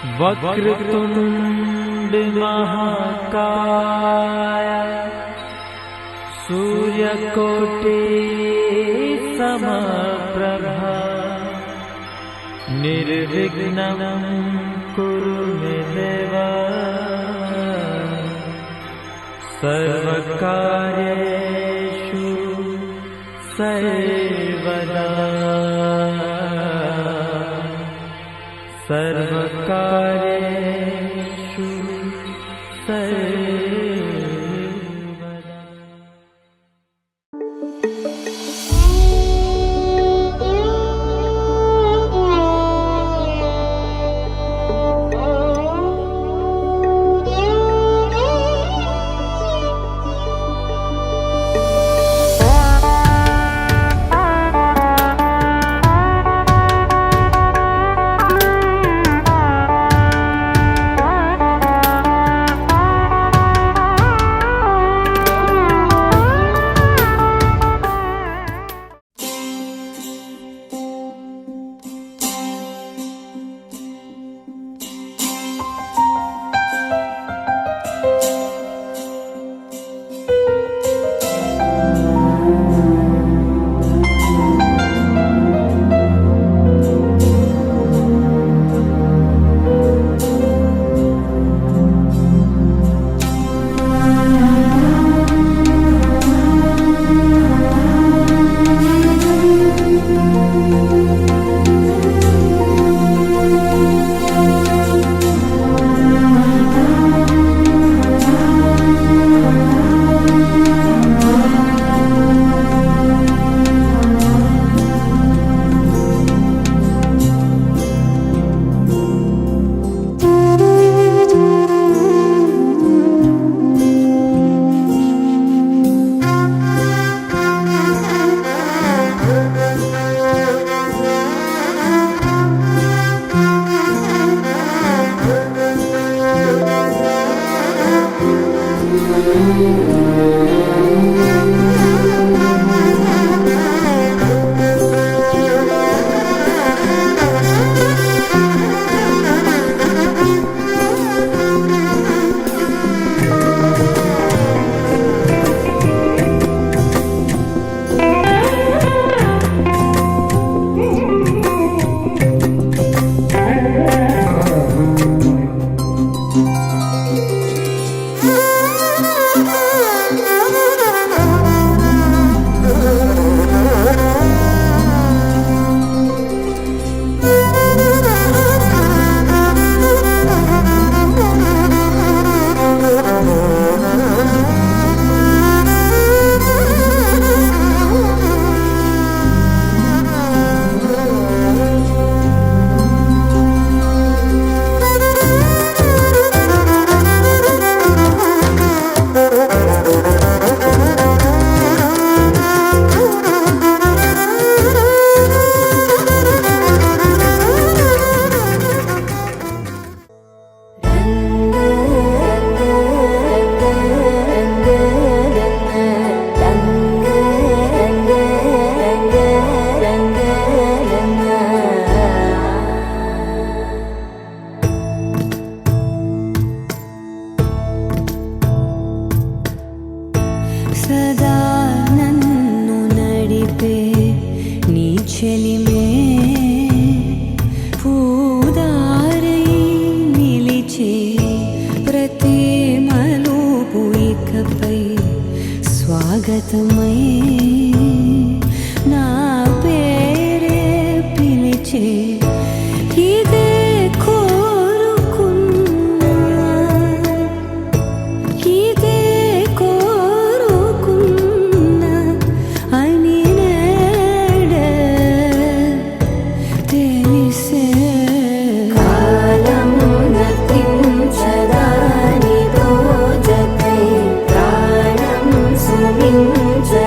वक्रतुंड महाकाय सूर्यकोटि समप्रभा निर्विघ्नं कुरु मे देव सर्वकार्येषु सर्वदा सर्वकार्येषु सर्वदा। सदा नन्नु नडिपे नी चलिमे पूदारै निलिचे प्रति मलूपु इकपै स्वागतमै ना पेरे पिलिचे इदे Suminja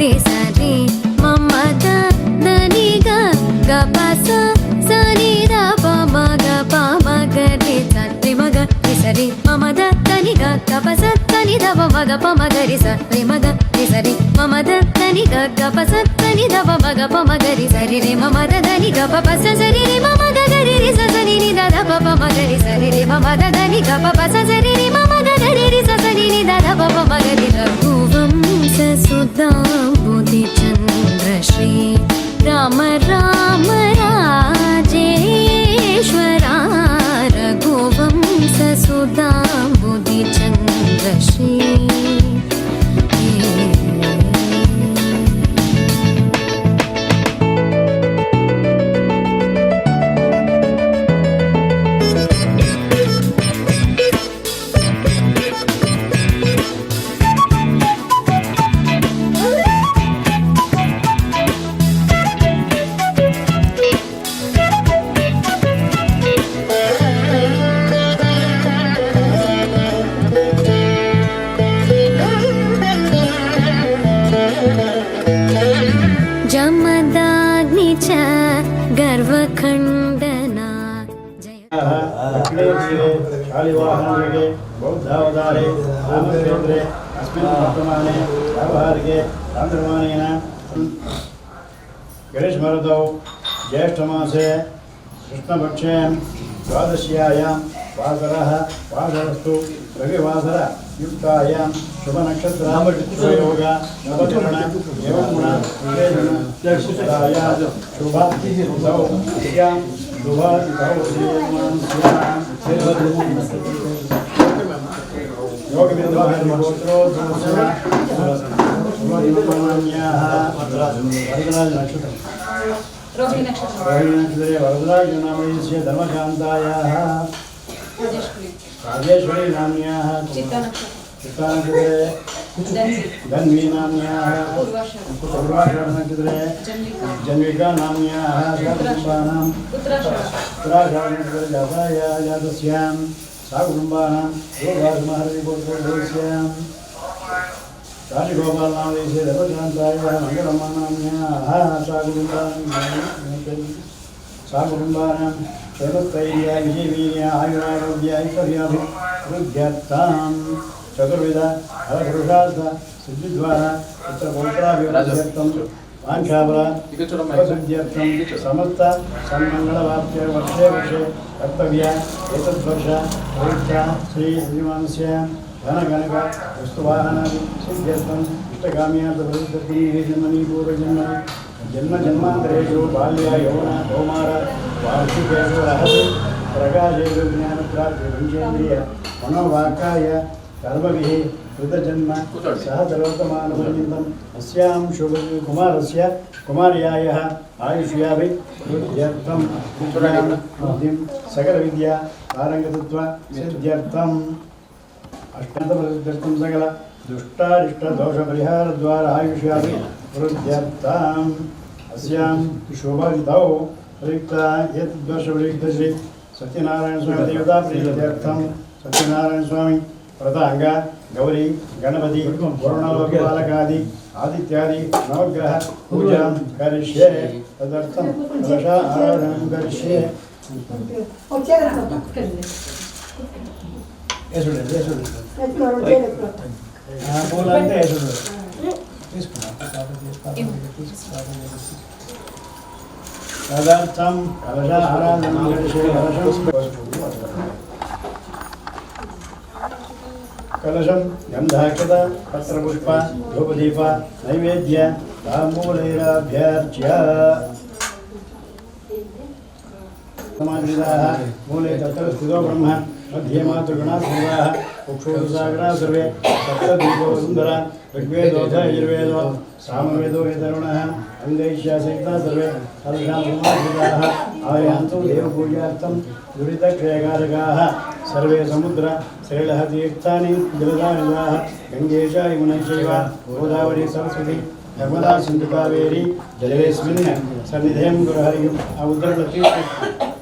रे सा रे मम द नी ग ग प स नी द प म ग रे सा रे म ग रे सा रे मम द नी ग ग प स नी द प म ग रे सा रे म ग रे सा रे मम द नी ग ग प स नी द प म ग रे सा रे रे मम द नी ग प स रे रे मम ग रे रे सा नी नी द प म ग रे सा रे रे मम द नी ग प स रे रे मम ग रे रे सा नी नी द प म ग रे रघुवंश सुधा बुद्धि चंद्र श्री राम राम राजेश्वरा रघुवंश सुधा बुद्धि चंद्र श्री जमदाग्नि च गर्वखण्डना शालिवाहनयुगे बौद्धावतारे रामचन्द्रे अस्मिन् वर्तमाने व्यावहारिके चान्द्रमानेन गणेशमरुतौ ज्येष्ठमासे कृष्णपक्षे द्वादश्यायां वासरः वासरस्तु रविवासरयुक्तायां शुभनक्षत्रयोग नवकरण एवं गुण विशेषणायां शुभातिथौ यां शुभातिथौ रोहिणी नक्षत्रे वरदराजनामयस्य धर्मशान्तायाः राजेश्वरी नाम्याः चित्तानक्षत्रे धन्वी नाम्याः पूर्वाषाढनक्षत्रे जन्विका नाम्याः कुटुम्बानां उत्तराषाढनक्षत्रे जातस्यां सा कुटुम्बानां योगवासमहर्षिपुत्रस्यां राजगोपाल नामदेशे धर्मशान्तायाः मङ्गलम्मा नाम्याः सा कुटुम्बानां सर्वत्रैर्य विजयवीर्य आयुरारोग्य ऐश्वर्याभिवृद्ध्यर्थां चतुर्विध फलपुरुषार्थ सिद्धिद्वारा पुत्रपौत्राभिवृद्ध्यर्थं वाञ्छाफलसिद्ध्यर्थं समस्त सन्मङ्गलवाप्त्यै वर्षे वर्षे कर्तव्य एतद्वर्ष पवित्र श्रीश्रीमानस्य धनगणक वस्तुवाहनादि सिद्ध्यर्थम् इष्टकाम्यार्थप्रसिद्ध्यर्थं जन्मनि पूर्वजन्मनि जन्मान्तरेषु बाल्य यौवन कौमार वार्षिकेषु रहसि प्रकाशेषु ज्ञानप्राप्तिपञ्चेन्द्रिय मनोवाक्काय कर्मभिः कृतजन्म सहतरोत्तमानपर्यन्तम् अस्यां शुभकुमारस्य कुमार्यायः आयुष्याभिवृद्ध्यर्थं बुद्धिं सकलविद्या पारङ्गतत्व सिद्ध्यर्थम् अष्टान्तप्रसिद्ध्यर्थं सकल दुष्टारिष्टदोषपरिहारद्वारा आयुष्याभिवृद्ध्यर्थम् अस्यां शुभविधौ प्रयुक्ता एतद्वर्षप्रयुक्तश्री सत्यनारायणस्वामी देवता प्रीत्यर्थं सत्यनारायणस्वामी व्रतांग गौरी गणपति वरुणलोकपालकादि आदित्यादि नवग्रह पूजां करिष्ये तदर्थं कलशा आराधनं करिष्ये तदर्थं कलशा आराधनं करिष्ये कलशं गन्धाक्षत पत्रपुष्प धूपदीप नैवेद्य ताम्बूलैराभ्यर्च्य समाधिताः मूले तत्र स्थितो ब्रह्म मध्ये मातृगणाः कुक्षोदसागराः सर्वे सप्तदीपो सुन्दरा ऋग्वेदोऽथ यजुर्वेदो सामवेदो यतरुणः अङ्गैश्यासहिताः सर्वे कलशां समाधिताः आयान्तु देवपूजार्थं दुरितक्षयकारकाः सर्वे समुद्र श्रेलः तीर्थानि जलदानिदाः गङ्गे च यमुना चैव गोदावरी सरस्वती नर्मदा सिन्धु कावेरी जलेऽस्मिन् सन्निधिं गुरुहरिम् उद्दर्तीर्थं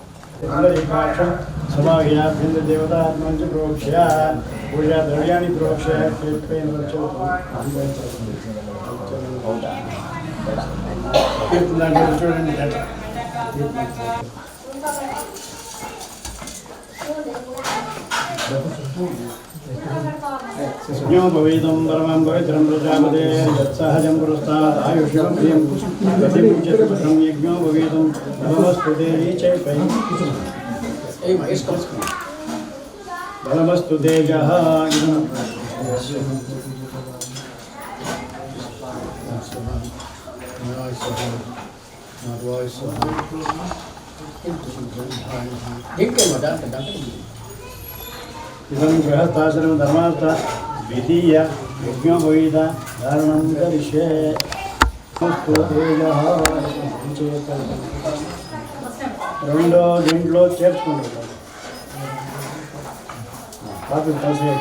समाह्याभ्यन्तरदेवतात्मं च प्रोक्ष्य पूजा द्रव्याणि प्रोक्ष्य ಹೌದಾ ಕೀರ್ತನ చూడండి यज्ञो भवेदं परमं पवित्रं प्रजापते यत्सहजं पुरस्तात् आयुष्यं प्रियं गतिमुच्यते पुत्रं यज्ञो भवेदं नमस्तु देवी चैपै बलमस्तु तेजः इदं गृहस्थाश्रमं धर्मार्थ द्वितीय यज्ञोपवीत धारणं करिष्ये नमस्तु तेजः రెండో దీంట్లో చేర్చుకుంటారు కాపీ కలిసి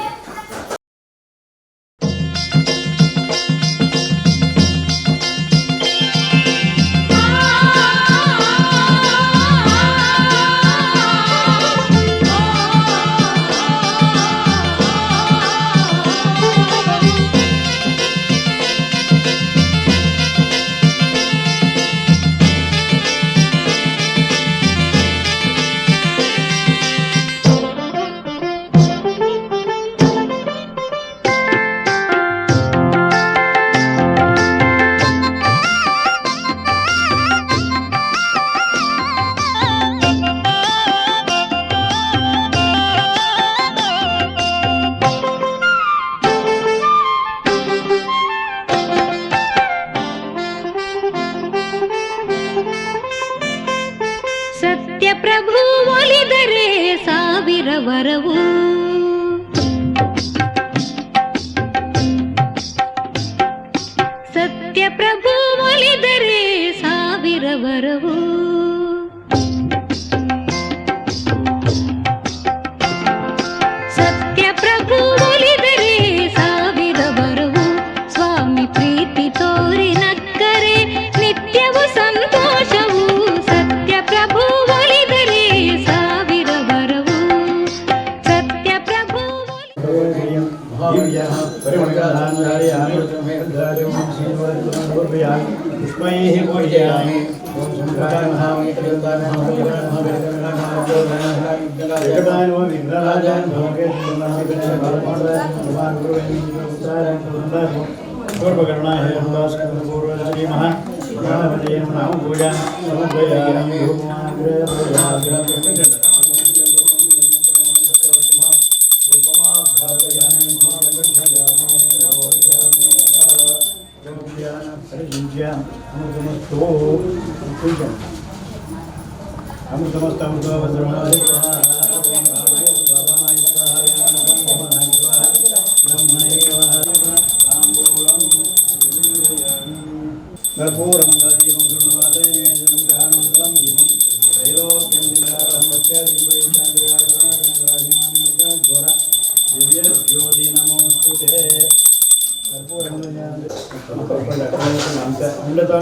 ಸತ್ಯ ಪ್ರಭು ಒಲಿದರೆ ಸಾವಿರ ವರವು ಸತ್ಯ ಪ್ರಭು ಒಲಿದರೆ ಸಾವಿರ ವರವು ಸತ್ಯ ಪ್ರಭು ಒಲಿದರೆ ಸಾವಿರ ವರವು ಸ್ವಾಮಿ ಪ್ರೀತಿ ತೋರಿ ನಕ್ಕರೆ ನಿತ್ಯವು ಸಂತೋಷವು ಸತ್ಯ ಪ್ರಭು ಒಲಿದರೆ ಸಾವಿರ ವರವು ಸತ್ಯ ಪ್ರಭು पुष्पैः पूजयामि पूर्वकर्णाय श्रीमः गणपतये नमः पूजां समर्पयामि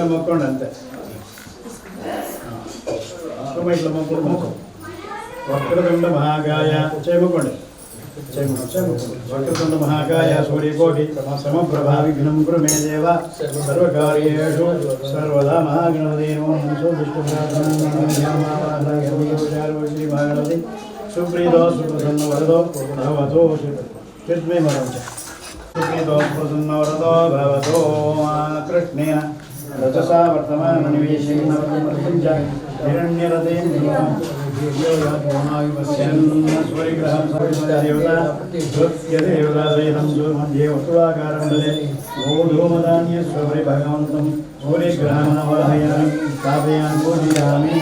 మొక్కండి వక్రతుండ మహాకాయ చేయమకోండి వక్రతుండ మహాకాయ సూర్యకోటి సమప్రభా విఘ్నం కురు మే దేవ సర్వకార్యేషు సర్వదా మహాగణపతి మనసో శ్రీ మహాగణపతి సుప్రీతో సుప్రసన్న వరదో భవతో చిత్మే మరం సుప్రీతో ప్రసన్న వరదో భవతో కృష్ణేన రజసా వర్తమాననివేశేన हिरण्यरथेन मध्ये वसुलाकारमण्डले गोधूमधान्यस्वरि भगवन्तं सूर्यग्रहणवाहयामि स्थापयामि पूजयामि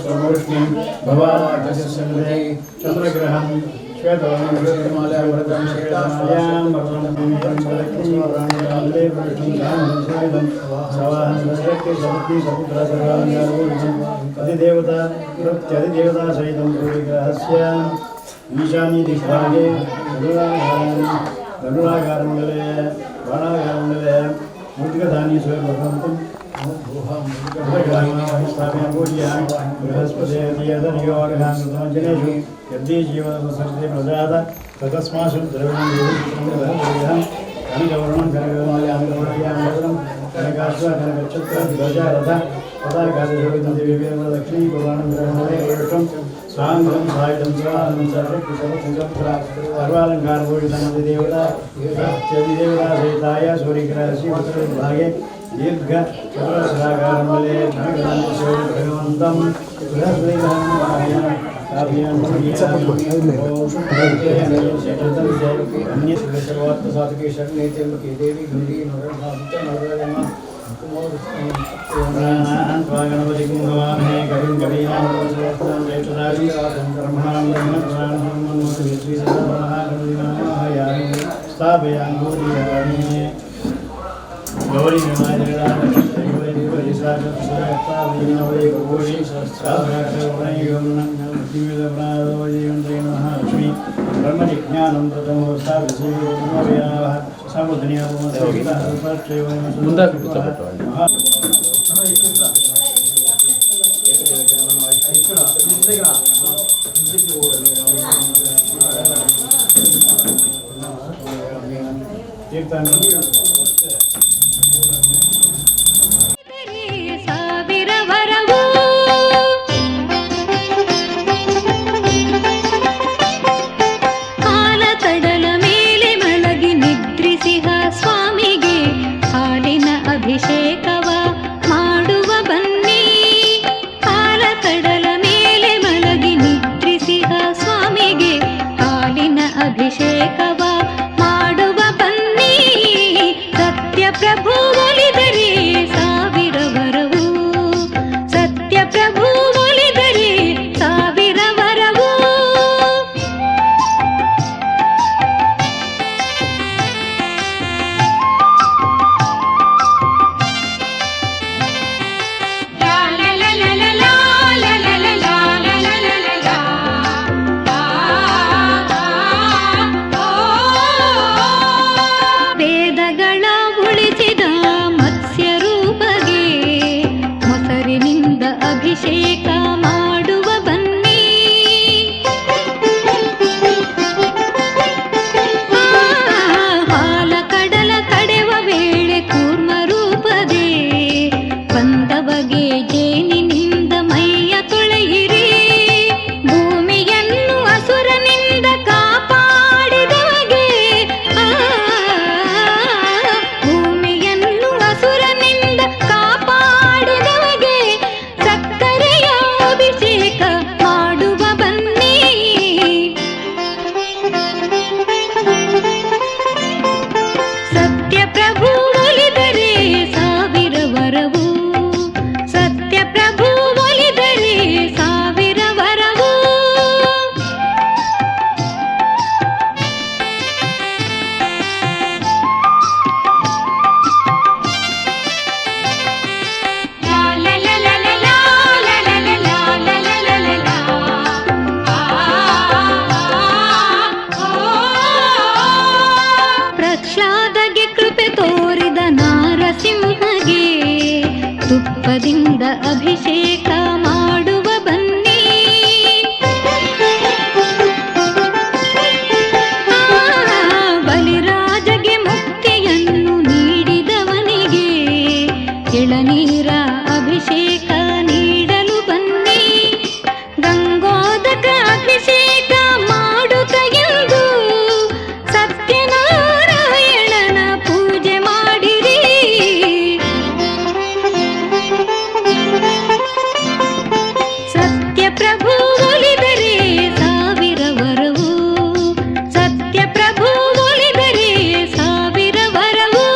स्वमूर्तिं भवाजसन्धे चन्द्रग्रहं श्वेतवर्णमाल्यां अधिदेवता प्रत्यधिदेवता सहितं सूर्यग्रहस्य ईशान्य दिग्भागे गरुडाकारमण्डले बाणाकारमण्डले मूर्तिकधान्यस्वभगवन्तं बृहस्पतिर्जनेषु यदि जीवसर्जे प्रजात ततस्मासु द्रविणं ಕನಕವರ್ಣಂ ಕನಕಮಾಲ್ಯಾಂಗಮಣೀಯಾಂಗವರಂ ಕನಕಾಶ್ವ ಕನಕಛತ್ರ ಧ್ವಜ ರಥ ಪತಾಕಾಶೋಭಿತಂ ದಿವ್ಯೇಂದ್ರ ಲಕ್ಷ್ಮೀ ಪುರಾಣಂ ಗ್ರಹಣಂ ಸಾಂಗಂ ಸಾಯುಧಂ ಸ್ವಾನಂದಂ ಸರ್ವಾಲಂಕಾರಭೂಷಿತಂ ದೇವತಾ ದೇವತಾ ಸಹಿತಾಯ ಸೂರ್ಯಗ್ರಹಸಿ ಭಾಗೆ ದೀರ್ಘ ಚತುರಸ್ರಾಕಾರಮಲೆ ಭಗವಂತಂ गणपति कुंभवामहे कविं स्थापयामि गौरी लक्ष्मी ब्रह्मजिज्ञानं ಸಾವಿರ ವರವು ಹಾಲ ತಡಲ ಮೇಲೆ ಮಲಗಿ ನಿದ್ರಿಸಿಹ ಸ್ವಾಮಿಗೆ ಹಾಲಿನ ಅಭಿಷೇಕವ ಮಾಡುವ ಬನ್ನಿ. ಹಾಲ ತಡಲ ಮೇಲೆ ಮಲಗಿ ನಿದ್ರಿಸಿಹ ಸ್ವಾಮಿಗೆ ಹಾಲಿನ ಅಭಿಷೇಕವ ಮಾಡುವ ಬನ್ನಿ. ಸತ್ಯ ಪ್ರಭು ಒಲಿದರೆ ಸಾವಿರ ವರವು, ಸತ್ಯ ಪ್ರಭು ಒಲಿದರೆ ಸಾವಿರ ವರವು. ವೇದಗಳ ಉಳಿಸಿದ ಮತ್ಸ್ಯ ರೂಪಗೆ ಮೊಸರಿನಿಂದ ಅಭಿಷೇಕ ಮಾಡುವ ಬನ್ನಿ. ಹಾಲ ಕಡಲ ಕಡೆವ ವೇಳೆ ಕೂರ್ಮ ರೂಪದೆ ಬಂದವಗೆ ಜೇನಿನಿಂದ ಮೈಯ ತೊಳೆಯಿರಿ. ಭೂಮಿಯನ್ನು ಅಸುರನಿಂದ ಕಾಪಾಡಿದವಗೆ ಭೂಮಿಯನ್ನು ಅಸುರನಿಂದ ಕಾಪಾಡಿದವಗೆ ಸಕ್ಕರೆಯ ಅಭಿಷೇಕ ಮಾಡುವ ಬನ್ನಿ. ಸತ್ಯ ಪ್ರಭು ಒಲಿದರೆ ಸಾವಿರ ವರವು, ಸತ್ಯ ಪ್ರಭು ಒಲಿದರೆ ಸಾವಿರ ವರವು. ಪ್ರಹ್ಲಾದಗೆ ಕೃಪೆ ತೋರಿದ ನಾರಸಿಂಹಗೆ ತುಪ್ಪದಿಂದ ಅಭಿಷೇಕ ಮಾಡುವ ಬನ್ನಿ. ಬಲಿರಾಜಗೆ ಮುಕ್ತಿಯನ್ನು ನೀಡಿದವನಿಗೆ ಇಳನೀರ ಅಭಿಷೇಕ ನೀಡಲು ಬನ್ನಿ. ಗಂಗೋದಕ ಅಭಿಷೇಕ ಮಾಡುತ್ತ ಎಂದು ಸತ್ಯನಾರಾಯಣನ ಪೂಜೆ ಮಾಡಿರಿ. ಸತ್ಯ ಪ್ರಭು ಒಲಿದರೆ ಸಾವಿರ ವರವು, ಸತ್ಯ ಪ್ರಭು ಒಲಿದರೆ ಸಾವಿರ ವರವು.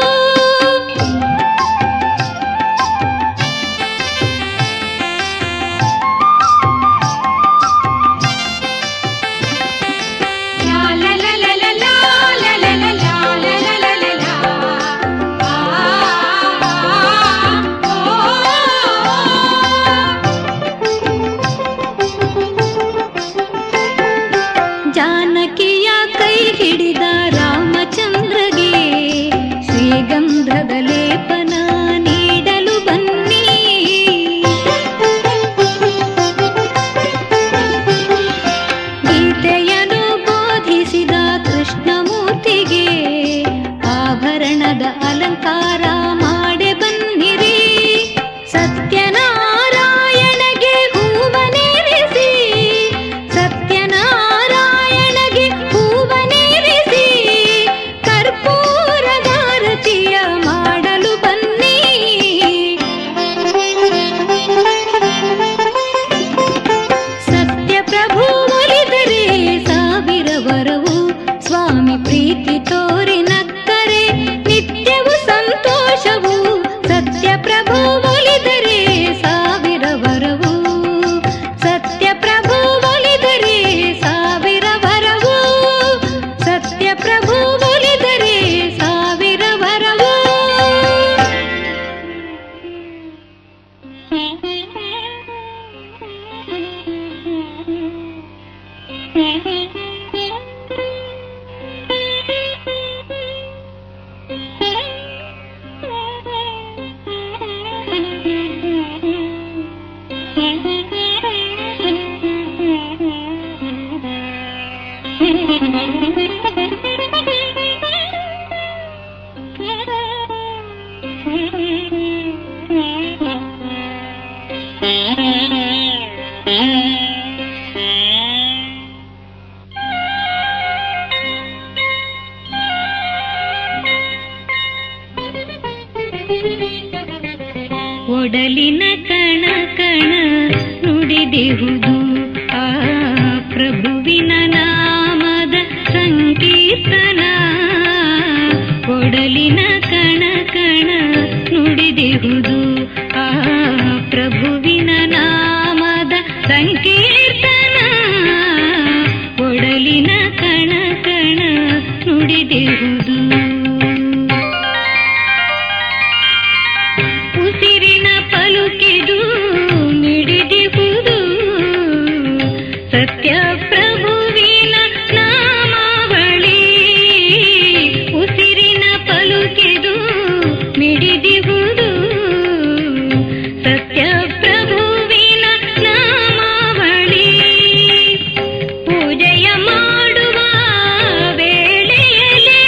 ಜಾನಕಿಯ ಕೈ ಹಿಡಿದ ರಾಮಚಂದ್ರಗೆ ಶ್ರೀಗಂಧದ ಲೇಪನ ನೀಡಲು ಬನ್ನಿ. ಗೀತೆಯನ್ನು ಬೋಧಿಸಿದ ಕೃಷ್ಣಮೂರ್ತಿಗೆ ಆಭರಣ ನಾರಾಯಣದ ಅಲಂಕಾರ ಮಾಡೆ ಬನ್ನಿರಿ. ಸತ್ಯನಾರಾಯಣಗೆ ಹೂವನೇರಿಸಿ, ಸತ್ಯನಾರಾಯಣಗೆ ಹೂವನೇರಿಸಿ, ಕರ್ಪೂರಗಾರತಿಯ ಮಾಡಲು ಬನ್ನಿ. ಸತ್ಯಪ್ರಭು ಒಲಿದರೆ ಸಾವಿರ ವರವು, ಸ್ವಾಮಿ ಪ್ರೀತಿ ತೋರಿ ನಕ್ಕರೆ ನಿತ್ಯವೂ ಸಂತೋಷವು. ಸತ್ಯಪ್ರಭು ಒಲಿದರೆ ಸಾವಿರ ವರವು, ಸತ್ಯಪ್ರಭು ಒಲಿದರೆ ಸಾವಿರ ವರವು, ಸತ್ಯಪ್ರಭು ಒಲಿದರೆ ಸಾವಿರ ವರವು. ಒಡಲಿನ ಕಣ ಕಣ ನುಡಿದಿರುವುದು ಆ ಪ್ರಭುವಿನ ನಾಮದ ಸಂಕೀರ್ತನ. ಒಡಲಿನ ಕಣ ಕಣ ನುಡಿದಿರುವುದು ಆ ಪ್ರಭುವಿನ ನಾಮದ ಸಂಕೀರ್ತನ. ಒಡಲಿನ ಕಣ ಕಣ ನುಡಿದಿರುವುದು ಉಸಿರಿನ ಪಲುಕಿದು ಮಿಡಿದಿಹುದು ಸತ್ಯ ಪ್ರಭುವಿನ ನಾಮಾವಳಿ. ಉಸಿರಿನ ಪಲುಕಿದು ಮಿಡಿದಿಹುದು ಸತ್ಯ ಪ್ರಭುವಿನ ನಾಮಾವಳಿ. ಪೂಜೆಯ ಮಾಡುವ ವೇಳೆಯಲ್ಲಿ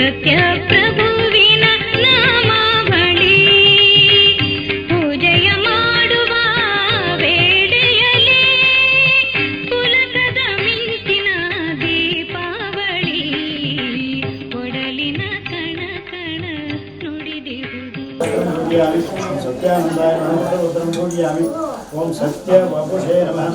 ಸತ್ಯ ಪ್ರಭುವಿನ ನಾಮಾವಳಿ ಪೂಜೆಯ ಮಾಡುವ ವೇಳೆಯಲ್ಲಿ ಪುಲಕದ ಮಿಂಚಿನ ದೀಪಾವಳಿ ಕೊಡಲಿನ ಕಣ ಕಣ ನುಡಿದಿರುವುದು सत्यानंदाय नमः रुद्रं पूजयामि ओम सत्य वपुषे नमः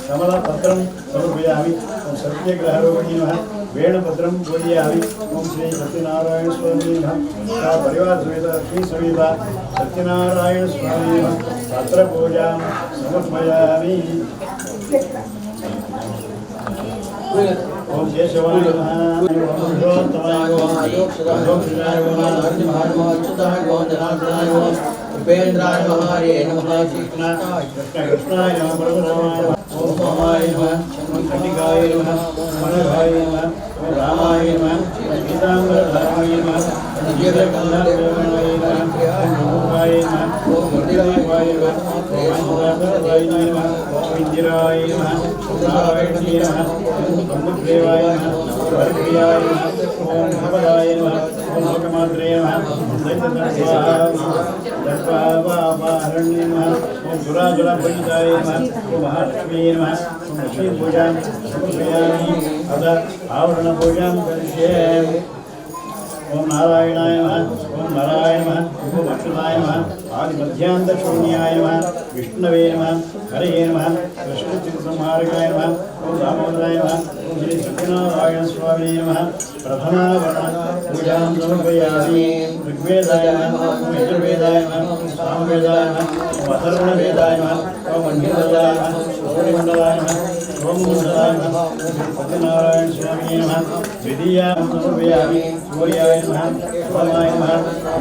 कमलपत्रं समर्पयामि ओम सत्यग्रहरोहिणी नमः वेणुपत्रं पूजयामि ओम श्री सत्यनारायण स्वामी नमः परिवार समेत लक्ष्मी समेत सत्यनारायण स्वामी नमः पत्र पूजां समर्पयामि ओम केशवाय नमः ओम पुरुषोत्तमाय नमः ओम श्रीराय नमः उपेन्द्राय नमः हरे नमः कृष्णाय नमः परमरामाय ओम सोमाय नमः ओम खंडिकाय नमः मनोभाय नमः ओम रामाय नमः पीताम्बरधाराय नमः जीवकन्दाय नमः ओम भूपाय नमः ओम मुद्राय नमः ओम मुद्राय नमः ओम इंदिराय नमः ओम नारायणाय नमः ओम ब्रह्मदेवाय नमः ओम भरप्रियाय नमः ओम भवदाय नमः ओम लोकमात्रे नमः ओम दैत्यनारायणाय नमः ओम सुरासुरपंडिताय नमः ओम महालक्ष्मी नमः ओम लक्ष्मी पूजां समर्पयामि अथ आवरण पूजां करिष्ये ओम नारायणाय नमः ओम नारायण नमः ओम अच्युताय नमः आदिमध्यान्तशून्याय नमः विष्णवे नमः हरये नमः कृष्णचित्तसंहारकाय नमः ओम दामोदराय नमः ओम श्री सत्यनारायण स्वामिने नमः प्रथमावरण पूजां समर्पयामि ऋग्वेदाय नमः ओम यजुर्वेदाय नमः ओम सामवेदाय नमः ओम अथर्वणवेदाय नमः ओम मण्डलाय नमः ओम मण्डलाय नमः ओम मण्डलाय नमः ओम सत्यनारायण स्वामिने नमः द्वितीयां समर्पयामि सूर्याय नमः सोमाय नमः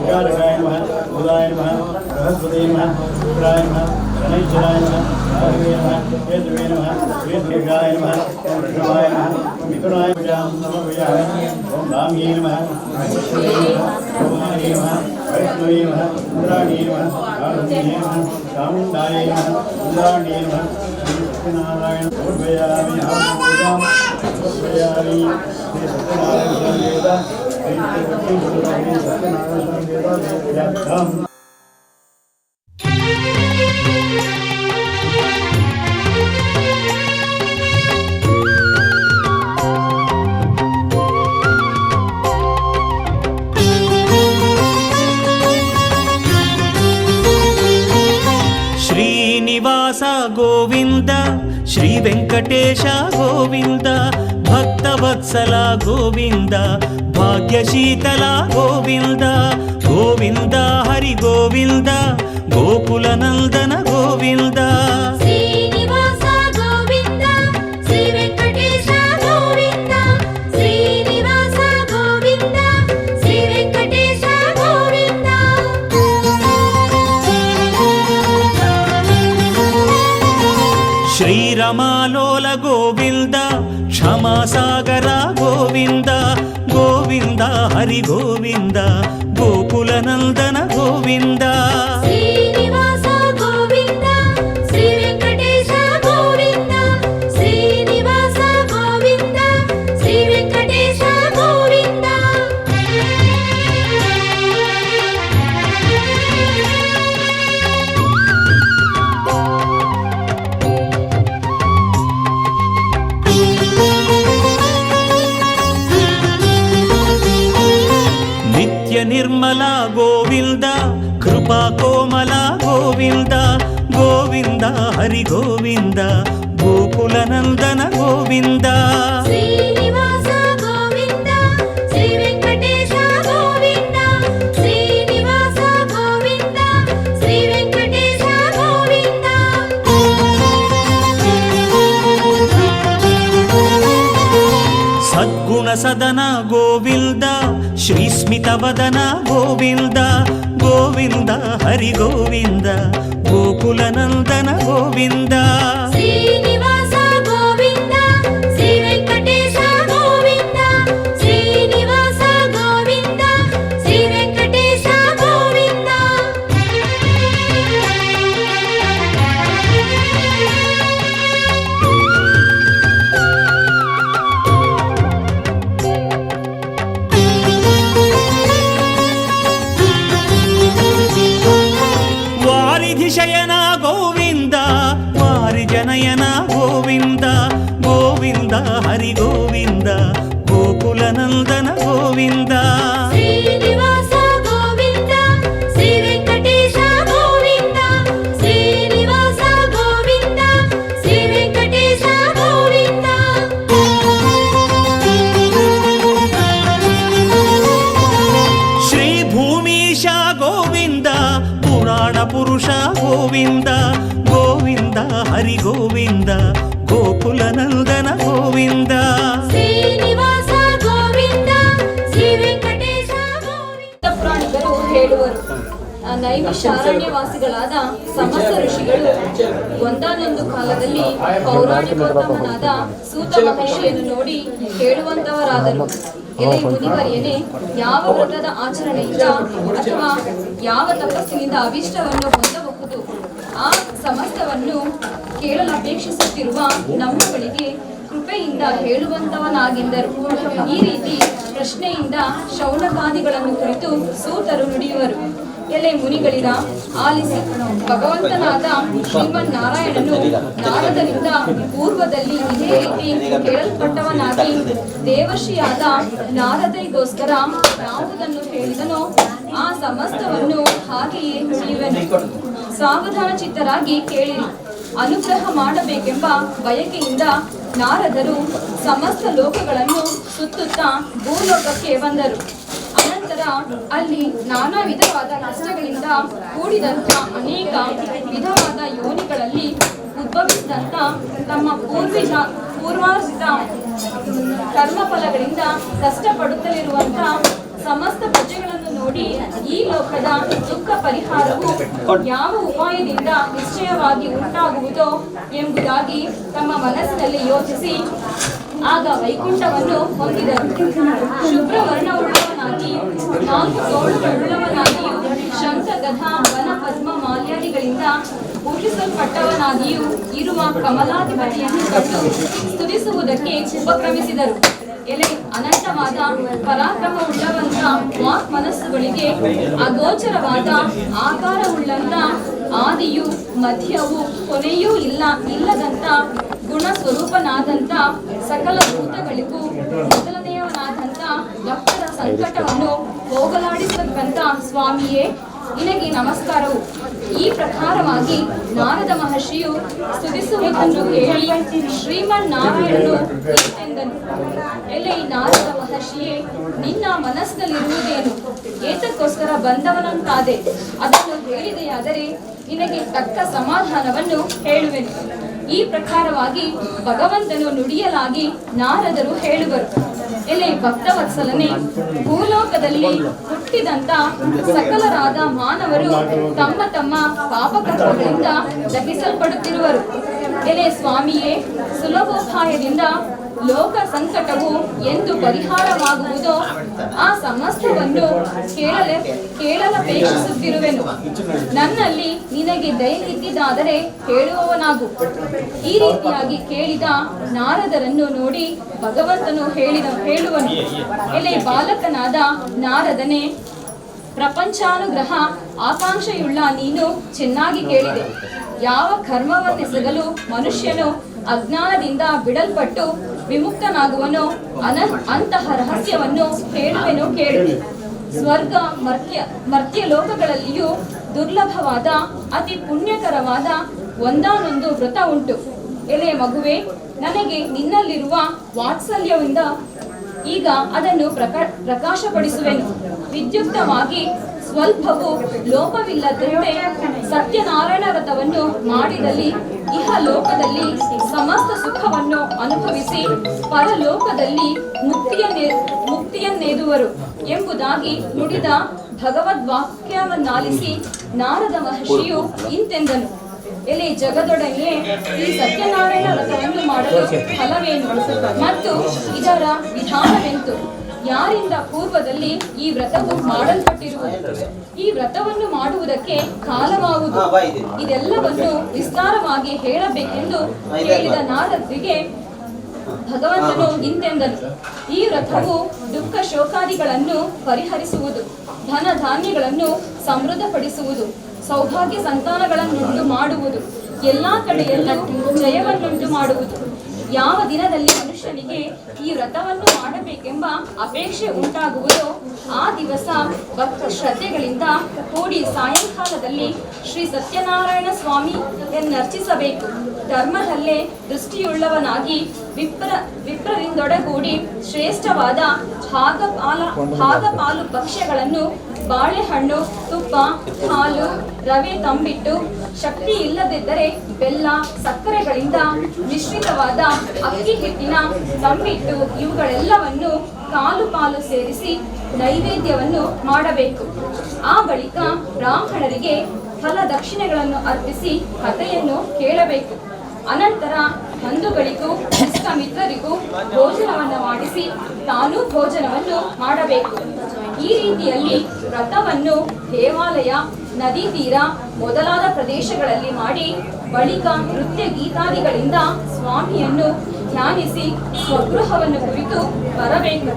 विकारकाय नमः बुधाय नमः बृहस्पते नमः शुक्राय नमः शनैश्चराय नमः राहवे नमः केतवे नमः वेदकेशाय नमः ओम ऋषभाय नमः ओम मिथुनाय पूजां समर्पयामि ओम राम्ये नमः विष्णवे नमः सोमाय नमः वैष्णवे नमः इंद्राणी नमः कारुण्ये नमः चामुण्डाय नमः इंद्राणी नमः श्री सत्यनारायण समर्पयामि अहं पूजां समर्पयामि श्री सत्यनारायण सत्यनारायण శ్రీనివాస గోవింద శ్రీ వెంకటేశ గోవింద భక్తవత్సల గోవింద భాగ్యశీతల గోవింద గోవింద హరి గోవింద గోకుల నందన గోవింద శ్రీనివాస గోవింద శ్రీ వెంకటేశ గోవింద శ్రీనివాస గోవింద శ్రీ వెంకటేశ గోవింద శ్రీరమాలోల గోవింద క్షమాసాగర గోవింద గోవింద హరి గోవింద గోకుల నందన గోవింద శ్రీనివాస గోవింద శ్రీ వెంకటేశ గోవింద శ్రీనివాస గోవింద శ్రీ వెంకటేశ గోవింద నిత్య నిర్మల గోవింద కృపా కోమల గోవింద గోవింద హరి గోవింద గోకుల నందన గోవింద శ్రీనివాస గోవింద శ్రీ వెంకటేశ గోవింద శ్రీనివాస గోవింద శ్రీ వెంకటేశ గోవింద సద్గుణ సదన గోవింద శ్రీస్మిత వదన గోవింద గోవింద హరి గోవింద గోకుల నందన గోవింద శ్రీనివాస గోవింద శ్రీ వెంకటేశ గోవింద శ్రీనివాస గోవింద శ్రీ వెంకటేశ గోవింద ಗೋಕುಲನಂದನ ಗೋವಿಂದ ಶ್ರೀನಿವಾಸ ಗೋವಿಂದ ಶ್ರೀ ವೆಂಕಟೇಶ ಗೋವಿಂದ ಶ್ರೀನಿವಾಸ ಗೋವಿಂದ ಶ್ರೀ ವೆಂಕಟೇಶ ಗೋವಿಂದ ಶ್ರೀ ಭೂಮೀಶ ಗೋವಿಂದ ಪುರಾಣ ಪುರುಷ ಗೋವಿಂದ ಗೋವಿಂದ ಹರಿ ಗೋವಿಂದ ಗೋಕುಲನಂದನ ಗೋವಿಂದ ಶ್ರೀನಿವಾಸ ಗೋವಿಂದ ಶ್ರೀ ವೆಂಕಟೇಶ ಗೋವಿಂದ ಪುರಾಣಿಕರು ಹೇಳುವರು ನೈಮಿಷಾರಣ್ಯವಾಸಿಗಳಾದ ಸಮಸ್ತ ಋಷಿಗಳು ಒಂದಾನೊಂದು ಕಾಲದಲ್ಲಿ ಪೌರಾಣಿಕೋತ್ತಮನಾದ ಸೂತ ಮಹರ್ಷಿಯನ್ನು ನೋಡಿ ಹೇಳುವಂತವರಾದರು. ಎಲೆ ಮುನಿವರ್ಯನೇ, ಯಾವ ವ್ರತದ ಆಚರಣೆಯಿಂದ ಅಥವಾ ಯಾವ ತಪಸ್ಸಿನಿಂದ ಅಭೀಷ್ಟವನ್ನು ಹೊಂದಬಹುದು? ಆ ಸಮಸ್ತವನ್ನು ಕೇಳಲು ಅಪೇಕ್ಷಿಸುತ್ತಿರುವ ನಮ್ಮಗಳಿಗೆ ಕೃಪೆಯಿಂದ ಹೇಳುವಂತವನಾಗಿದ್ದರು. ಈ ರೀತಿ ಪ್ರಶ್ನೆಯಿಂದ ಶೌನಕಾದಿಗಳನ್ನು ಕುರಿತು ಸೂತರು ನುಡಿಯುವರು. ಎಲೆ ಮುನಿಗಳಿರ ಆಲಿಸಿ, ಭಗವಂತನಾದ ಶ್ರೀಮನ್ನಾರಾಯಣನು ನಾರದರಿಂದ ಪೂರ್ವದಲ್ಲಿ ಇದೇ ರೀತಿ ಕೇಳಲ್ಪಟ್ಟವನಾಗಿ ದೇವರ್ಷಿಯಾದ ನಾರದರಿಗೋಸ್ಕರ ಯಾವುದನ್ನು ಹೇಳಿದನೋ ಆ ಸಮಸ್ತವನ್ನು ಹಾಗೆಯೇ ನುಡಿಯುವೆನು. ಸಾವಧಾನ ಚಿತ್ತರಾಗಿ ಕೇಳಿರಿ. ಅನುಗ್ರಹ ಮಾಡಬೇಕೆಂಬ ಬಯಕೆಯಿಂದ ನಾರದರು ಸಮಸ್ತ ಲೋಕಗಳನ್ನು ಸುತ್ತುತ್ತಾ ಭೂಲೋಕಕ್ಕೆ ಬಂದರು. ಅನಂತರ ಅಲ್ಲಿ ನಾನಾ ವಿಧವಾದ ಕಷ್ಟಗಳಿಂದ ಕೂಡಿದಂಥ ಅನೇಕ ವಿಧವಾದ ಯೋನಿಗಳಲ್ಲಿ ಉದ್ಭವಿಸಿದಂಥ ತಮ್ಮ ಪೂರ್ವಾರ್ಜಿತ ಕರ್ಮಫಲಗಳಿಂದ ಕಷ್ಟಪಡುತ್ತಲಿರುವಂಥ ಸಮಸ್ತ ಪ್ರಜೆಗಳನ್ನು ನೋಡಿ ಈ ಲೋಕದ ದುಃಖ ಪರಿಹಾರವು ಯಾವ ಉಪಾಯದಿಂದ ನಿಶ್ಚಯವಾಗಿ ಉಂಟಾಗುವುದೋ ಎಂಬುದಾಗಿ ತಮ್ಮ ಮನಸ್ಸಿನಲ್ಲಿ ಯೋಚಿಸಿ ಆಗ ವೈಕುಂಠವನ್ನು ಹೊಂದಿದರು. ಶುಭ್ರವರ್ಣವುಳ್ಳವನಾಗಿ 4 ತೋಳುಗಳುಳ್ಳವನಾಗಿಯೂ ಶಂಖ ಗದಾ ವನ ಪದ್ಮ ಮಾಲ್ಯಾದಿಗಳಿಂದ ಪೂಜಿಸಲ್ಪಟ್ಟವನಾಗಿಯೂ ಇರುವ ಕಮಲಾಧಿಪತಿಯನ್ನು ಕಂಡು ಸ್ತುತಿಸುವುದಕ್ಕೆ ಉಪಕ್ರಮಿಸಿದರು. ಎಲೆ ಅನಂತವಾದ ಪರಾಕ್ರಮವುಳ್ಳವಂತ ವಾಕ್ ಮನಸ್ಸುಗಳಿಗೆ ಅಗೋಚರವಾದ ಆಕಾರವುಳ್ಳಂತ ಆದಿಯು ಮಧ್ಯವೂ ಕೊನೆಯೂ ಇಲ್ಲದಂತ ಗುಣ ಸ್ವರೂಪನಾದಂತ ಸಕಲ ಭೂತಗಳಿಗೂ ಮೊದಲನೆಯವನಾದಂತ ಭಕ್ತರ ಸಂಕಟವನ್ನು ಹೋಗಲಾಡಿಸತಕ್ಕಂತ ಸ್ವಾಮಿಯೇ ನಿನಗೆ ನಮಸ್ಕಾರವು. ಈ ಪ್ರಕಾರವಾಗಿ ನಾರದ ಮಹರ್ಷಿಯು ಸ್ತುತಿಸುವುದನ್ನು ಕೇಳಿ ಶ್ರೀಮನ್ನಾರಾಯಣನು ಎಂದನು. ಎಲೆ ನಾರದ ಮಹರ್ಷಿಯೇ, ನಿನ್ನ ಮನಸ್ಸಿನಲ್ಲಿರುವುದೇನು? ಏತಕ್ಕೋಸ್ಕರ ಬಂದವನಂತಾದೆ? ಅದನ್ನು ಹೇಳಿದೆಯಾದರೆ ನಿನಗೆ ತಕ್ಕ ಸಮಾಧಾನವನ್ನು ಹೇಳುವೆನು. ಈ ಪ್ರಕಾರವಾಗಿ ಭಗವಂತನು ನುಡಿಯಲಾಗಿ ನಾರದರು ಹೇಳುವರು. ಎಲೆ ಭಕ್ತವತ್ಸಲನೆ, ಭೂಲೋಕದಲ್ಲಿ ಹುಟ್ಟಿದಂತ ಸಕಲರಾದ ಮಾನವರು ತಮ್ಮ ತಮ್ಮ ಪಾಪಕರ್ಮಗಳಿಂದ ದಹಿಸಲ್ಪಡುತ್ತಿರುವರು. ಎಲೆ ಸ್ವಾಮಿಯೇ, ಸುಲಭೋಪಾಯದಿಂದ ಲೋಕ ಸಂಕಟವು ಎಂದು ಪರಿಹಾರವಾಗುವುದೋ ಆ ಸಮಸ್ತವನ್ನು ಕೇಳಲಪೇಕ್ಷಿಸುತ್ತಿರುವೆನು. ನನ್ನಲ್ಲಿ ನಿನಗೆ ದಯೆ ಇದ್ದಿದ್ದಾದರೆ ಹೇಳುವವನಾಗು. ಈ ರೀತಿಯಾಗಿ ಕೇಳಿದ ನಾರದರನ್ನು ನೋಡಿ ಭಗವಂತನು ಹೇಳುವನು. ಎಲೆ ಬಾಲಕನಾದ ನಾರದನೇ, ಪ್ರಪಂಚಾನುಗ್ರಹ ಆಕಾಂಕ್ಷೆಯುಳ್ಳ ನೀನು ಚೆನ್ನಾಗಿ ಕೇಳಿದೆ. ಯಾವ ಕರ್ಮವನ್ನೆಸಗಲು ಮನುಷ್ಯನು ಅಜ್ಞಾನದಿಂದ ಬಿಡಲ್ಪಟ್ಟು ವಿಮುಕ್ತನಾಗುವನೋ ಅಂತಹ ರಹಸ್ಯವನ್ನು ಹೇಳುವೆನು ಕೇಳು. ಸ್ವರ್ಗ ಮರ್ತ್ಯ ಲೋಕಗಳಲ್ಲಿಯೂ ದುರ್ಲಭವಾದ ಅತಿ ಪುಣ್ಯಕರವಾದ ಒಂದಾನೊಂದು ವ್ರತ ಉಂಟು. ಎಲೆ ಮಗುವೆ, ನನಗೆ ನಿನ್ನಲ್ಲಿರುವ ವಾತ್ಸಲ್ಯದಿಂದ ಈಗ ಅದನ್ನು ಪ್ರಕಾಶಪಡಿಸುವೆನು. ವಿದ್ಯುಕ್ತವಾಗಿ ಸ್ವಲ್ಪವೂ ಲೋಪವಿಲ್ಲದಂತೆ ಸತ್ಯನಾರಾಯಣ ವ್ರತವನ್ನು ಮಾಡಿದಲ್ಲಿ ಇಹ ಲೋಕದಲ್ಲಿ ಸಮಸ್ತ ಸುಖವನ್ನು ಅನುಭವಿಸಿ ಪರಲೋಕದಲ್ಲಿ ಮುಕ್ತಿಯನ್ನೇದುವರು ಎಂಬುದಾಗಿ ನುಡಿದ ಭಗವದ್ವಾಕ್ಯವನ್ನಾಲಿಸಿ ನಾರದ ಮಹರ್ಷಿಯು ಇಂತೆಂದನು. ಎಲೆ ಜಗದೊಡನೆಯೇ ಈ ಸತ್ಯನಾರಾಯಣ ವ್ರತವನ್ನು ಮಾಡಲು ಫಲವೇನು ಮತ್ತು ಇದರ ವಿಧಾನವೆಂತು? ಯಾರಿಂದ ಪೂರ್ವದಲ್ಲಿ ಈ ವ್ರತವು ಮಾಡಲ್ಪಟ್ಟಿರುವುದು? ಈ ವ್ರತವನ್ನು ಮಾಡುವುದಕ್ಕೆ ಕಾಲವಾಗುವುದು? ಇದೆಲ್ಲವನ್ನು ವಿಸ್ತಾರವಾಗಿ ಹೇಳಬೇಕೆಂದು ಕೇಳಿದ ನಾರದರಿಗೆ ಭಗವಂತನು ಇಂತೆಂದನು. ಈ ವ್ರತವು ದುಃಖ ಶೋಕಾದಿಗಳನ್ನು ಪರಿಹರಿಸುವುದು, ಧನ ಧಾನ್ಯಗಳನ್ನು ಸಮೃದ್ಧಪಡಿಸುವುದು, ಸೌಭಾಗ್ಯ ಸಂತಾನಗಳನ್ನುಂಟು ಮಾಡುವುದು, ಎಲ್ಲಾ ಕಡೆಯಲ್ಲೂ ಜಯವನ್ನುಂಟು ಮಾಡುವುದು. ಯಾವ ದಿನದಲ್ಲಿ ಮನುಷ್ಯನಿಗೆ ಈ ವ್ರತವನ್ನು ಮಾಡಬೇಕೆಂಬ ಅಪೇಕ್ಷೆ ಉಂಟಾಗುವುದೋ ಆ ದಿವಸ ಭಕ್ತ ಶ್ರದ್ಧೆಗಳಿಂದ ಕೂಡಿ ಸಾಯಂಕಾಲದಲ್ಲಿ ಶ್ರೀ ಸತ್ಯನಾರಾಯಣ ಸ್ವಾಮಿಯನ್ನರ್ಚಿಸಬೇಕು. ಧರ್ಮದಲ್ಲೇ ದೃಷ್ಟಿಯುಳ್ಳವನಾಗಿ ವಿಪ್ರರಿಂದೊಡಗೂಡಿ ಶ್ರೇಷ್ಠವಾದ ಭಾಗಪಾಲು ಭಕ್ಷ್ಯಗಳನ್ನು ಬಾಳೆಹಣ್ಣು, ತುಪ್ಪ, ಹಾಲು, ರವೆ ತಂಬಿಟ್ಟು, ಶಕ್ತಿ ಇಲ್ಲದಿದ್ದರೆ ಬೆಲ್ಲ, ಸಕ್ಕರೆಗಳಿಂದ ಮಿಶ್ರಿತವಾದ ಅಕ್ಕಿ ಹಿಟ್ಟಿನ ತಂಬಿಟ್ಟು ಇವುಗಳೆಲ್ಲವನ್ನು ಕಾಲು ಪಾಲು ಸೇರಿಸಿ ನೈವೇದ್ಯವನ್ನು ಮಾಡಬೇಕು. ಆ ಬಳಿಕ ಬ್ರಾಹ್ಮಣರಿಗೆ ಫಲ ದಕ್ಷಿಣೆಗಳನ್ನು ಅರ್ಪಿಸಿ ಕಥೆಯನ್ನು ಕೇಳಬೇಕು. ಅನಂತರ ಬಂಧುಗಳಿಗೂ ಇಷ್ಟ ಮಿತ್ರರಿಗೂ ಭೋಜನವನ್ನು ಮಾಡಿಸಿ ತಾನೂ ಭೋಜನವನ್ನು ಮಾಡಬೇಕು. ಈ ರೀತಿಯಲ್ಲಿ ವ್ರತವನ್ನು ದೇವಾಲಯ, ನದಿ ತೀರ ಮೊದಲಾದ ಪ್ರದೇಶಗಳಲ್ಲಿ ಮಾಡಿ ಬಳಿಕ ನೃತ್ಯ ಗೀತಾದಿಗಳಿಂದ ಸ್ವಾಮಿಯನ್ನು ಧ್ಯಾನಿಸಿ ಸ್ವಗೃಹವನ್ನು ಕುರಿತು ಬರಬೇಕು.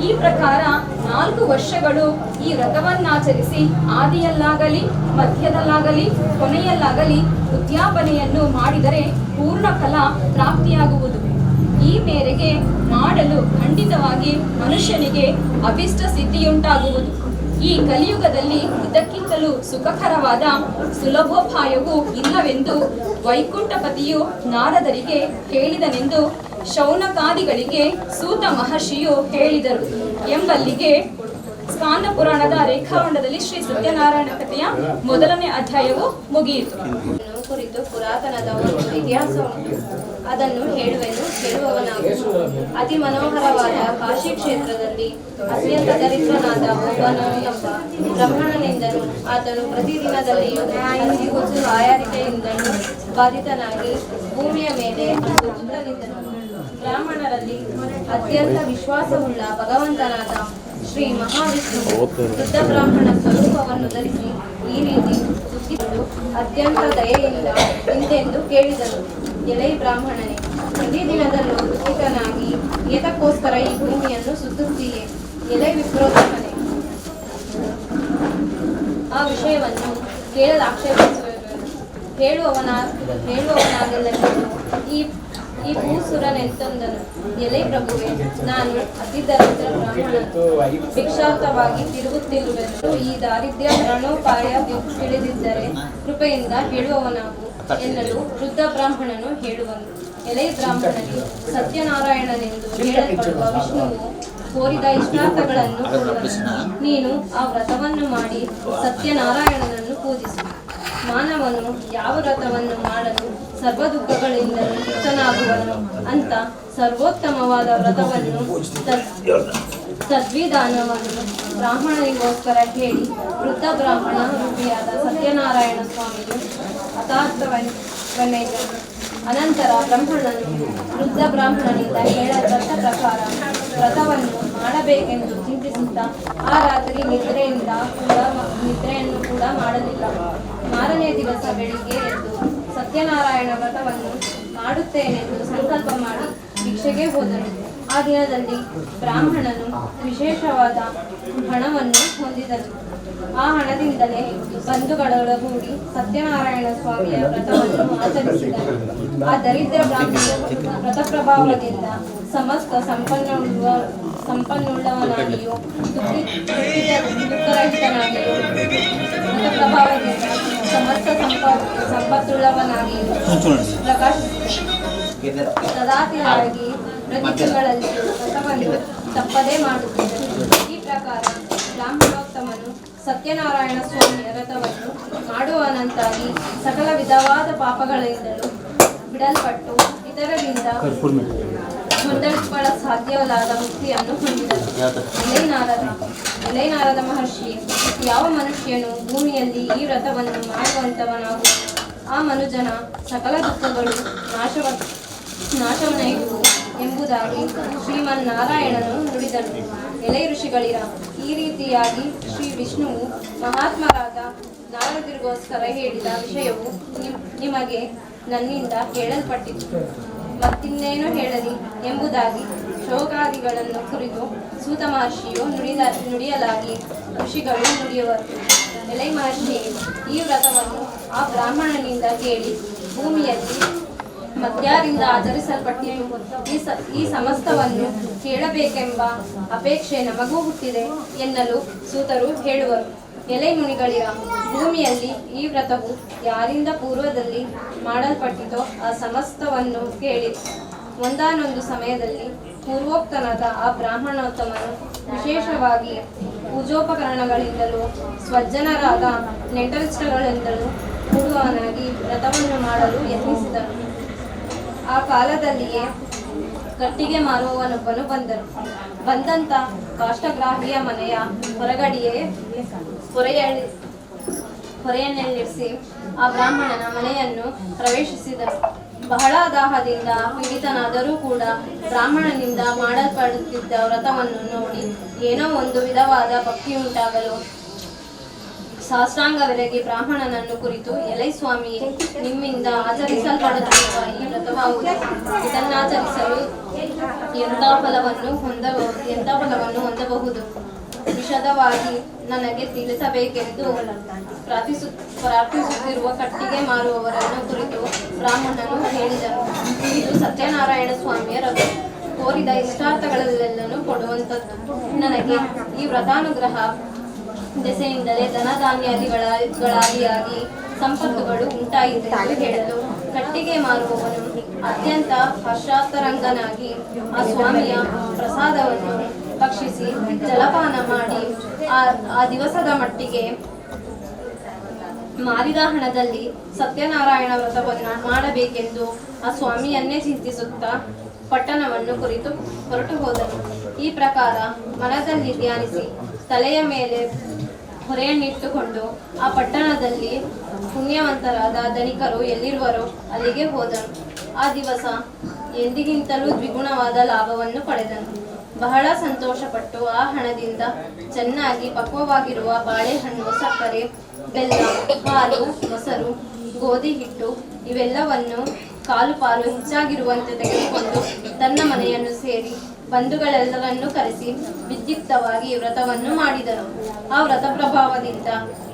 ಈ ಪ್ರಕಾರ 4 ವರ್ಷಗಳು ಈ ವ್ರತವನ್ನಾಚರಿಸಿ ಆದಿಯಲ್ಲಾಗಲಿ, ಮಧ್ಯದಲ್ಲಾಗಲಿ, ಕೊನೆಯಲ್ಲಾಗಲಿ ಉದ್ಯಾಪನೆಯನ್ನು ಮಾಡಿದರೆ ಪೂರ್ಣ ಫಲ ಪ್ರಾಪ್ತಿಯಾಗುವುದು. ಈ ಮೇರೆಗೆ ಮಾಡಲು ಖಂಡಿತವಾಗಿ ಮನುಷ್ಯನಿಗೆ ಅಭಿಷ್ಟ ಸಿದ್ಧಿಯುಂಟಾಗುವುದು. ಈ ಕಲಿಯುಗದಲ್ಲಿ ಇದಕ್ಕಿಂತಲೂ ಸುಖಕರವಾದ ಸುಲಭೋಪಾಯವೂ ಇಲ್ಲವೆಂದು ವೈಕುಂಠಪತಿಯು ನಾರದರಿಗೆ ಹೇಳಿದನೆಂದು ಶೌನಕಾದಿಗಳಿಗೆ ಸೂತ ಮಹರ್ಷಿಯು ಹೇಳಿದರು ಎಂಬಲ್ಲಿಗೆ ಸ್ಕಾಂದ ಪುರಾಣದ ರೇಖಾಖಂಡದಲ್ಲಿ ಶ್ರೀ ಸತ್ಯನಾರಾಯಣ ಕಥೆಯ 1ನೇ ಅಧ್ಯಾಯವು ಮುಗಿಯಿತು. ಕುರಿತು ಪುರಾತನದ ಒಂದು ಇತಿಹಾಸ ಉಂಟು. ಅದನ್ನು ಹೇಳುವೆನು, ಕೇಳುವವನಾಗುವುದು. ಅತಿ ಮನೋಹರವಾದ ಕಾಶಿ ಕ್ಷೇತ್ರದಲ್ಲಿ ಅತ್ಯಂತ ದರಿದ್ರನಾದ ಒಬ್ಬನು ಎಂಬ ಬ್ರಾಹ್ಮಣನೆಂದನು. ಆತನು ಪ್ರತಿದಿನದಲ್ಲಿಯೂ ಹಸಿಗುಚ್ಚು ಆಯಾರಿಕೆಯಿಂದಲೂ ಬಾಧಿತನಾಗಿ ಭೂಮಿಯ ಮೇಲೆ ದುಃಖದಿಂದನು. ಬ್ರಾಹ್ಮಣರಲ್ಲಿ ಅತ್ಯಂತ ವಿಶ್ವಾಸವುಳ್ಳ ಭಗವಂತನಾದ ಶ್ರೀ ಮಹಾವಿಷ್ಣುವು ವೃದ್ಧ ಬ್ರಾಹ್ಮಣ ಸ್ವರೂಪವನ್ನು ಧರಿಸಿ ಈ ರೀತಿ ದುಃಖಿಸಲು ಅತ್ಯಂತ ದಯೆಯಿಂದ ಇಂತೆಂದು ಕೇಳಿದನು. ಎಲೈ ಬ್ರಾಹ್ಮಣನೇ, ಪ್ರತಿದಿನದಲ್ಲೂ ದುಃಖಿತನಾಗಿ ಏತಕ್ಕೋಸ್ಕರ ಈ ಭೂಮಿಯನ್ನು ಸುತ್ತುತ್ತೀಯೇ? ಎಲೈ ವಿಪ್ರೋತ್ತಮನೆ, ಆ ವಿಷಯವನ್ನು ಕೇಳಲು ಆಕ್ಷೇಪಿಸುವೆನು. ಹೇಳುವವನಾಗೆಲ್ಲರಿಗೂ ಈ ಭೂಸುರನೆಂತಂದನು. ಎಲೈ ಪ್ರಭುವೆ, ನಾನು ಅತಿ ದರಿದ್ರ ಬ್ರಾಹ್ಮಣನು, ಭಿಕ್ಷಾರ್ಥವಾಗಿ ತಿರುಗುತ್ತಿರುವೆನು. ಈ ದಾರಿದ್ರ್ಯ ಮರಣೋಪಾಯ ತಿಳಿದಿದ್ದರೆ ಕೃಪೆಯಿಂದ ಹೇಳುವವನಾಗು ಎನ್ನಲು ವೃದ್ಧ ಬ್ರಾಹ್ಮಣನು ಹೇಳುವನು. ಎಲೈ ಬ್ರಾಹ್ಮಣನೇ, ಸತ್ಯನಾರಾಯಣನೆಂದು ಹೇಳಲ್ಪಡುವ ವಿಷ್ಣುವು ಕೋರಿದ ಇಷ್ಟಾರ್ಥಗಳನ್ನು ಕೊಡುವನು. ನೀನು ಆ ವ್ರತವನ್ನು ಮಾಡಿ ಸತ್ಯನಾರಾಯಣನನ್ನು ಪೂಜಿಸು. ಮಾನವನು ಯಾವ ವ್ರತವನ್ನು ಮಾಡಲು ಸರ್ವ ದುಃಖಗಳಿಂದ ಮುಕ್ತನಾಗುವನು ಅಂತ ಸರ್ವೋತ್ತಮವಾದ ವ್ರತವನ್ನು ತದ್ವಿಧಾನವನ್ನು ಬ್ರಾಹ್ಮಣನಿಗೋಸ್ಕರ ಹೇಳಿ ವೃದ್ಧ ಬ್ರಾಹ್ಮಣ ರೂಪಿಯಾದ ಸತ್ಯನಾರಾಯಣ ಸ್ವಾಮಿಯು ಅರ್ಥವನ್ನೆಯ್ದನು. ಅನಂತರ ಬ್ರಾಹ್ಮಣನು ವೃದ್ಧ ಬ್ರಾಹ್ಮಣನಿಂದ ಹೇಳಲ್ಪಟ್ಟ ಪ್ರಕಾರ ವ್ರತವನ್ನು ಮಾಡಬೇಕೆಂದು ಚಿಂತಿಸುತ್ತಾ ಆ ರಾತ್ರಿ ನಿದ್ರೆಯನ್ನು ಕೂಡ ಮಾಡಲಿಲ್ಲ. ಮಾರನೇ ದಿವಸ ಬೆಳಿಗ್ಗೆ ಎದ್ದು ಸತ್ಯನಾರಾಯಣ ವ್ರತವನ್ನು ಮಾಡುತ್ತೇನೆಂದು ಸಂಕಲ್ಪ ಮಾಡಿ ಭಿಕ್ಷೆಗೆ ಹೋದನು. ಆ ದಿನದಲ್ಲಿ ಬ್ರಾಹ್ಮಣನು ವಿಶೇಷವಾದ ಹಣವನ್ನು ಹೊಂದಿದನು. ಆ ಹಣದಿಂದಲೇ ಬಂಧುಗಳೊಡಗೂಡಿ ಸತ್ಯನಾರಾಯಣ ಸ್ವಾಮಿಯ ವ್ರತವನ್ನು ಆಚರಿಸಿದನು. ಆ ದರಿದ್ರ ಬ್ರಾಹ್ಮಣನು ವ್ರತ ಪ್ರಭಾವದಿಂದ ಸಮಸ್ತ ಸಂಪನ್ನುಳ್ಳವನಾಗಿಯೂ ದುಃಖರಹಿತನಾಗಿಯೂ ವ್ರತ ಪ್ರಭಾವದಿಂದ ಸಮಸ್ತ ಸಂಪತ್ತುಳ್ಳವನಾಗಿಯೂ ಸದಾತಿಯಾಗಿ ಪ್ರತಿ ತಿಂಗಳಲ್ಲಿ ವ್ರತವನ್ನು ತಪ್ಪದೇ ಮಾಡುತ್ತಿದ್ದನು. ಈ ಪ್ರಕಾರ ಬ್ರಾಹ್ಮಣೋತ್ತಮನು ಸತ್ಯನಾರಾಯಣ ಸ್ವಾಮಿಯ ವ್ರತವನ್ನು ಮಾಡುವವನಂತಾಗಿ ಸಕಲ ವಿಧವಾದ ಪಾಪಗಳಿಂದಲೂ ಬಿಡಲ್ಪಟ್ಟು ಇತರರಿಂದ ಹೊಂದಲ್ಪಡ ಸಾಧ್ಯವಲ್ಲದ ಮುಕ್ತಿಯನ್ನು ಹೊಂದಿದನು. ಎಲೈ ನಾರದ ಮಹರ್ಷಿ, ಯಾವ ಮನುಷ್ಯನು ಭೂಮಿಯಲ್ಲಿ ಈ ವ್ರತವನ್ನು ಮಾಡುವಂತವನಾಗುವ ಆ ಮನುಜನ ಸಕಲ ದುಃಖಗಳು ನಾಶವನ್ನೈಯುವು ಎಂಬುದಾಗಿ ಶ್ರೀಮನ್ನಾರಾಯಣನು ನುಡಿದನು. ಎಲೈ ಋಷಿಗಳಿರ, ಈ ರೀತಿಯಾಗಿ ಶ್ರೀ ವಿಷ್ಣುವು ಮಹಾತ್ಮರಾದ ನಾರದರಿಗೋಸ್ಕರ ಹೇಳಿದ ವಿಷಯವು ನಿಮಗೆ ನನ್ನಿಂದ ಹೇಳಲ್ಪಟ್ಟಿತು. ಮತ್ತಿನ್ನೇನು ಹೇಳಲಿ ಎಂಬುದಾಗಿ ಶೋಕಾದಿಗಳನ್ನು ಕುರಿತು ಸೂತ ಮಹರ್ಷಿಯು ನುಡಿಯಲಾಗಿ ಋಷಿಗಳು ನುಡಿಯುವರು. ಎಲೈ ಮಹರ್ಷಿ, ಈ ವ್ರತವನ್ನು ಆ ಬ್ರಾಹ್ಮಣನಿಂದ ಕೇಳಿ ಭೂಮಿಯಲ್ಲಿ ಮತ್ಯಾರಿಂದ ಆಚರಿಸಲ್ಪಟ್ಟಿತು. ಈ ಸಮಸ್ತವನ್ನು ಕೇಳಬೇಕೆಂಬ ಅಪೇಕ್ಷೆ ನಮಗೂ ಹುಟ್ಟಿದೆ ಎನ್ನಲು ಸೂತರು ಹೇಳುವರು. ಎಲೆ ಮುನಿಗಳಿರ, ಭೂಮಿಯಲ್ಲಿ ಈ ವ್ರತವು ಯಾರಿಂದ ಪೂರ್ವದಲ್ಲಿ ಮಾಡಲ್ಪಟ್ಟಿತೋ ಆ ಸಮಸ್ತವನ್ನು ಕೇಳಿ. ಒಂದಾನೊಂದು ಸಮಯದಲ್ಲಿ ಪೂರ್ವೋಕ್ತನಾದ ಆ ಬ್ರಾಹ್ಮಣೋತ್ತಮನು ವಿಶೇಷವಾಗಿ ಪೂಜೋಪಕರಣಗಳಿಂದಲೂ ಸ್ವಜ್ಜನರಾದ ನೆಂಟರಿಷ್ಟಗಳಿಂದಲೂ ಕೂಡುವವನಾಗಿ ವ್ರತವನ್ನು ಮಾಡಲು ಯತ್ನಿಸಿದನು. ಆ ಕಾಲದಲ್ಲಿಯೇ ಕಟ್ಟಿಗೆ ಮಾರುವವನೊಬ್ಬನು ಬಂದಂತ ಕಾಷ್ಟಗ್ರಾಹಿಯ ಮನೆಯ ಹೊರಗಡೆಯೇ ಹೊರೆಯನ್ನೆಲ್ಲಿರಿಸಿ ಆ ಬ್ರಾಹ್ಮಣನ ಮನೆಯನ್ನು ಪ್ರವೇಶಿಸಿದನು. ಬಹಳ ದಾಹದಿಂದ ಪೀಡಿತನಾದರೂ ಕೂಡ ಬ್ರಾಹ್ಮಣನಿಂದ ಮಾಡಲ್ಪಡುತ್ತಿದ್ದ ವ್ರತವನ್ನು ನೋಡಿ ಏನೋ ಒಂದು ವಿಧವಾದ ಭಕ್ತಿಯುಂಟಾಗಲು ಸಾಷ್ಟಾಂಗವೆರಗಿ ಬ್ರಾಹ್ಮಣನನ್ನು ಕುರಿತು, ಎಲೈ ಸ್ವಾಮಿಯೇ, ನಿಮ್ಮಿಂದ ಆಚರಿಸಲ್ಪಡುತ್ತಿರುವ ಈ ವ್ರತವಾಗುವುದು. ಇದನ್ನಾಚರಿಸಲು ಎಂಥ ಫಲವನ್ನು ಹೊಂದಬಹುದು ವಿಶದವಾಗಿ ನನಗೆ ತಿಳಿಸಬೇಕೆಂದು ಪ್ರಾರ್ಥಿಸುತ್ತಿರುವ ಕಟ್ಟಿಗೆ ಮಾರುವವರನ್ನು ಕುರಿತು ಬ್ರಾಹ್ಮಣನು ಹೇಳಿದನು. ಇದು ಸತ್ಯನಾರಾಯಣ ಸ್ವಾಮಿಯ ವ್ರತ. ಕೋರಿದ ಇಷ್ಟಾರ್ಥಗಳೆಲ್ಲನೂ ಕೊಡುವಂಥದ್ದು. ನನಗೆ ಈ ವ್ರತಾನುಗ್ರಹ ದೆಸೆಯಿಂದಲೇ ಧನಧಾನ್ಯಾದಿಗಳಾದಿಯಾಗಿ ಸಂಪತ್ತುಗಳು ಉಂಟಾಯಿತು ಎಂದು ಹೇಳಲು, ಕಟ್ಟಿಗೆ ಮಾರುವವನು ಅತ್ಯಂತ ಹರ್ಷಾತರಂಗನಾಗಿ ಆ ಸ್ವಾಮಿಯ ಪ್ರಸಾದವನ್ನು ಭಕ್ಷಿಸಿ ಜಲಪಾನ ಮಾಡಿ ಆ ದಿವಸದ ಮಟ್ಟಿಗೆ ಮಾರಿದ ಹಣದಲ್ಲಿ ಸತ್ಯನಾರಾಯಣ ವ್ರತವನ್ನು ಮಾಡಬೇಕೆಂದು ಆ ಸ್ವಾಮಿಯನ್ನೇ ಚಿಂತಿಸುತ್ತಾ ಪಟ್ಟಣವನ್ನು ಕುರಿತು ಹೊರಟು ಹೋದನು. ಈ ಪ್ರಕಾರ ಮನದಲ್ಲಿ ಧ್ಯಾನಿಸಿ ತಲೆಯ ಮೇಲೆ ಹೊರೆಯನ್ನಿಟ್ಟುಕೊಂಡು ಆ ಪಟ್ಟಣದಲ್ಲಿ ಪುಣ್ಯವಂತರಾದ ಧನಿಕರು ಎಲ್ಲಿರುವರೋ ಅಲ್ಲಿಗೆ ಹೋದನು. ಆ ದಿವಸ ಎಂದಿಗಿಂತಲೂ ದ್ವಿಗುಣವಾದ ಲಾಭವನ್ನು ಪಡೆದನು. ಬಹಳ ಸಂತೋಷಪಟ್ಟು ಆ ಹಣದಿಂದ ಚೆನ್ನಾಗಿ ಪಕ್ವವಾಗಿರುವ ಬಾಳೆಹಣ್ಣು, ಸಕ್ಕರೆ, ಬೆಲ್ಲ, ಹಾಲು, ಮೊಸರು, ಗೋಧಿ ಹಿಟ್ಟು ಇವೆಲ್ಲವನ್ನು ಕಾಲು ಪಾಲು ಹೆಚ್ಚಾಗಿರುವಂತೆ ತೆಗೆದುಕೊಂಡು ತನ್ನ ಮನೆಯನ್ನು ಸೇರಿ ಬಂಧುಗಳೆಲ್ಲರನ್ನೂ ಕರೆಸಿ ವಿದ್ಯುಕ್ತವಾಗಿ ವ್ರತವನ್ನು ಮಾಡಿದನು. ಆ ವ್ರತ ಪ್ರಭಾವದಿಂದ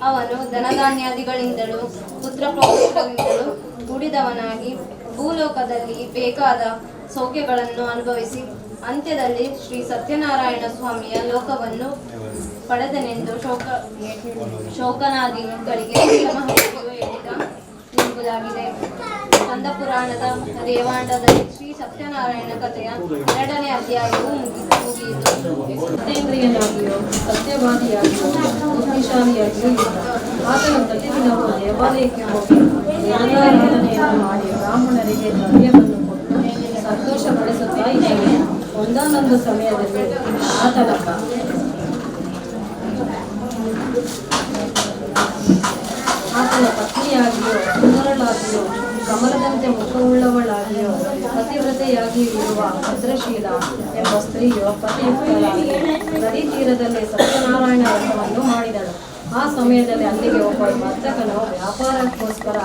ಅವನು ಧನಧಾನ್ಯಾದಿಗಳಿಂದಲೂ ಪುತ್ರಪ್ರೌಢರಿಂದಲೂ ಕೂಡಿದವನಾಗಿ ಭೂಲೋಕದಲ್ಲಿ ಬೇಕಾದ ಸೌಖ್ಯಗಳನ್ನು ಅನುಭವಿಸಿ ಅಂತ್ಯದಲ್ಲಿ ಶ್ರೀ ಸತ್ಯನಾರಾಯಣ ಸ್ವಾಮಿಯ ಲೋಕವನ್ನು ಪಡೆದನೆಂದು ಶೋಕನಾದಿಗಳಿಗೆ ಮಹರ್ಷಿಯು ಹೇಳಿದ ಎಂಬುದಾಗಿದೆ. ಸ್ಕಂದ ಪುರಾಣದ ರೇವಾಂಡದಲ್ಲಿ ಶ್ರೀ ಸತ್ಯನಾರಾಯಣ ಕಥೆಯ 2ನೇ ಅಧ್ಯಾಯವು ಮುಗಿಯಿತು. ಸತ್ಯೇಂದ್ರಿಯನಾಗಿಯೋ ಸತ್ಯವಾದಿಯಾಗಿಯೋ ಬುದ್ಧಿಶಾಲಿಯಾಗಿಯೂ ಇದ್ದ. ಆತನು ಪ್ರತಿದಿನವೂ ದೇವಾಲಯಕ್ಕೆ ಹೋಗಿ ದೇವತಾರಾಧನೆಯನ್ನು ಮಾಡಿ ಬ್ರಾಹ್ಮಣರಿಗೆ ದ್ರವ್ಯವನ್ನು ಕೊಟ್ಟು ಸಂತೋಷಪಡಿಸುತ್ತಾ ಇದ್ದನು. ಒಂದಾನೊಂದು ಸಮಯದಲ್ಲಿ ಆತನ ಪತ್ನಿಯಾಗಿಯೋ ಸುಂದರಳಾಗಿಯೋ ಕಮಲದಂತೆ ಮುಖವುಳ್ಳವಳಾಗಿಯೋ ಪತಿವ್ರತೆಯಾಗಿಯೂ ಇರುವ ಭದ್ರಶೀಲ ಎಂಬ ಸ್ತ್ರೀಯು ಪತಿಯುಕ್ತಳಾಗಿ ನದಿ ತೀರದಲ್ಲಿ ಸತ್ಯನಾರಾಯಣ ವ್ರತವನ್ನು ಮಾಡಿದಳು. ಆ ಸಮಯದಲ್ಲಿ ಅಲ್ಲಿಗೆ ಒಬ್ಬ ವರ್ತಕನು ವ್ಯಾಪಾರಕ್ಕೋಸ್ಕರ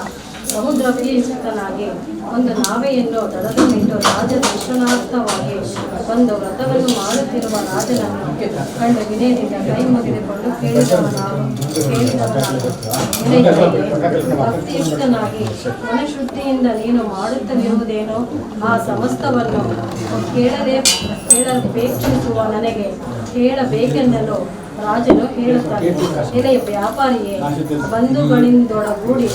ಬಹುದ್ರವ್ಯಯುಕ್ತನಾಗಿ ಒಂದು ನಾವೆಯನ್ನು ದಡದಲ್ಲಿಟ್ಟು ರಾಜ ದರ್ಶನಾರ್ಥವಾಗಿ ಬಂದು ವ್ರತವನ್ನು ಮಾಡುತ್ತಿರುವ ರಾಜನನ್ನು ಕಂಡು ವಿನಯದಿಂದ ಕೈ ಮುಗಿದುಕೊಂಡು ಭಕ್ತಿಯುಕ್ತನಾಗಿ ಮನಶುದ್ಧಿಯಿಂದ ನೀನು ಮಾಡುತ್ತಲಿರುವುದೇನೋ ಆ ಸಮಸ್ತವನ್ನು ಕೇಳಬೇಕ್ಷಿಸುವ ನನಗೆ ಹೇಳಬೇಕೆಂದಲು ರಾಜನು ಹೇಳುತ್ತಾನೆ. ಎಲೆ ವ್ಯಾಪಾರಿಯೇ, ಬಂಧುಗಳಿಂದೊಡಗೂಡಿ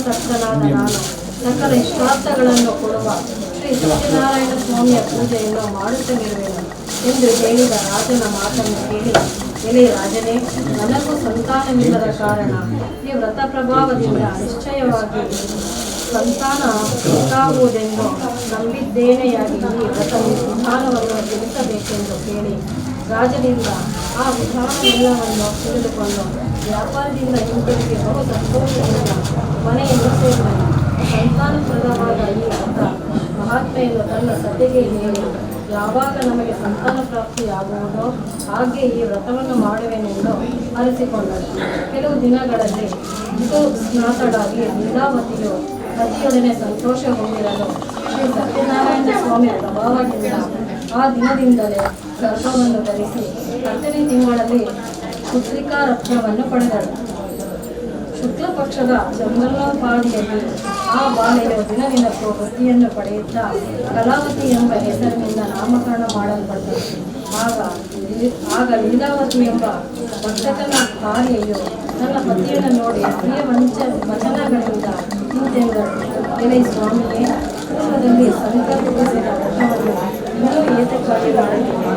ಸಕ್ತನಾದ ನಾನು ಸಕಲ ಇಷ್ಟಾರ್ಥಗಳನ್ನು ಕೊಡುವ ಶ್ರೀ ಸತ್ಯನಾರಾಯಣ ಸ್ವಾಮಿಯ ಪೂಜೆಯನ್ನು ಮಾಡುತ್ತಲಿರುವೆನು ಎಂದು ಹೇಳಿದ ರಾಜನ ಮಾತನ್ನು ಕೇಳಿ, ಎಲೆ ರಾಜನೇ, ನನಗೂ ಸಂತಾನವಿಲ್ಲದ ಕಾರಣ ಈ ವ್ರತ ಪ್ರಭಾವದಿಂದ ನಿಶ್ಚಯವಾಗಿ ಸಂತಾನ ಉಂಟಾಗುವುದೆಂದು ನಂಬಿದ್ದೇನೆಯಾಗಿ ಈ ವ್ರತ ವಿಧಾನವನ್ನು ತಿಳಿಸಬೇಕೆಂದು ಕೇಳಿ ರಾಜನಿಂದ ಆ ವಿಧಾನವೆಲ್ಲವನ್ನು ತಿಳಿದುಕೊಂಡು ವ್ಯಾಪಾರದಿಂದ ಹಿಂತಿರುಗಿ ಬಹು ಸಂತೋಷದಿಂದ ಮನೆಯನ್ನು ಸೇರಿದನು. ಸಂತಾನಪ್ರದವಾದ ಈ ವ್ರತ ಮಹಾತ್ಮೆಯನ್ನು ತನ್ನ ಸತಿಗೆ ಹೇಳಿ, ಯಾವಾಗ ನಮಗೆ ಸಂತಾನ ಪ್ರಾಪ್ತಿಯಾಗುವುದೋ ಹಾಗೆ ಈ ವ್ರತವನ್ನು ಮಾಡುವೆನೆಂದು ಅರಿಸಿಕೊಂಡನು. ಕೆಲವು ದಿನಗಳಲ್ಲಿ ಸ್ನಾತಳಾಗಿ ಲೀಲಾವತಿಯು ಪತಿಯೊಡನೆ ಸಂತೋಷ ಹೊಂದಿರಲು ಶ್ರೀ ಸತ್ಯನಾರಾಯಣ ಸ್ವಾಮಿಯ ಪ್ರಭಾವದಿಂದ ಆ ದಿನದಿಂದಲೇ ಗರ್ಭವನ್ನು ಧರಿಸಿ 10ನೇ ತಿಂಗಳಲ್ಲಿ ಪುತ್ರಿಕಾ ರತ್ನವನ್ನು ಪಡೆದಳು. ಶುಕ್ಲ ಪಕ್ಷದ ಚಂದ್ರೋಪಾದಿಯಲ್ಲಿ ಆ ಬಾಲೆಯು ದಿನದಿನಕ್ಕೂ ವೃದ್ಧಿಯನ್ನು ಪಡೆಯುತ್ತಾ ಕಲಾವತಿ ಎಂಬ ಹೆಸರಿನಿಂದ ನಾಮಕರಣ ಮಾಡಲ್ಪಟ್ಟರು. ಆಗ ಲೀಲಾವತಿ ಎಂಬ ವರ್ತಕನ ಭಾರ್ಯೆಯು ತನ್ನ ಪತಿಯನ್ನು ನೋಡಿ ಪ್ರಿಯ ವಚನಗಳಿಂದ ಇಂತೆಂದರು: ಎಲೆ ಸ್ವಾಮಿಯೇ, ಪೂರ್ವದಲ್ಲಿ ಸಂಕಲ್ಪಿಸಿದ ವ್ರತವನ್ನು ಇನ್ನೂ ಏತಕ್ಕಾಗಿ ಮಾಡುತ್ತೇನೆ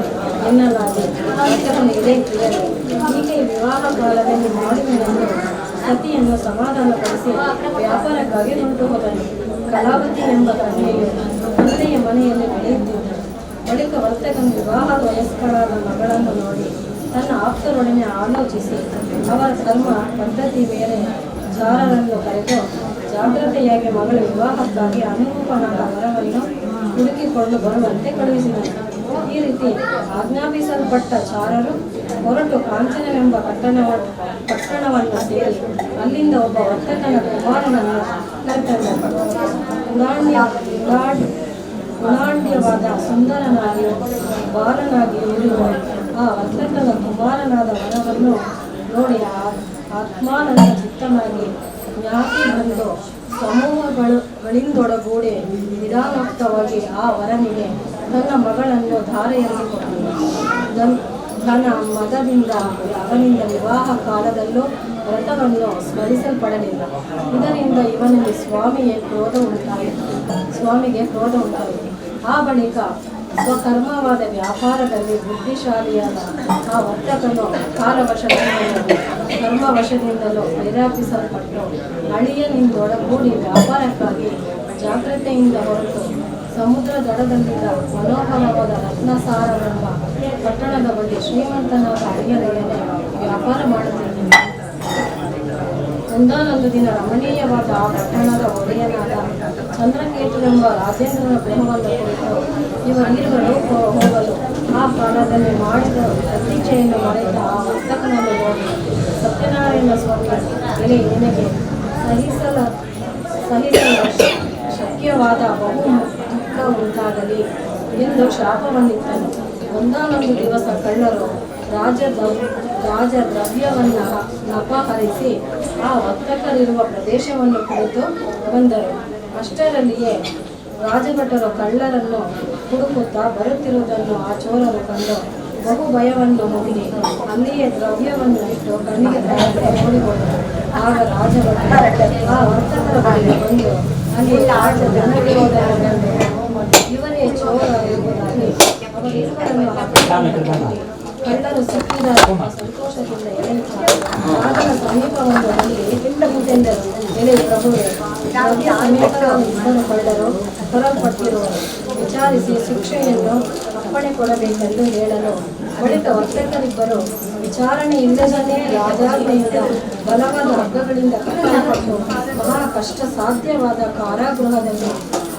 ಎನ್ನಲಾಗಿ ವ್ರತವನ್ನು ಎಲೆ ಪ್ರಿಯರೇ, ಹೀಗೆ ವಿವಾಹ ಕಾಲದಲ್ಲಿ ಮಾಡುವೆನೆಂದು ಸತಿಯನ್ನು ಸಮಾಧಾನಪಡಿಸಿ ವ್ಯಾಪಾರಕ್ಕಾಗಿ ಹೊರಟು ಹೋದನು. ಕಲಾವತಿ ಎಂಬ ಕನ್ಯೆಯು ತಂದೆಯ ಮನೆಯಲ್ಲಿ ಬೆಳೆಯುತ್ತಿದ್ದಳು. ಬಳಿಕ ವರ್ತಕನು ವಿವಾಹದ ವಯಸ್ಕರಾದ ಮಗಳನ್ನು ನೋಡಿ ತನ್ನ ಆಪ್ತರೊಡನೆ ಆಲೋಚಿಸಿ ಅವರ ಧರ್ಮ ಪದ್ಧತಿ ಮೇಲೆ ಜಾರರನ್ನು ಕರೆದು ಜಾಗ್ರತೆಯಾಗಿ ಮಗಳ ವಿವಾಹಕ್ಕಾಗಿ ಅನುರೂಪನಾದ ವರವನ್ನು ಹುಡುಕಿಕೊಂಡು ಬರುವಂತೆ ಕಳುಹಿಸಿದನು. ಈ ರೀತಿ ಆಜ್ಞಾಪಿಸಲ್ಪಟ್ಟ ಚಾರರು ಹೊರಟು ಕಾಂಚನವೆಂಬ ಪಟ್ಟಣವನ್ನು ಸೇರಿ ಅಲ್ಲಿಂದ ಒಬ್ಬ ವರ್ತಕನ ಕುಮಾರನನ್ನು ಕರೆತಂದರು. ಗುಣಾಢ್ಯವಾದ ಸುಂದರನಾಗಿಯೂ ಬಾಲನಾಗಿಯೂ ಇರುವ ಆ ವರ್ತಕನ ಕುಮಾರನಾದ ವರವನ್ನು ನೋಡಿ ಆತ್ಮಾನಂದ ಚಿತ್ತನಾಗಿ ಜ್ಞಾತಿ ಬಂದು ಸಮೂಹಗಳಿಂದೊಡಗೂಡಿ ನಿಧಾನೋಕ್ತವಾಗಿ ಆ ವರನಿಗೆ ತನ್ನ ಮಗಳನ್ನು ಧಾರೆಯಲ್ಲಿ ಕೊಟ್ಟನು. ತನ್ನ ಮಗದಿಂದ ಅವನಿಂದ ವಿವಾಹ ಕಾಲದಲ್ಲೂ ವ್ರತವನ್ನು ಸ್ಮರಿಸಲ್ಪಡಲಿಲ್ಲ. ಇದರಿಂದ ಇವನಲ್ಲಿ ಸ್ವಾಮಿಗೆ ಕ್ರೋಧ ಉಂಟಾಯಿತು. ಆ ಬಳಿಕ ಸ್ವಕರ್ಮವಾದ ವ್ಯಾಪಾರದಲ್ಲಿ ಬುದ್ಧಿಶಾಲಿಯಾದ ಆ ವರ್ತಕನು ಕರ್ಮವಶದಿಂದಲೂ ಪ್ರೇರೇಪಿಸಲ್ಪಟ್ಟು ಅಳಿಯನಿಂದೊಡಗೂಡಿ ವ್ಯಾಪಾರಕ್ಕಾಗಿ ಜಾಗ್ರತೆಯಿಂದ ಹೊರಟು ಸಮುದ್ರ ದಡದಲ್ಲಿದ್ದ ಮನೋಹರವಾದ ರತ್ನಸಾರವೆಂಬ ಪಟ್ಟಣದ ಬಳಿ ಶ್ರೀಮಂತನಾದ ಅಳಿಯನೆಯನ್ನೇ ವ್ಯಾಪಾರ ಮಾಡುತ್ತಿದ್ದನು. ಒಂದಾನೊಂದು ದಿನ ರಮಣೀಯವಾದ ಆ ಪಟ್ಟಣದ ಒಡೆಯನಾದ ಚಂದ್ರಕೇತುವೆಂಬ ರಾಜೇಂದ್ರನ ಗೃಹವನ್ನು ಕುರಿತು ಇವರಿಬ್ಬರು ಹೋಗಲು ಆ ಕಾಲದಲ್ಲಿ ಮಾಡಿದ ಪ್ರತಿಜ್ಞೆಯನ್ನು ಮರೆತ ಆ ವರ್ತಕನನ್ನು ನೋಡಿ ಸತ್ಯನಾರಾಯಣ ಸ್ವಾಮಿ, ಎಲೆ ನಿನಗೆ ಸಹಿಸಲು ಶಕ್ಯವಾದ ಬಹು ದುಃಖ ಉಂಟಾಗಲಿ ಎಂದು ಶಾಪವನ್ನಿತ್ತನು. ಒಂದಾನೊಂದು ದಿವಸ ಕಳ್ಳರು ರಾಜದ್ರವ್ಯವನ್ನು ಅಪಹರಿಸಿ ಆ ವರ್ತಕರಿರುವ ಪ್ರದೇಶವನ್ನು ಕುರಿತು ಬಂದರು. ಅಷ್ಟರಲ್ಲಿಯೇ ರಾಜಭಟರು ಕಳ್ಳರನ್ನು ಹುಡುಕುತ್ತಾ ಬರುತ್ತಿರುವುದನ್ನು ಆ ಚೋರರು ಕಂಡು ಬಹು ಭಯವನ್ನು ಹೊಂದಿ ಅಲ್ಲಿಯೇ ದ್ರವ್ಯವನ್ನು ಇಟ್ಟು ಕಣ್ಣಿಗೆ ಕಾಣದೆ ಓಡಿಹೋದರು. ಆಗ ರಾಜಭಟರು ಆ ವರ್ತಕರ ಬಳಿ ಬಂದು ಅಲ್ಲಿ ಜನವಿರೋಧವನ್ನು ಇವರೇ ಚೋರ ಎಂಬುದಾಗಿ ಅವರಿಬ್ಬರನ್ನು ಕಳ್ಳರು ಸಿಕ್ಕಿದ ಸಂತೋಷದಿಂದ ಎಳೆಯುತ್ತಾರೆ. ರಾಜನ ಸಮೀಪವನ್ನು ಬಂದು ಇಂತೆಂದರು: ಎಲೆ ಪ್ರಭುವೇ, ದ್ರವ್ಯ ಸಮೇತರಾದ ಇಬ್ಬರು ಕಳ್ಳರು ಹೊರಲ್ಪಟ್ಟಿರುವರು. ವಿಚಾರಿಸಿ ಶಿಕ್ಷೆಯನ್ನು ಅಪ್ಪಣೆ ಕೊಡಬೇಕೆಂದು ಹೇಳಲು ಬಳಿಕ ವರ್ತಕರಿಬ್ಬರು ವಿಚಾರಣೆ ಇಲ್ಲದನೇ ರಾಜಾಜ್ಞೆಯಿಂದ ಬಲವಾದ ಹಗ್ಗಗಳಿಂದ ಕಟ್ಟಲ್ಪಟ್ಟು ಮಹಾ ಕಷ್ಟ ಸಾಧ್ಯವಾದ ಕಾರಾಗೃಹದಲ್ಲಿ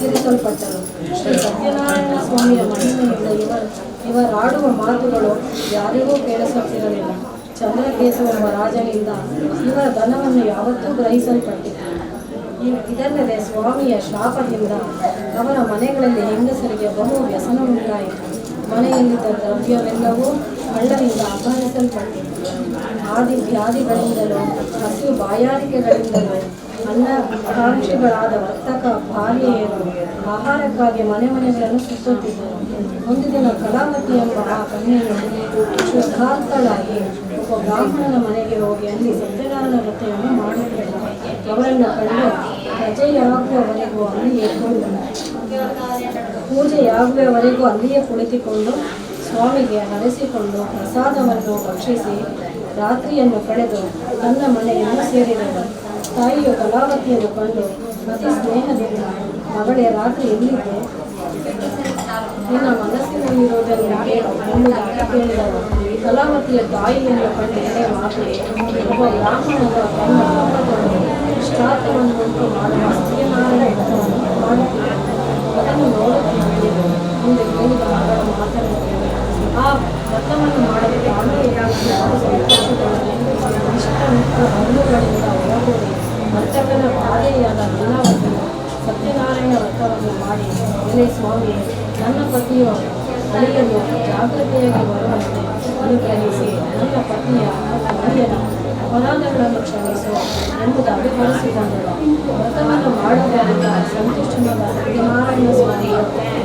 ಇರಿಸಲ್ಪಟ್ಟರು. ಶ್ರೀ ಸತ್ಯನಾರಾಯಣ ಸ್ವಾಮಿಯ ಮಹಿಮೆಯಿಂದ ಇವರಾಡುವ ಮಾತುಗಳು ಯಾರಿಗೂ ಕೇಳಿಸುತ್ತಿರಲಿಲ್ಲ. ಚಂದ್ರಕೇತುವೆಂಬ ರಾಜನಿಂದ ಇವರ ಧನವನ್ನು ಯಾವತ್ತೂ ಗ್ರಹಿಸಲ್ಪಟ್ಟಿತು. ಇದಲ್ಲದೆ ಸ್ವಾಮಿಯ ಶಾಪದಿಂದ ಅವರ ಮನೆಗಳಲ್ಲಿ ಹೆಂಗಸರಿಗೆ ಬಹು ವ್ಯಸನ ಉಂಟಾಯಿತು. ಮನೆಯಲ್ಲಿದ್ದ ದ್ರವ್ಯವೆಲ್ಲವೂ ಕಳ್ಳರಿಂದ ಅಪಹರಿಸಲ್ಪಟ್ಟಿತು. ವ್ಯಾಧಿಗಳಿಂದಲೂ ಹಸಿವು ಬಾಯಾರಿಕೆಗಳಿಂದಲೂ ಆಕಾಂಕ್ಷಿಗಳಾದ ವರ್ತಕ ಭಾರ್ಯೆಯರು ಆಹಾರಕ್ಕಾಗಿ ಮನೆಗಳನ್ನು ಸುತ್ತುತ್ತಿದ್ದರು. ಒಂದು ದಿನ ಕಲಾವತಿ ಎಂಬ ಆ ಕನ್ಯೆಯು ಶುದ್ಧಾರ್ಥಳಾಗಿ ಒಬ್ಬ ಬ್ರಾಹ್ಮಣನ ಮನೆಗೆ ಹೋಗಿ ಅಲ್ಲಿ ಸತ್ಯನಾರಾಯಣ ವ್ರತವನ್ನು ಮಾಡುತ್ತಿದ್ದರು. ಅವರನ್ನು ಕಂಡು ಪೂಜೆಯಾಗುವವರೆಗೂ ಅಲ್ಲಿಯೇ ಕುಳಿತುಕೊಂಡು ಸ್ವಾಮಿಗೆ ಹರಸಿಕೊಂಡು ಪ್ರಸಾದವನ್ನು ಭಕ್ಷಿಸಿ ರಾತ್ರಿಯನ್ನು ಕಳೆದು ತನ್ನ ಮನೆಯನ್ನು ಸೇರಿದಳು. ತಾಯಿಯು ಕಲಾವತಿಯನ್ನು ಕಂಡು ಅತಿ ಸ್ನೇಹದಿಂದ, ಮಗಳೇ, ರಾತ್ರಿ ಎಲ್ಲಿದ್ದೆ? ನಿನ್ನ ಮನಸ್ಸಿನಲ್ಲಿರುವುದನ್ನು ಎಂಬುದಾಗಿ ಕೇಳಿದಳು. ಕಲಾವತಿಯ ತಾಯಿಯನ್ನು ಕಂಡು ಎಡೆ ಮಾತು: ಒಬ್ಬ ಬ್ರಾಹ್ಮಣನು ತನ್ನ ಕುಟುಂಬದೊಡನೆ ಇಷ್ಟಾರ್ಥವನ್ನುಂಟು ಮಾಡುವ ಸತ್ಯನಾರಾಯಣ ವ್ರತವನ್ನು ಮಾಡುತ್ತಿದ್ದನು. ಅದನ್ನು ನೋಡುತ್ತಿದ್ದೇನೆ ಎಂದು ಹೇಳಿದ ಮಗಳ ಮಾತನ್ನು ಆ ವ್ರತವನ್ನು ಮಾಡಲು ತಾನೇ ಸಂತೋಷದೊಡನೆ ಇಷ್ಟಮಿತ್ರ ಬಂಧುಗಳಿಂದ ಹೊರಗೂಡಿ ವರ್ತಕನ ಬಾಧೆಯಾದ ಲೀಲಾವತಿಯು ಸತ್ಯನಾರಾಯಣ ವ್ರತವನ್ನು ಮಾಡಿ, ಎಲೆ ಸ್ವಾಮಿ, ನನ್ನ ಪತಿಯು ಅಳಿಯಲು ಜಾಗ್ರತೆಯಾಗಿ ಬರುವಂತೆ ಅನುಗ್ರಹಿಸಿ ನನ್ನ ಪತಿಯ ಅಳಿಯನ ಅಪರಾಧಗಳನ್ನು ಕ್ಷಮಿಸು ಎಂಬುದಾಗಿ ಹೊರಿಸಿಕೊಂಡಳು. ವ್ರತವನ್ನು ಮಾಡುವುದರಿಂದ ಸಂತುಷ್ಟನಾದ ಸತ್ಯನಾರಾಯಣ ಸ್ವಾಮಿಯು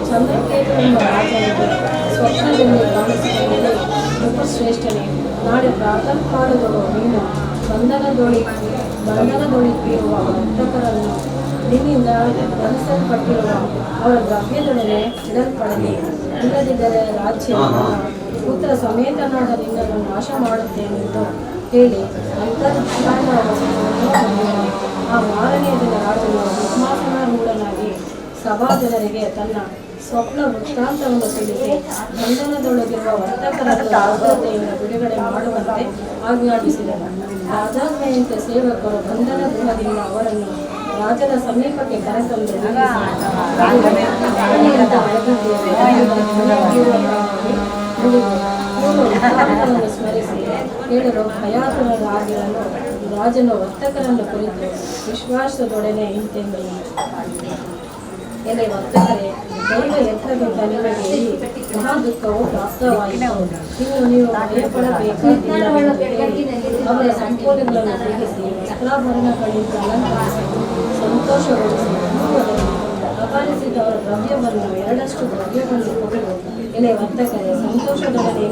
ಚಂದ್ರಕೇತು ಎಂಬ ರಾಜನಿಗೆ ಸ್ವಪ್ನದಲ್ಲಿ ಕಾಣಿಸಿಕೊಂಡರೆ, ನೃಪಶ್ರೇಷ್ಠನೇ, ನಾಳೆ ಪ್ರಾತಃಕಾಲದಳು ನೀನು ಬಂಧನದೊಳಗಿರುವ ವರ್ತಕರನ್ನು ನಿನ್ನಿಂದ ಬಂಧಿಸಲ್ಪಟ್ಟಿರುವ ಅವರ ದ್ರವ್ಯದೊಡನೆ ಇಡಲ್ಪಡಲಿ. ಇಲ್ಲದಿದ್ದರೆ ರಾಜ್ಯ ಪುತ್ರ ಸಮೇತನಾದ ನಿನ್ನನ್ನು ನಾಶ ಮಾಡುತ್ತೇನೆಂದು ಹೇಳಿ ಆ ಮಾರನೆಯ ದಿನ ರಾಜನು ಸಿಂಹಾಸನಾರೂಢನಾಗಿ ಸಭಾಜನರಿಗೆ ತನ್ನ ಸ್ವಪ್ನ ವೃತ್ತಾಂತವನ್ನು ತಿಳಿಸಿ ಬಂಧನದೊಳಗಿರುವ ವರ್ತಕರನ್ನು ಭದ್ರತೆಯಿಂದ ಬಿಡುಗಡೆ ಮಾಡುವಂತೆ ಆಜ್ಞಾಪಿಸಿದನು. ರಾಜಾಜ್ಞೆಯಂತೆ ಸೇವಕರು ಬಂಧನ ಗೃಹದಿಂದ ಅವರನ್ನು ರಾಜನ ಸಮೀಪಕ್ಕೆ ಕರೆತಂದು ಸ್ಮರಿಸಿ ಹೇಳಲು ಭಯಾತುರರಾಗಿರಲು ರಾಜನು ವರ್ತಕರನ್ನು ಕುರಿತು ವಿಶ್ವಾಸದೊಡನೆ ಇಂತೆಂದನು. ಎಲೆ ವರ್ತಕರೇ, ದೈವ ಯತ್ನದಿಂದ ನಿಮಗೆ ಈ ಮಹಾ ದುಃಖವು ಪ್ರಾಪ್ತವಾಯಿತು. ಇನ್ನು ನೀವು ಭಯಪಡಬೇಕಾಗಿಲ್ಲ. ಅವರ ಸಂಪೂರ್ಣಗಳನ್ನು ತೆಗೆಸಿ ವಸ್ತ್ರಾಭರಣಗಳಿಂದ ಅಲಂಕರಿಸಿ ಸಂತೋಷಗೊಳಿಸಿ ಅಪಹರಿಸಿದವರ ದ್ರವ್ಯವನ್ನು 2 ದ್ರವ್ಯವನ್ನು ಕೊಡಲು. ಎಲೆ ವರ್ತಕರೇ, ಸಂತೋಷದೊಡನೆ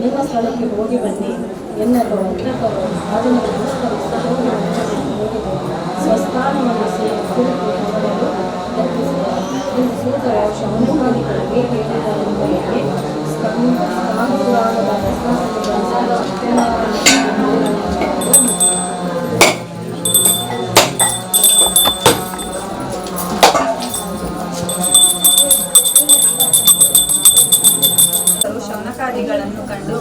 ನಿಮ್ಮ ಸ್ಥಳಕ್ಕೆ ಹೋಗಿ ಬನ್ನಿ ಎನ್ನಲು ವರ್ತಕರು ಅದನ್ನು ನಮಸ್ಕರಿಸಿ ಹೋಗಿ ಸ್ವಸ್ಥಾನವನ್ನು ಕುರಿತು ಹೊರಡಲು ಯತ್ನಿಸಿದರು. ಎಂದು ಸೂತರು ಶೌನಕಾದಿಗಳಿಗೆ ಹೇಳಿದರೆಂಬುದಕ್ಕೆ ಸ್ಕಾಂದಪುರಾಣದ ಶೌನಕಾದಿಗಳನ್ನು ಕಂಡು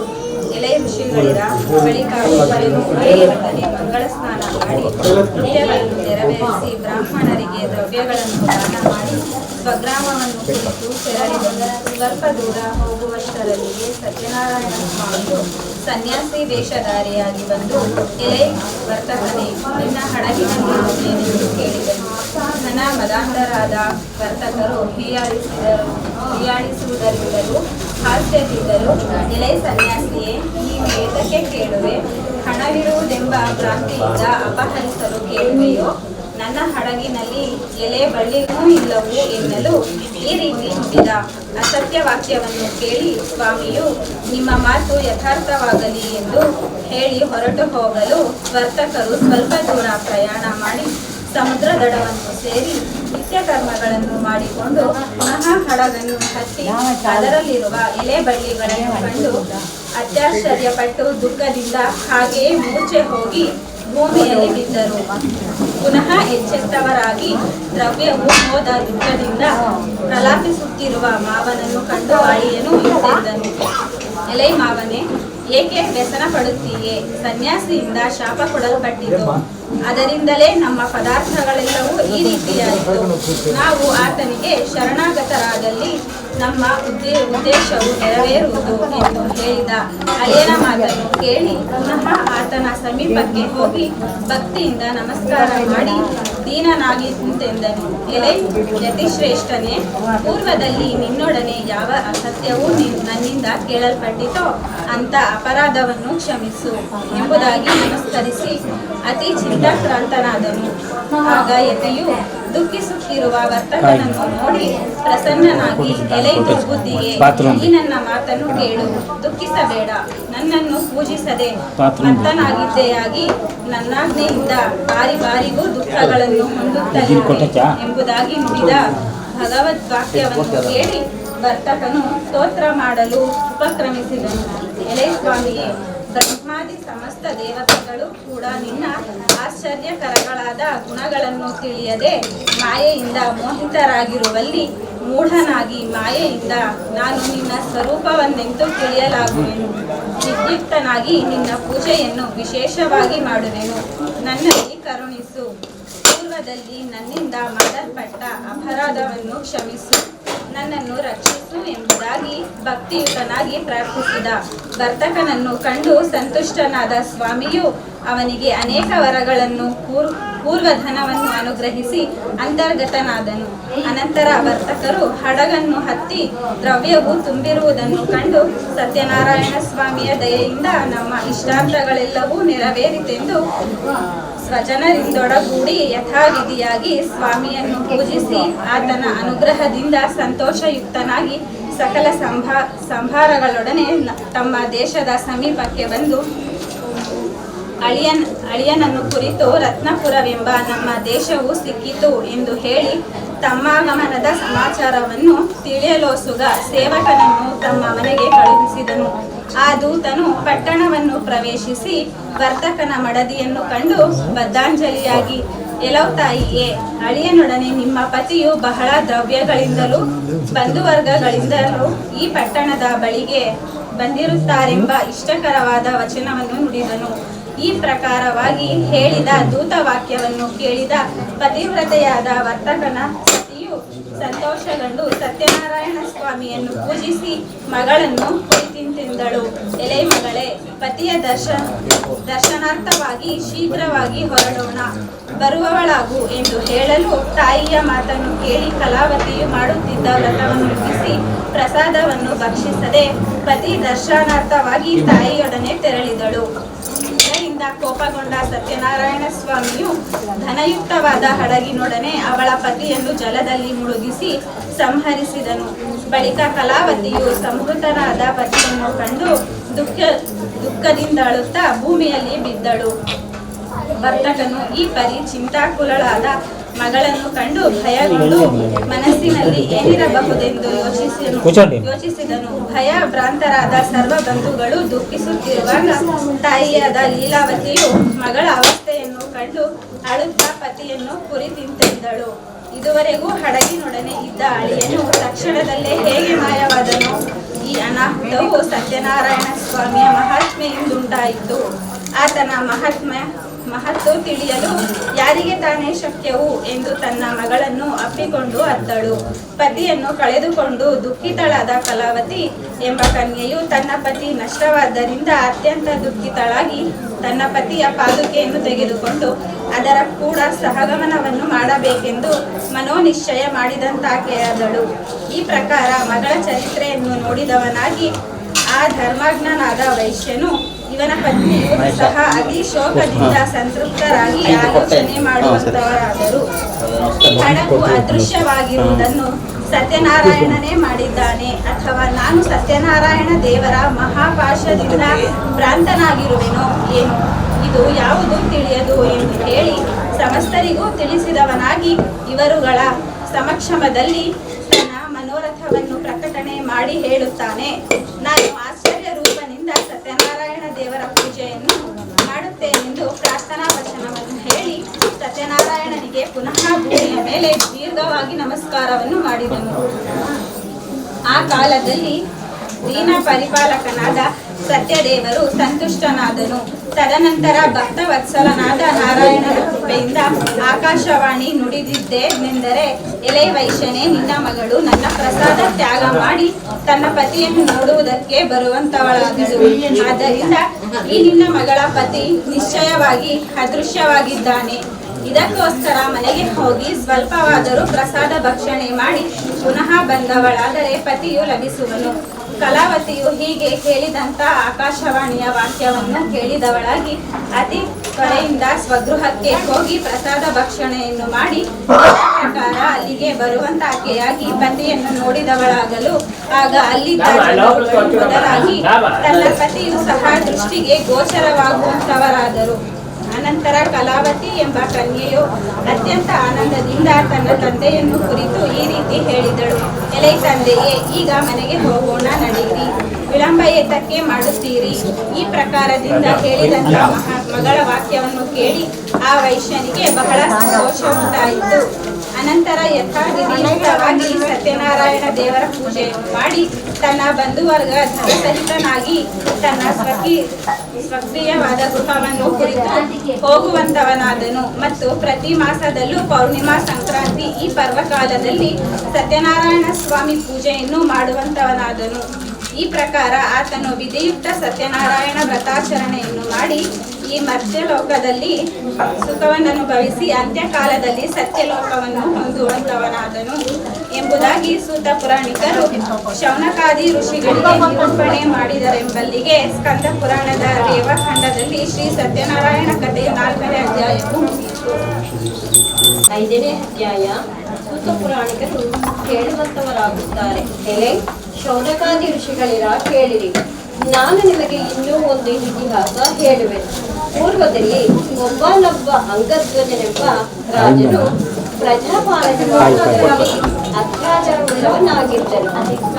ಎಲೆ ಋಷಿಗಳಿರ ಬಳಿಕ ಒಬ್ಬರನ್ನು ಏರಿಯೊಡನೆ ಮಂಗಳ ಸ್ನಾನ ಮಾಡಿ ಕೃತ್ಯಗಳನ್ನು ನೆರವೇರಿಸಿ ಬ್ರಾಹ್ಮಣರಿಗೆ ದ್ರವ್ಯಗಳನ್ನು ದಾನ ಮಾಡಿ ಸ್ವಗ್ರಾಮವನ್ನು ಕುರಿತು ತೆರಳಿದನು. ಸ್ವಲ್ಪ ದೂರ ಹೋಗುವಷ್ಟರಲ್ಲಿಯೇ ಸತ್ಯನಾರಾಯಣ ಸ್ವಾಮಿಯು ಸನ್ಯಾಸಿ ವೇಷಧಾರಿಯಾಗಿ ಬಂದು, ಎಲೆ ವರ್ತಕನೇ, ನಿನ್ನ ಹಡಗಿನಲ್ಲಿರುತ್ತೇನೆಂದು ಕೇಳಿದನು. ಘನ ಮದಾಂಧರಾದ ವರ್ತಕರು ಹೀಯಾಳಿಸುವುದರಿಂದಲೂ ಹಾಸ್ಯದಿಂದಲೂ, ಎಲೆ ಸನ್ಯಾಸಿಯೇ, ನೀನು ಏತಕ್ಕೆ ಕೇಳುವೆ? ಹಣವಿರುವುದೆಂಬ ಭ್ರಾಂತಿಯಿಂದ ಅಪಹರಿಸಲು ಕೇಳುವೆಯೋ? ನನ್ನ ಹಡಗಿನಲ್ಲಿ ಎಲೆ ಬಳ್ಳಿಗೂ ಇಲ್ಲವು ಎನ್ನಲು ಈ ರೀತಿ ನುಡಿದ. ಅಸತ್ಯ ವಾಕ್ಯವನ್ನು ಕೇಳಿ ಸ್ವಾಮಿಯು, ನಿಮ್ಮ ಮಾತು ಯಥಾರ್ಥವಾಗಲಿ ಎಂದು ಹೇಳಿ ಹೊರಟು ಹೋಗಲು ವರ್ತಕರು ಸ್ವಲ್ಪ ದೂರ ಪ್ರಯಾಣ ಮಾಡಿ ಸಮುದ್ರ ದಡವನ್ನು ಸೇರಿ ನಿತ್ಯ ಕರ್ಮಗಳನ್ನು ಮಾಡಿಕೊಂಡು ಪುನಃ ಹಡಗನ್ನು ಹತ್ತಿ ಅದರಲ್ಲಿರುವ ಎಲೆ ಬಳ್ಳಿಗಳನ್ನು ಕಂಡು ಅತ್ಯಾಶ್ಚರ್ಯಪಟ್ಟು ದುಃಖದಿಂದ ಹಾಗೆಯೇ ಮೂರ್ಛೆ ಹೋಗಿ ಭೂಮಿಯಲ್ಲಿ ಬಿದ್ದರು. ಪುನಃ ಎಚ್ಚೆತ್ತವರಾಗಿ ದ್ರವ್ಯವು ಹೋದ ದುಃಖದಿಂದ ಪ್ರಲಾಪಿಸುತ್ತಿರುವ ಮಾವನನ್ನು ಕಂಡು ಅಳಿಯನು ಇಂತೆಂದನು. ಎಲೆ ಮಾವನೇ, ಏಕೆ ವ್ಯಸನ ಪಡುತ್ತೀಯೇ? ಸನ್ಯಾಸಿಯಿಂದ ಶಾಪ ಕೊಡಲ್ಪಟ್ಟಿತು. ಅದರಿಂದಲೇ ನಮ್ಮ ಪದಾರ್ಥಗಳೆಲ್ಲವೂ ಈ ರೀತಿಯಾಯಿತು. ನಾವು ಆತನಿಗೆ ಶರಣಾಗತರಾದಲ್ಲಿ ನಮ್ಮ ಉದ್ದೇಶವು ನೆರವೇರುವುದು ಎಂದು ಹೇಳಿದ. ಅಳಿಯನ ಮಾತನ್ನು ಕೇಳಿ ಪುನಃ ಆತನ ಸಮೀಪಕ್ಕೆ ಹೋಗಿ ಭಕ್ತಿಯಿಂದ ನಮಸ್ಕಾರ ಮಾಡಿ ದೀನನಾಗಿ ಕುಂತೆಂದನು. ಎಲೆ ಯತಿಶ್ರೇಷ್ಠನೇ, ಪೂರ್ವದಲ್ಲಿ ನಿನ್ನೊಡನೆ ಯಾವ ಅಸತ್ಯವೂ ನನ್ನಿಂದ ಕೇಳಲ್ಪಟ್ಟಿತೋ ಅಂತ ಅಪರಾಧವನ್ನು ಕ್ಷಮಿಸು ಎಂಬುದಾಗಿ ನಮಸ್ಕರಿಸಿ ಅತಿ ಚಿಂತಾಕ್ರಾಂತನಾದನು. ಆಗ ಯತಿಯು ದುಃಖಿಸುತ್ತಿರುವ ವರ್ತಕನನ್ನು ನೋಡಿ ಪ್ರಸನ್ನನಾಗಿ, ಎಲೆ ದುರ್ಬುದ್ಧಿಗೆ, ಈ ನನ್ನ ಮಾತನ್ನು ಕೇಳು, ದುಃಖಿಸಬೇಡ. ನನ್ನನ್ನು ಪೂಜಿಸದೆ ಮತ್ತನಾಗಿದ್ದೆಯಾಗಿ ನನ್ನಾಜ್ಞೆಯಿಂದ ಬಾರಿಗೂ ದುಃಖಗಳನ್ನು ಹೊಂದುತ್ತಲಿರುವೆ ಎಂಬುದಾಗಿ ನುಡಿದ. ಭಗವದ್ವಾಕ್ಯವನ್ನು ಕೇಳಿ ವರ್ತಕನು ಸ್ತೋತ್ರ ಮಾಡಲು ಉಪಕ್ರಮಿಸಿದನು. ಎಲೆ ಸ್ವಾಮಿಯೇ, ಬ್ರಹ್ಮಾದಿ ಸಮಸ್ತ ದೇವತೆಗಳು ಕೂಡ ನಿನ್ನ ಆಶ್ಚರ್ಯಕರಗಳಾದ ಗುಣಗಳನ್ನು ತಿಳಿಯದೆ ಮಾಯೆಯಿಂದ ಮೋಹಿತರಾಗಿರುವಲ್ಲಿ ಮೂಢನಾಗಿ ಮಾಯೆಯಿಂದ ನಾನು ನಿನ್ನ ಸ್ವರೂಪವನ್ನೆಂದು ತಿಳಿಯಲಾಗುವೆನು. ವಿದ್ಯುಕ್ತನಾಗಿ ನಿನ್ನ ಪೂಜೆಯನ್ನು ವಿಶೇಷವಾಗಿ ಮಾಡುವೆನು. ನನ್ನಲ್ಲಿ ಕರುಣಿಸು. ಪೂರ್ವದಲ್ಲಿ ನನ್ನಿಂದ ಮಾಡಲ್ಪಟ್ಟ ಅಪರಾಧವನ್ನು ಕ್ಷಮಿಸು, ನನ್ನನ್ನು ರಕ್ಷಿಸು ಎಂಬುದಾಗಿ ಭಕ್ತಿಯುತನಾಗಿ ಪ್ರಾರ್ಥಿಸಿದ. ವರ್ತಕನನ್ನು ಕಂಡು ಸಂತುಷ್ಟನಾದ ಸ್ವಾಮಿಯು ಅವನಿಗೆ ಅನೇಕ ವರಗಳನ್ನು ಪೂರ್ವಧನವನ್ನು ಅನುಗ್ರಹಿಸಿ ಅಂತರ್ಗತನಾದನು. ಅನಂತರ ವರ್ತಕರು ಹಡಗನ್ನು ಹತ್ತಿ ದ್ರವ್ಯವು ತುಂಬಿರುವುದನ್ನು ಕಂಡು ಸತ್ಯನಾರಾಯಣ ಸ್ವಾಮಿಯ ದಯೆಯಿಂದ ನಮ್ಮ ಇಷ್ಟಾರ್ಥಗಳೆಲ್ಲವೂ ನೆರವೇರಿತೆಂದು ಸ್ವಜನರಿಂದೊಡಗೂಡಿ ಯಥಾವಿಧಿಯಾಗಿ ಸ್ವಾಮಿಯನ್ನು ಪೂಜಿಸಿ ಆತನ ಅನುಗ್ರಹದಿಂದ ಸಂತೋಷಯುಕ್ತನಾಗಿ ಸಕಲ ಸಂಭಾರಗಳೊಡನೆ ತಮ್ಮ ದೇಶದ ಸಮೀಪಕ್ಕೆ ಬಂದು ಅಳಿಯನನ್ನು ಕುರಿತು ರತ್ನಪುರವೆಂಬ ನಮ್ಮ ದೇಶವು ಸಿಕ್ಕಿತು ಎಂದು ಹೇಳಿ ತಮ್ಮಾಗಮನದ ಸಮಾಚಾರವನ್ನು ತಿಳಿಯಲೋಸುಗ ಸೇವಕನನ್ನು ತಮ್ಮ ಮನೆಗೆ ಕಳುಹಿಸಿದನು. ಆ ದೂತನು ಪಟ್ಟಣವನ್ನು ಪ್ರವೇಶಿಸಿ ವರ್ತಕನ ಮಡದಿಯನ್ನು ಕಂಡು ಬದ್ಧಾಂಜಲಿಯಾಗಿ, ಎಲವು ತಾಯಿಯೇ, ಅಳಿಯನೊಡನೆ ನಿಮ್ಮ ಪತಿಯು ಬಹಳ ದ್ರವ್ಯಗಳಿಂದಲೂ ಬಂಧುವರ್ಗಗಳಿಂದಲೂ ಈ ಪಟ್ಟಣದ ಬಳಿಗೆ ಬಂದಿರುತ್ತಾರೆಂಬ ಇಷ್ಟಕರವಾದ ವಚನವನ್ನು ನುಡಿದನು. ಈ ಪ್ರಕಾರವಾಗಿ ಹೇಳಿದ ದೂತವಾಕ್ಯವನ್ನು ಕೇಳಿದ ಪತಿವ್ರತೆಯಾದ ವರ್ತಕನ ಸತಿಯು ಸಂತೋಷಗೊಂಡು ಸತ್ಯನಾರಾಯಣ ಸ್ವಾಮಿಯನ್ನು ಪೂಜಿಸಿ ಮಗಳನ್ನು ಕುರಿತಿಂತೆಂದಳು. ಎಲೆ ಮಗಳೇ, ಪತಿಯ ದರ್ಶನಾರ್ಥವಾಗಿ ಶೀಘ್ರವಾಗಿ ಹೊರಡೋಣ, ಬರುವವಳಾಗು ಎಂದು ಹೇಳಲು ತಾಯಿಯ ಮಾತನ್ನು ಕೇಳಿ ಕಲಾವತಿಯು ಮಾಡುತ್ತಿದ್ದ ವ್ರತವನ್ನು ಮುಗಿಸಿ ಪ್ರಸಾದವನ್ನು ಭಕ್ಷಿಸದೆ ಪತಿ ದರ್ಶನಾರ್ಥವಾಗಿ ತಾಯಿಯೊಡನೆ ತೆರಳಿದಳು. ಇದರಿಂದ ಕೋಪಗೊಂಡ ಸತ್ಯನಾರಾಯಣ ಸ್ವಾಮಿಯು ಧನಯುಕ್ತವಾದ ಹಡಗಿನೊಡನೆ ಅವಳ ಪತಿಯನ್ನು ಜಲದಲ್ಲಿ ಮುಳುಗಿಸಿ ಸಂಹರಿಸಿದನು. ಬಳಿಕ ಕಲಾವತಿಯು ಸಂಹೃತನಾದ ಪತಿಯನ್ನು ಕಂಡು ದುಃಖದಿಂದ ಅಳುತ್ತಾ ಭೂಮಿಯಲ್ಲಿ ಬಿದ್ದಳು. ವರ್ತಕನು ಈ ಪರಿ ಚಿಂತಾಕುಲಳಾದ ಮಗಳನ್ನು ಕಂಡು ಭಯಗೊಂಡು ಮನಸ್ಸಿನಲ್ಲಿ ಏನಿರಬಹುದೆಂದು ಯೋಚಿಸಿದನು. ಭಯ ಭ್ರಾಂತರಾದ ಸರ್ವ ಬಂಧುಗಳು ದುಃಖಿಸುತ್ತಿರುವಾಗ ತಾಯಿಯಾದ ಲೀಲಾವತಿಯು ಮಗಳ ಅವಸ್ಥೆಯನ್ನು ಕಂಡು ಅಳುತ್ತಾ ಪತಿಯನ್ನು ಕುರಿತಿಂತೆಂದಳು. ಇದುವರೆಗೂ ಹಡಗಿನೊಡನೆ ಇದ್ದ ಅಳಿಯನು ತಕ್ಷಣದಲ್ಲೇ ಹೇಗೆ ಮಾಯವಾದನು? ಈ ಅನಾಹುತವು ಸತ್ಯನಾರಾಯಣ ಸ್ವಾಮಿಯ ಮಹಾತ್ಮೆಯಿಂದುಂಟಾಯಿತು. ಆತನ ಮಹತ್ವ ತಿಳಿಯಲು ಯಾರಿಗೆ ತಾನೇ ಶಕ್ಯವು ಎಂದು ತನ್ನ ಮಗಳನ್ನು ಅಪ್ಪಿಕೊಂಡು ಅತ್ತಳು. ಪತಿಯನ್ನು ಕಳೆದುಕೊಂಡು ದುಃಖಿತಳಾದ ಕಲಾವತಿ ಎಂಬ ಕನ್ಯೆಯು ತನ್ನ ಪತಿ ನಷ್ಟವಾದ್ದರಿಂದ ಅತ್ಯಂತ ದುಃಖಿತಳಾಗಿ ತನ್ನ ಪತಿಯ ಪಾದುಕೆಯನ್ನು ತೆಗೆದುಕೊಂಡು ಅದರ ಕೂಡ ಸಹಗಮನವನ್ನು ಮಾಡಬೇಕೆಂದು ಮನೋನಿಶ್ಚಯ ಮಾಡಿದಂತಾಕೆಯಾದಳು. ಈ ಪ್ರಕಾರ ಮಗಳ ಚರಿತ್ರೆಯನ್ನು ನೋಡಿದವನಾಗಿ ಆ ಧರ್ಮಜ್ಞನಾದ ವೈಶ್ಯನು ಇವನ ಪತ್ನಿಯು ಸಹ ಅತಿ ಶೋಕದಿಂದ ಸಂತೃಪ್ತರಾಗಿ ಆಲೋಚನೆ ಮಾಡುವಂತವರಾದರು. ಹಡಗು ಅದೃಶ್ಯವಾಗಿರುವುದನ್ನು ಸತ್ಯನಾರಾಯಣನೇ ಮಾಡಿದ್ದಾನೆ, ಅಥವಾ ನಾನು ಸತ್ಯನಾರಾಯಣ ದೇವರ ಮಹಾಪಾಶದಿಂದ ಭ್ರಾಂತನಾಗಿರುವೆನೋ ಏನು, ಇದು ಯಾವುದು ತಿಳಿಯದು ಎಂದು ಹೇಳಿ ಸಮಸ್ತರಿಗೂ ತಿಳಿಸಿದವನಾಗಿ ಇವರುಗಳ ಸಮಕ್ಷಮದಲ್ಲಿ ತನ್ನ ಮನೋರಥವನ್ನು ಪ್ರಕಟಣೆ ಮಾಡಿ ಹೇಳುತ್ತಾನೆ. ನಾನು ಆಶ್ಚರ್ಯ ರೂಪನಿಂದ ಸತ್ಯನಾರಾಯಣ ದೇವರ ಪೂಜೆಯನ್ನು ಮಾಡುತ್ತೇನೆಂದು ಪ್ರಾರ್ಥನಾ ವಚನವನ್ನು ಹೇಳಿ ಸತ್ಯನಾರಾಯಣನಿಗೆ ಪುನಃ ಭೂಮಿಯ ಮೇಲೆ ದೀರ್ಘವಾಗಿ ನಮಸ್ಕಾರವನ್ನು ಮಾಡಿದನು. ಆ ಕಾಲದಲ್ಲಿ ದೀನ ಪರಿಪಾಲಕನಾದ ಸತ್ಯದೇವರು ಸಂತುಷ್ಟನಾದನು. ತದನಂತರ ಭಕ್ತವತ್ಸಲನಾದ ನಾರಾಯಣನ ಕೃಪೆಯಿಂದ ಆಕಾಶವಾಣಿ ನುಡಿದಿದ್ದೇನೆಂದರೆ, ಎಲೆ ವೈಶ್ಯನೇ, ನಿನ್ನ ಮಗಳು ನನ್ನ ಪ್ರಸಾದ ತ್ಯಾಗ ಮಾಡಿ ತನ್ನ ಪತಿಯನ್ನು ನೋಡುವುದಕ್ಕೆ ಬರುವಂತವಳಾದಳು. ಆದ್ದರಿಂದ ಈ ನಿನ್ನ ಮಗಳ ಪತಿ ನಿಶ್ಚಯವಾಗಿ ಅದೃಶ್ಯವಾಗಿದ್ದಾನೆ. ಇದಕ್ಕೋಸ್ಕರ ಮನೆಗೆ ಹೋಗಿ ಸ್ವಲ್ಪವಾದರೂ ಪ್ರಸಾದ ಭಕ್ಷಣೆ ಮಾಡಿ ಪುನಃ ಬಂದವಳಾದರೆ ಪತಿಯು ಲಭಿಸುವನು. ಕಲಾವತಿಯು ಹೀಗೆ ಕೇಳಿದಂತ ಆಕಾಶವಾಣಿಯ ವಾಕ್ಯವನ್ನು ಕೇಳಿದವಳಾಗಿ ಅತಿ ತ್ವರೆಯಿಂದ ಸ್ವಗೃಹಕ್ಕೆ ಹೋಗಿ ಪ್ರಸಾದ ಭಕ್ಷಣೆಯನ್ನು ಮಾಡಿ ಪ್ರಕಾರ ಅಲ್ಲಿಗೆ ಬರುವಂತಾಕೆಯಾಗಿ ಪತಿಯನ್ನು ನೋಡಿದವಳಾಗಲು ಆಗ ಅಲ್ಲಿದ್ದ ಜನರು ಬದಲಾಗಿ ತನ್ನ ಪತಿಯು ಸಹ ದೃಷ್ಟಿಗೆ ಗೋಚರವಾಗುವಂತವರಾದರು. ಅನಂತರ ಕಲಾವತಿ ಎಂಬ ಕನ್ಯೆಯು ಅತ್ಯಂತ ಆನಂದದಿಂದ ತನ್ನ ತಂದೆಯನ್ನು ಕುರಿತು ಈ ರೀತಿ ಹೇಳಿದಳು. ಎಲೆ ತಂದೆಯೇ, ಈಗ ಮನೆಗೆ ಹೋಗೋಣ, ನಡೆಯಿರಿ, ವಿಳಂಬ ಏತಕ್ಕೆ ಮಾಡುತ್ತೀರಿ? ಈ ಪ್ರಕಾರದಿಂದ ಹೇಳಿದಂತ ಮಗಳ ವಾಕ್ಯವನ್ನು ಕೇಳಿ ಆ ವೈಶ್ಯನಿಗೆ ಬಹಳ ಸಂತೋಷ ಉಂಟಾಯಿತು. ಅನಂತರ ಯಥಾವಿಧಿಯುಕ್ತವಾಗಿ ಸತ್ಯನಾರಾಯಣ ದೇವರ ಪೂಜೆಯನ್ನು ಮಾಡಿ ತನ್ನ ಬಂಧುವರ್ಗ ಧನಸಹಿತನಾಗಿ ತನ್ನ ಸ್ವಕೀಯವಾದ ಗೃಹವನ್ನು ಕುರಿತು ಹೋಗುವಂತವನಾದನು. ಮತ್ತು ಪ್ರತಿ ಮಾಸದಲ್ಲೂ ಪೌರ್ಣಿಮಾ ಸಂಕ್ರಾಂತಿ ಈ ಪರ್ವಕಾಲದಲ್ಲಿ ಸತ್ಯನಾರಾಯಣ ಸ್ವಾಮಿ ಪೂಜೆಯನ್ನು ಮಾಡುವಂತವನಾದನು. ಈ ಪ್ರಕಾರ ಆತನು ವಿಧಿಯುಕ್ತ ಸತ್ಯನಾರಾಯಣ ವ್ರತಾಚರಣೆಯನ್ನು ಮಾಡಿ ಈ ಮರ್ತ್ಯಲೋಕದಲ್ಲಿ ಸುಖವನ್ನು ಅನುಭವಿಸಿ ಅಂತ್ಯಕಾಲದಲ್ಲಿ ಸತ್ಯಲೋಕವನ್ನು ಹೊಂದುವಂತವನಾದನು ಎಂಬುದಾಗಿ ಸೂತ ಪುರಾಣಿಕರು ಶೌನಕಾದಿ ಋಷಿಗಳಿಗೆ ನಿರೂಪಣೆ ಮಾಡಿದರೆಂಬಲ್ಲಿಗೆ ಸ್ಕಂದ ಪುರಾಣದ ರೇವಖಂಡದಲ್ಲಿ ಶ್ರೀ ಸತ್ಯನಾರಾಯಣ ಕಥೆಯ 4ನೇ ಅಧ್ಯಾಯವು ಮುಗಿಯಿತು. 5ನೇ ಅಧ್ಯಾಯ. ಸೂತ ಪುರಾಣಿಕರು ಕೇಳುವಂತವರಾಗುತ್ತಾರೆ. ಎಲೆ ಶೌನಕಾದಿ ಋಷಿಗಳಿರ ಕೇಳಿರಿ, ನಾನು ನಿಮಗೆ ಇನ್ನೂ ಒಂದು ಇತಿಹಾಸ ಹೇಳುವೆ. ಪೂರ್ವದಲ್ಲಿ ಒಬ್ಬನೊಬ್ಬ ಅಂಗಧ್ವಜನೆಂಬ ರಾಜನು ಪ್ರಜಾಪಾಲನೆಯಲ್ಲಿ ಅತ್ಯಾಚಾರವುಳ್ಳವನಾಗಿದ್ದನು.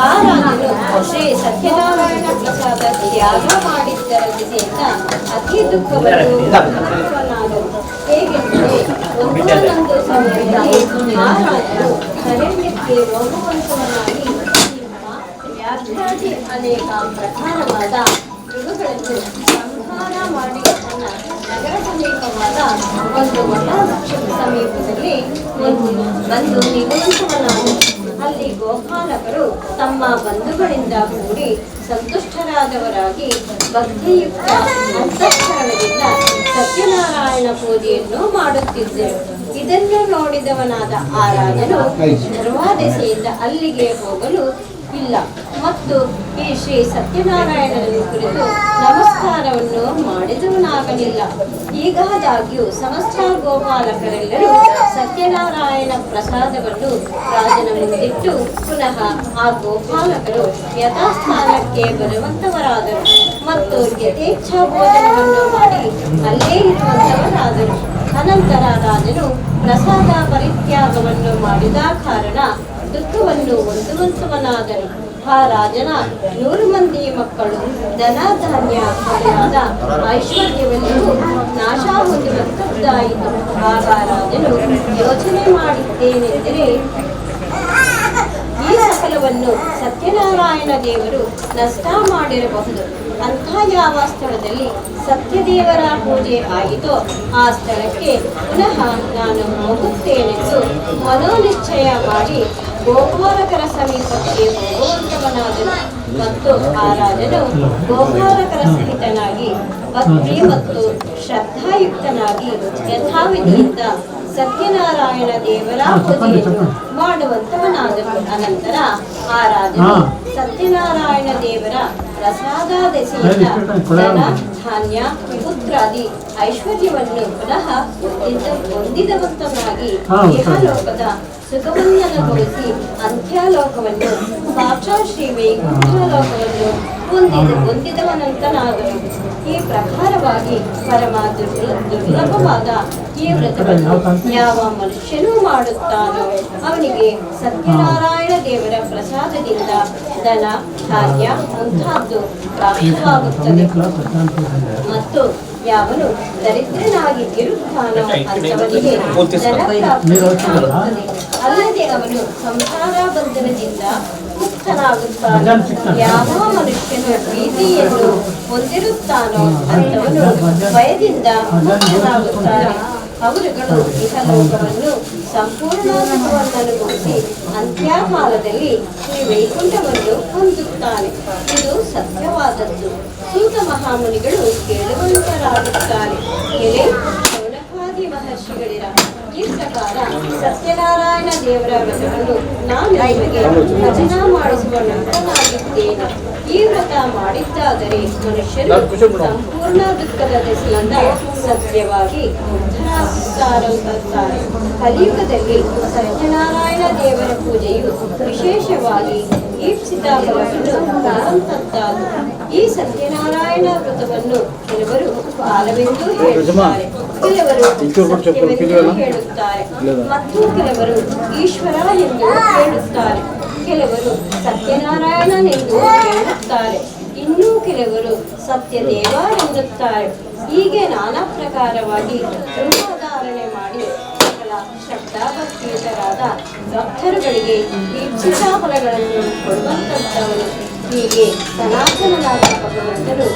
ಆ ರಾಜನು ಶ್ರೀ ಸತ್ಯನಾರಾಯಣ ಪ್ರಸಾದ ತ್ಯಾಗ ಮಾಡಿದ್ದರದಿಂದ ಅತಿ ದುಃಖವನ್ನು ಹೇಗೆಂದರೆ ಒಂದೊಂದು ಸಮಯದಲ್ಲಿ ಆ ರಾಜನು ಅರಣ್ಯಕ್ಕೆ ಹೋಗುವಂತವನಾಗಿ ವ್ಯಾಘ್ರಾದಿ ಅನೇಕ ಪ್ರಕಾರವಾದ ಮೃಗಗಳನ್ನು ಸಂಹಾರ ಮಾಡಿ ತನ್ನ ನಗರ ಸಮೀಪವಾದ ಒಂದು ವಟವೃಕ್ಷದ ಸಮೀಪದಲ್ಲಿ ಬಂದು ನಿಲ್ಲುವಂತವನಾದನು. ಅಲ್ಲಿ ಗೋಪಾಲಕರು ತಮ್ಮ ಬಂಧುಗಳಿಂದ ಕೂಡಿ ಸಂತುಷ್ಟರಾದವರಾಗಿ ಭಕ್ತಿಯುಕ್ತ ಅಂತಃಕರಣದಿಂದ ಸತ್ಯನಾರಾಯಣ ಪೂಜೆಯನ್ನು ಮಾಡುತ್ತಿದ್ದರು. ಇದನ್ನು ನೋಡಿದವನಾದ ಆ ರಾಜನು ಸರ್ವಾದೆಸೆಯಿಂದ ಅಲ್ಲಿಗೆ ಹೋಗಲು ಇಲ್ಲ ಮತ್ತು ಈ ಶ್ರೀ ಸತ್ಯನಾರಾಯಣನ ಕುರಿತು ನಮಸ್ಕಾರವನ್ನು ಮಾಡಿದವನಾಗಲಿಲ್ಲ. ಹೀಗಾದಾಗ್ಯೂ ಸಮಸ್ತ ಗೋಪಾಲಕರೆಲ್ಲರೂ ಸತ್ಯನಾರಾಯಣ ಪ್ರಸಾದವನ್ನು ರಾಜನ ಮುಂದಿಟ್ಟು ಪುನಃ ಆ ಗೋಪಾಲಕರು ಯಥಾಸ್ಥಾನಕ್ಕೆ ಬರುವಂತವರಾದರು ಮತ್ತು ಯಥೇಚ್ಛಾ ಭೋಜನವನ್ನು ಮಾಡಿ ಅಲ್ಲೇ ಇರುವಂತವರಾದರು. ಅನಂತರ ರಾಜನು ಪ್ರಸಾದ ಪರಿತ್ಯಾಗವನ್ನು ಮಾಡಿದ ಕಾರಣ ದುಃಖವನ್ನು ಹೊಂದುವಂತವನಾದನು. ಆ ರಾಜನ 100 ಮಂದಿ ಮಕ್ಕಳು ಧನ ಧಾನ್ಯ ಮೊದಲಾದ ಐಶ್ವರ್ಯವೆಲ್ಲವೂ ನಾಶ ಹೊಂದುವಂತದ್ದಾಯಿತು. ಆಗ ರಾಜನು ಯೋಚನೆ ಮಾಡಿದ್ದೇನೆಂದರೆ, ಈ ಸಕಲವನ್ನು ಸತ್ಯನಾರಾಯಣ ದೇವರು ನಷ್ಟ ಮಾಡಿರಬಹುದು. ಅಂಥ ಯಾವ ಸ್ಥಳದಲ್ಲಿ ಸತ್ಯದೇವರ ಪೂಜೆ ಆಯಿತೋ ಆ ಸ್ಥಳಕ್ಕೆ ಪುನಃ ನಾನು ಹೋಗುತ್ತೇನೆಂದು ಮನೋನಿಶ್ಚಯ ಮಾಡಿ ಗೋಪಾಲಕರ ಸಮೀಪಕ್ಕೆ ಹೋಗುವಂತವನಾದನು. ಮತ್ತು ಆ ರಾಜನು ಗೋಪಾಲಕರ ಸಹಿತನಾಗಿ ಭಕ್ತಿ ಮತ್ತು ಶ್ರದ್ಧಾಯುಕ್ತನಾಗಿ ಯಥಾವಿಧಿಯಿಂದ ಸತ್ಯನಾರಾಯಣ ದೇವರ ಪೂಜೆಯನ್ನು ಮಾಡುವಂತವನಾದನು. ಅನಂತರ ಆ ರಾಜನು ಸತ್ಯನಾರಾಯಣ ದೇವರ ಪ್ರಸಾದಾದೆಸೆಯಿಂದ ಧನ ಧಾನ್ಯ ಪುತ್ರಾದಿ ಐಶ್ವರ್ಯವನ್ನು ಪುನಃ ಹೊಂದಿದವಂತನಾಗಿ ಇಹಲೋಕದ ಸುಖವನ್ನು ಅನುಭವಿಸಿ ಅಂತ್ಯಲೋಕವನ್ನು ಸಾಕ್ಷಾತ್ ಶ್ರೀ ವೈಕುಂಠ ಲೋಕವನ್ನು ಹೊಂದಿದವನಂತನಾದನು. ಈ ಪ್ರಕಾರವಾಗಿ ಪರಮ ದುರ್ಲಭವಾದ ಈ ವ್ರತವನ್ನು ಯಾವ ಮನುಷ್ಯನೂ ಮಾಡುತ್ತಾನೋ ಅವನಿಗೆ ಸತ್ಯನಾರಾಯಣ ದೇವರ ಪ್ರಸಾದದಿಂದ ಧನ ಧಾನ್ಯ ಮುಂತಾದ್ದು ಪ್ರಾಪ್ತವಾಗುತ್ತದೆ. ಮತ್ತು ಯಾವನು ದರಿದ್ರನಾಗಿ ಇರುತ್ತಾನೋ ಅಂತವನಿಗೆ ಧನ ಪ್ರಾಪ್ತಿಯಾಗುತ್ತದೆ. ಅಲ್ಲದೆ ಅವನು ಸಂಸಾರ ಬಂಧನದಿಂದ ಮುಕ್ತನಾಗುತ್ತಾನೆ. ಯಾವ ಮನುಷ್ಯನು ಪ್ರೀತಿಯನ್ನು ಹೊಂದಿರುತ್ತಾನೋ ಅಂತವನು ಭಯದಿಂದ ಮುಕ್ತನಾಗುತ್ತಾನೆ. ಅವರುಗಳು ಇಹಲೋಕವನ್ನು ಸಂಪೂರ್ಣ ಸುಖವನ್ನು ಅನುಭವಿಸಿ ಅಂತ್ಯಕಾಲದಲ್ಲಿ ಶ್ರೀ ವೈಕುಂಠವನ್ನು ಹೊಂದುತ್ತಾನೆ. ಇದು ಸತ್ಯವಾದದ್ದು. ಸೂತ ಮಹಾಮುನಿಗಳು ಕೇಳುವಂತರಾಗುತ್ತಾರೆ. ಎಲೆ ಶೌನಕಾದಿ ಮಹರ್ಷಿಗಳಿರ, ಈ ಪ್ರಕಾರ ಸತ್ಯನಾರಾಯಣ ದೇವರ ವ್ರತವನ್ನು ನಾನು ನಿಮಗೆ ಭಜನಾ ಮಾಡಿಸುವ ನಂತರನಾಗಿದ್ದೇನೆ. ಈ ವ್ರತ ಮಾಡಿದ್ದಾದರೆ ಮನುಷ್ಯರು ಸಂಪೂರ್ಣ ದುಃಖದ ದೆಸೆಯಿಂದ ಸತ್ಯವಾಗಿ ಉದ್ಧಾರವಾಗುತ್ತಾರೆ. ಕಲಿಯುಗದಲ್ಲಿ ಸತ್ಯನಾರಾಯಣ ದೇವರ ಪೂಜೆಯು ವಿಶೇಷವಾಗಿ ಈಪ್ಸಿತ ಫಲವನ್ನು ಕೊಡುವಂತದ್ದಾದು. ಈ ಸತ್ಯನಾರಾಯಣ ವ್ರತವನ್ನು ಕೆಲವರು ಕಾಲವೆಂದು ಹೇಳುತ್ತಾರೆ, ಕೆಲವರು ಸತ್ಯವೆಂದು ಹೇಳುತ್ತಾರೆ ಮತ್ತು ಕೆಲವರು ಈಶ್ವರ ಎಂದು ಹೇಳುತ್ತಾರೆ. ಕೆಲವರು ಸತ್ಯನಾರಾಯಣನೆಂದು ಹೇಳುತ್ತಾರೆ, ಇನ್ನೂ ಕೆಲವರು ಸತ್ಯದೇವ ಎನ್ನುತ್ತಾರೆ. ಹೀಗೆ ನಾನಾ ಪ್ರಕಾರವಾಗಿ ರೂಪಧಾರಣೆ ಮಾಡಿ ಸಕಲ ಶ್ರದ್ಧಾಭಕ್ತಿಯುತರಾದ ಭಕ್ತರುಗಳಿಗೆ ಈಪ್ಸಿತ ಫಲಗಳನ್ನು ಕೊಡುವಂತದ್ದವನು. ಹೀಗೆ ಸನಾತನನಾದ ಭಗವಂತನು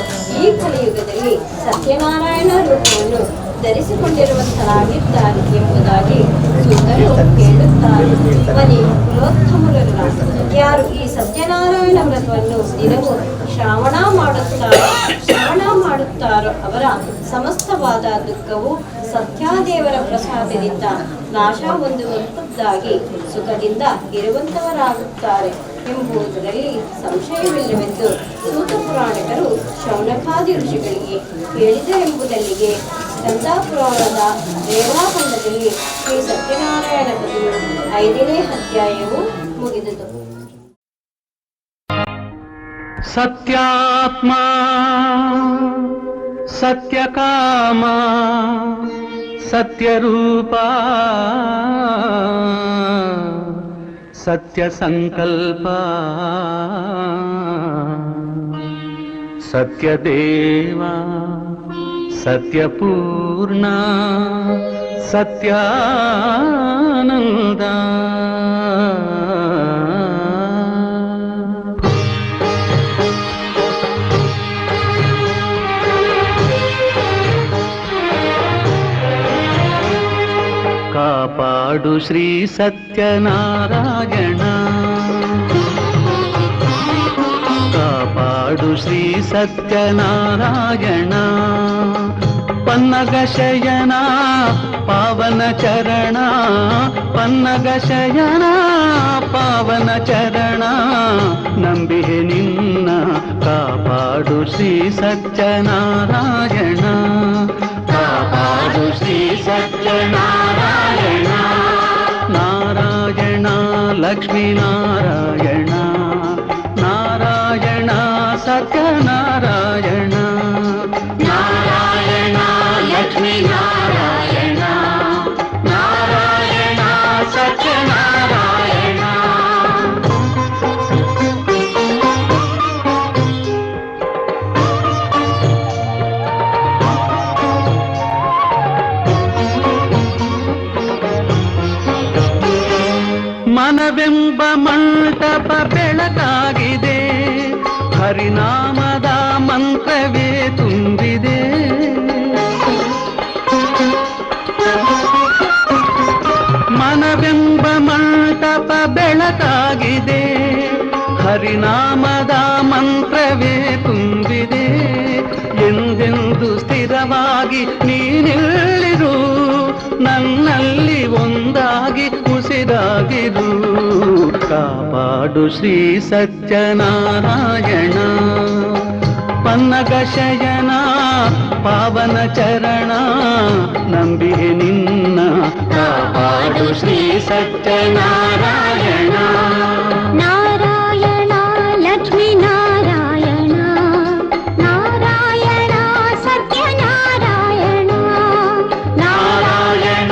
ಈ ಕಲಿಯುಗದಲ್ಲಿ ಸತ್ಯನಾರಾಯಣ ರೂಪವನ್ನು ಧರಿಸಿಕೊಂಡಿರುವಂತರಾಗಿದ್ದಾರೆ ಎಂಬುದಾಗಿ ಸೂತರು ಹೇಳುತ್ತಾರೆ. ಬನ್ನಿ ಕುಲೋತ್ತಮರಲ್ಲ, ಯಾರು ಈ ಸತ್ಯನಾರಾಯಣ ವ್ರತವನ್ನು ದಿನವೂ ಶ್ರವಣ ಮಾಡುತ್ತಾರೋ ಅವರ ಸಮಸ್ತವಾದ ದುಃಖವು ಸತ್ಯಾದೇವರ ಪ್ರಸಾದದಿಂದ ನಾಶ ಹೊಂದುವಂತದ್ದಾಗಿ ಸುಖದಿಂದ ಇರುವಂತವರಾಗುತ್ತಾರೆ ಎಂಬುದರಲ್ಲಿ ಸಂಶಯವಿಲ್ಲವೆಂದು ಸೂತ ಪುರಾಣಿಕರು ಶೌನಕಾದಿ ಋಷಿಗಳಿಗೆ ಹೇಳಿದರೆಂಬುದಲ್ಲಿಗೆ ಸ್ಕಂದ ಪುರಾಣದ ರೇವಾಖಂಡದಲ್ಲಿ ಶ್ರೀ ಸತ್ಯನಾರಾಯಣ ಕಥೆಯು 5ನೇ ಅಧ್ಯಾಯವು ಮುಗಿದುದು. ಸತ್ಯಾತ್ಮ ಸತ್ಯಕಾಮ ಸತ್ಯರೂಪ ಸತ್ಯಸಂಕಲ್ಪ ಸತ್ಯದೇವ ಸತ್ಯಪೂರ್ಣ ಸತ್ಯಾನಂದ ಕಾಪಾಡು ಶ್ರೀ ಸತ್ಯನಾರಾಯಣ, ಕಾಪಾಡು ಶ್ರೀ ಸತ್ಯನಾರಾಯಣ. ಪನ್ನಗ ಶಯನ ಪಾವನ ಚರಣ, ಪನ್ನಗ ಶಯನ ಪಾವನ ಚರಣ. ನಂಬಿಹೆ ನಿನ್ನ ಕಾಪಾಡು ಶ್ರೀ ಸತ್ಯನಾರಾಯಣ, ಕಾಪಾಡು ಶ್ರೀ ಸತ್ಯನಾರಾಯಣ. ನಾರಾಯಣ ಲಕ್ಷ್ಮೀ ನಾರಾಯಣ, ನಾರಾಯಣ ಸತ್ಯನಾರಾಯಣ. ನಾರಾಯಣ ಲಕ್ಷ್ಮೀ ನಾರಾಯಣ, ನಾರಾಯಣ ಸತ್ಯನಾರಾಯಣ. ಮನವೆಂಬ ಮಂಟಪ ಬೆಳಕಾಗಿದೆ, ಹರಿನಾಮದ ಮಂತ್ರವೇ ತುಂಬಿದೆ. ಮನವೆಂಬ ಮಂಟಪ ಬೆಳಕಾಗಿದೆ, ಹರಿನಾಮದ ಮಂತ್ರವೇ ತುಂಬಿದೆ. ಎಂದೆಂದು ಸ್ಥಿರವಾಗಿ ನೀನಿಲ್ಲಿರು, ನನ್ನಲ್ಲಿ ಒಂದಾಗಿ ಉಸಿರಾಗಿರು. ಕಾಪಾಡು ಶ್ರೀ ಸತ್ಯನಾರಾಯಣ, ಪನ್ನಗ ಶಯನ ಪಾವನ ಚರಣ. ನಂಬಿಹೆ ನಿನ್ನ ಕಾಪಾಡು ಶ್ರೀ ಸತ್ಯನಾರಾಯಣ. ನಾರಾಯಣ ಲಕ್ಷ್ಮೀ ನಾರಾಯಣ, ನಾರಾಯಣ ಸತ್ಯನಾರಾಯಣ. ನಾರಾಯಣ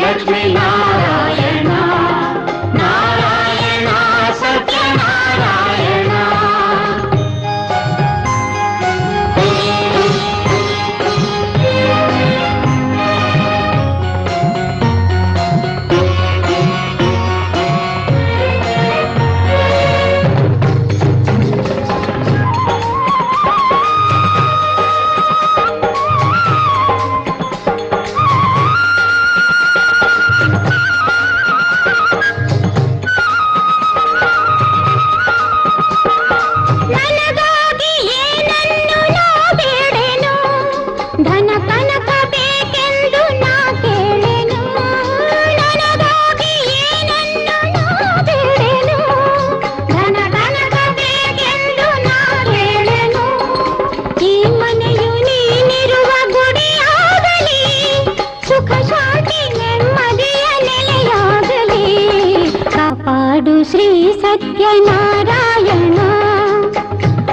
ಲಕ್ಷ್ಮೀ ನಾರಾಯಣ, ನಾರಾಯಣ ಸತ್ಯನಾರಾಯಣ. ನನಗಾಗಿ ಏನನ್ನು ನಾ ಬೇಡೆನು, ಧನ ಕನಕ ಬೇಕೆಂದು ನಾ ಕೇಳೆನು. ನನಗಾಗಿ ಏನನ್ನು ನಾ ಬೇಡೆನು, ಧನ ಕನಕ ಬೇಕೆಂದು ನಾ ಕೇಳೆನು. ಈ ಮನೆಯು ನೀನಿರುವ ಗುಡಿಯಾಗಲಿ, ಸುಖ ಶಾಂತಿ ನೆಮ್ಮದಿಯ ನೆಲೆಯಾಗಲಿ. ಕಾಪಾಡು ಶ್ರೀ ಸತ್ಯನಾರಾಯಣ,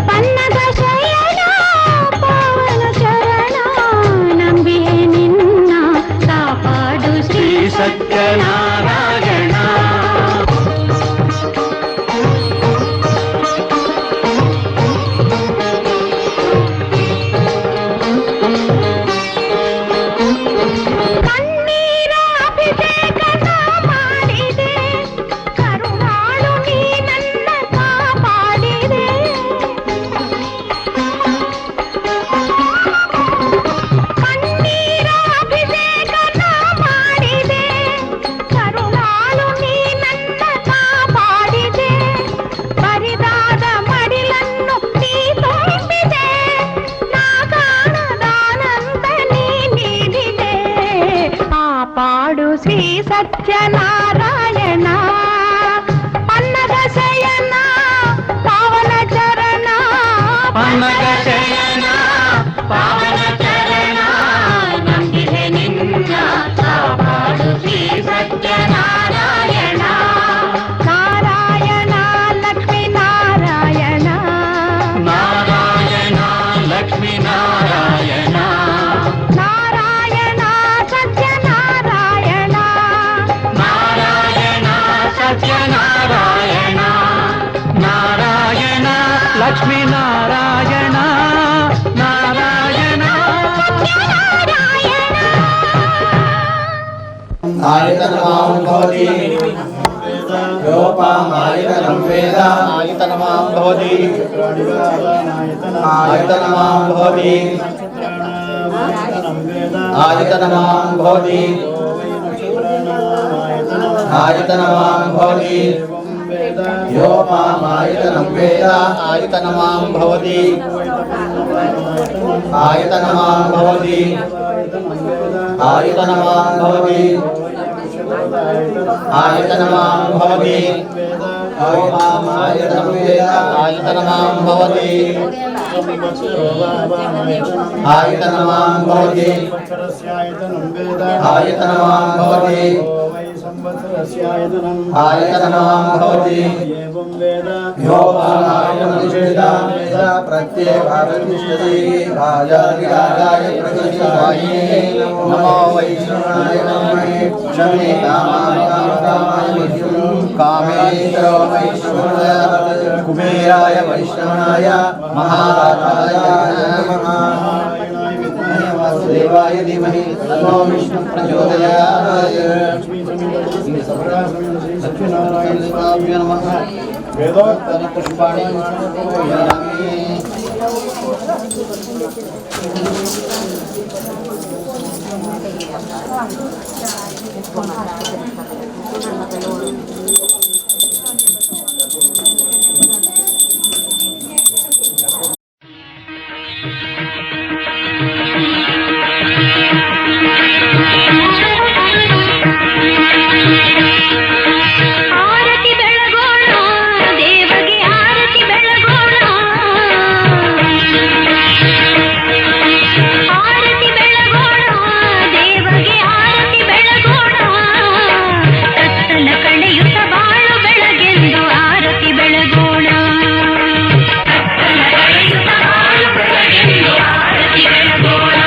ಪನ್ನಗ ಶಯನ ಪಾವನ ಚರಣ. ನಂಬಿಹೆ ನಿನ್ನ ಕಾಪಾಡು ಶ್ರೀ ಸತ್ಯನಾರಾಯಣ. ಕಣ್ಣೀರ ಅಭಿಷೇಕ ಮಾಡಿದೆ, ಕರುಣಾಳು ನೀ ನನ್ನ ಕಾಪಾಡಿದೆ. ಕಾಪಾಡು ಶ್ರೀ ಸತ್ಯನಾರಾಯಣ ಪನ್ನಗ ಶಯನ ಪಾವನ ಚರಣ ಪನ್ನಗ ಶಯನ ಪಾವನ ಚರಣ ನಂಬಿದೆ ನಿನ್ನ ಕಾಪಾಡು ಶ್ರೀ ಸತ್ಯನಾರಾಯಣ ನಾರಾಯಣ ಲಕ್ಷ್ಮೀ ನಾರಾಯಣ ನಾರಾಯಣ ಲಕ್ಷ್ಮೀ ನಾರಾಯಣ ನಾರಾಯಣ ಸತ್ಯನಾರಾಯಣ ನಾರಾಯಣ ಸತ್ಯನಾರಾಯಣ ನಾರಾಯಣ ಲಕ್ಷ್ಮೀ ನಾರಾಯಣ ನಾರಾಯಣ आयतनमां भवति योपामायतनं वेद आयतनमां भवति आयतनमां भवति आयतनमां भवति आयतनमां भवति योपामायतनं वेद आयतनमां भवति आयतनमां भवति आयतनमां भवति आयतनमां भवति योपामायतनं वेद आयतनमां भवति आयतनमां भवति आयतनमां भवति आयतनमां भवति योपामायतनवेद प्रत्येकागतिष्ठति राजाधिराजाय प्रकृतिवाये नमो वैष्णवाय नमः क्षमे कामाय विष्णु कामेश्वरो वैष्णवाय कुबेराय वैष्णवाय महाराजाय नमः वासुदेवाय धीमहि तन्नो विष्णु प्रचोदयात् लक्ष्मीनारायण स्वामिने नमः वेदोक्तानि पुष्पाणि समर्पयामि ಆರತಿ ಬೆಳಗೋಣ ದೇವಗೆ ಆರತಿ ಬೆಳಗೋಣ ಆರತಿ ಬೆಳಗೋಣ ದೇವಗೆ ಆರತಿ ಬೆಳಗೋಣ ಕತ್ತಲ ಕಳೆಯುತ್ತ ಬಾಳು ಬೆಳಗೆಂದು ಆರತಿ ಬೆಳಗೋಣ ಕತ್ತಲ ಕಳೆಯುತ್ತ ಬಾಳು ಬೆಳಗೆಂದು ಆರತಿ ಬೆಳಗೋಣ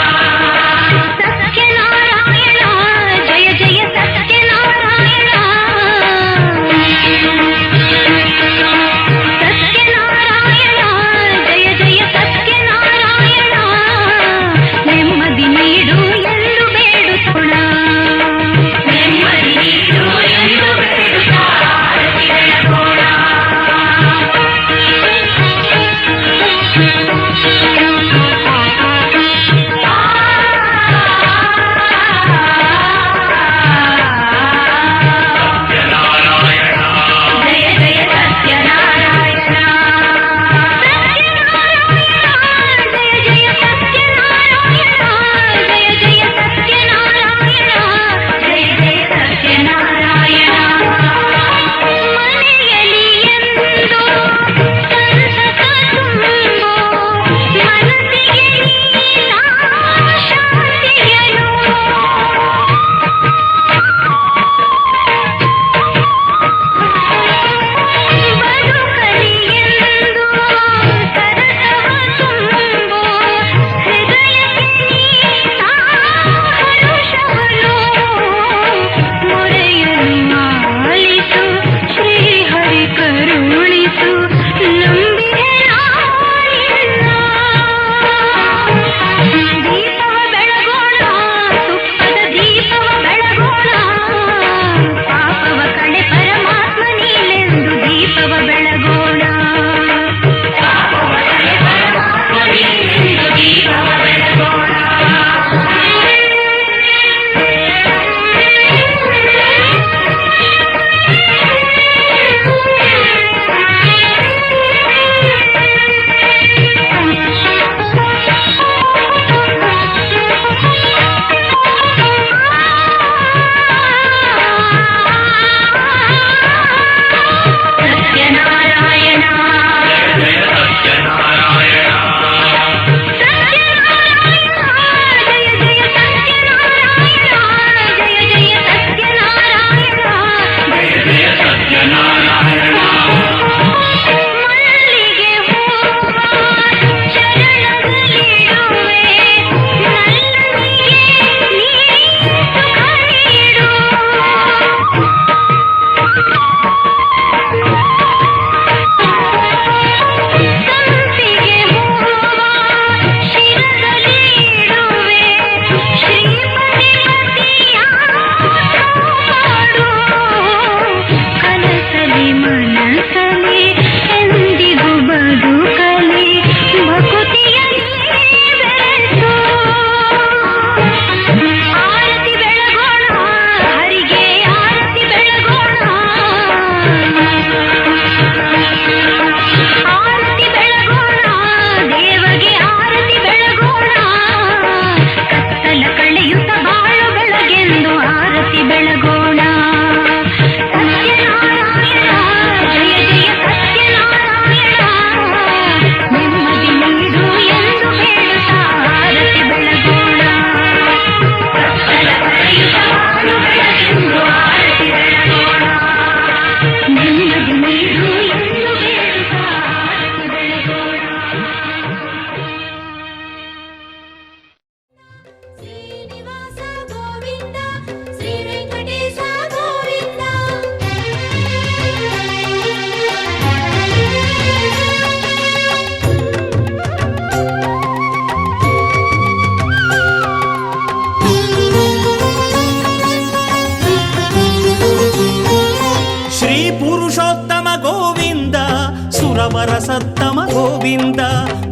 ಸುರವರ ಸತ್ತಮ ಗೋವಿಂದ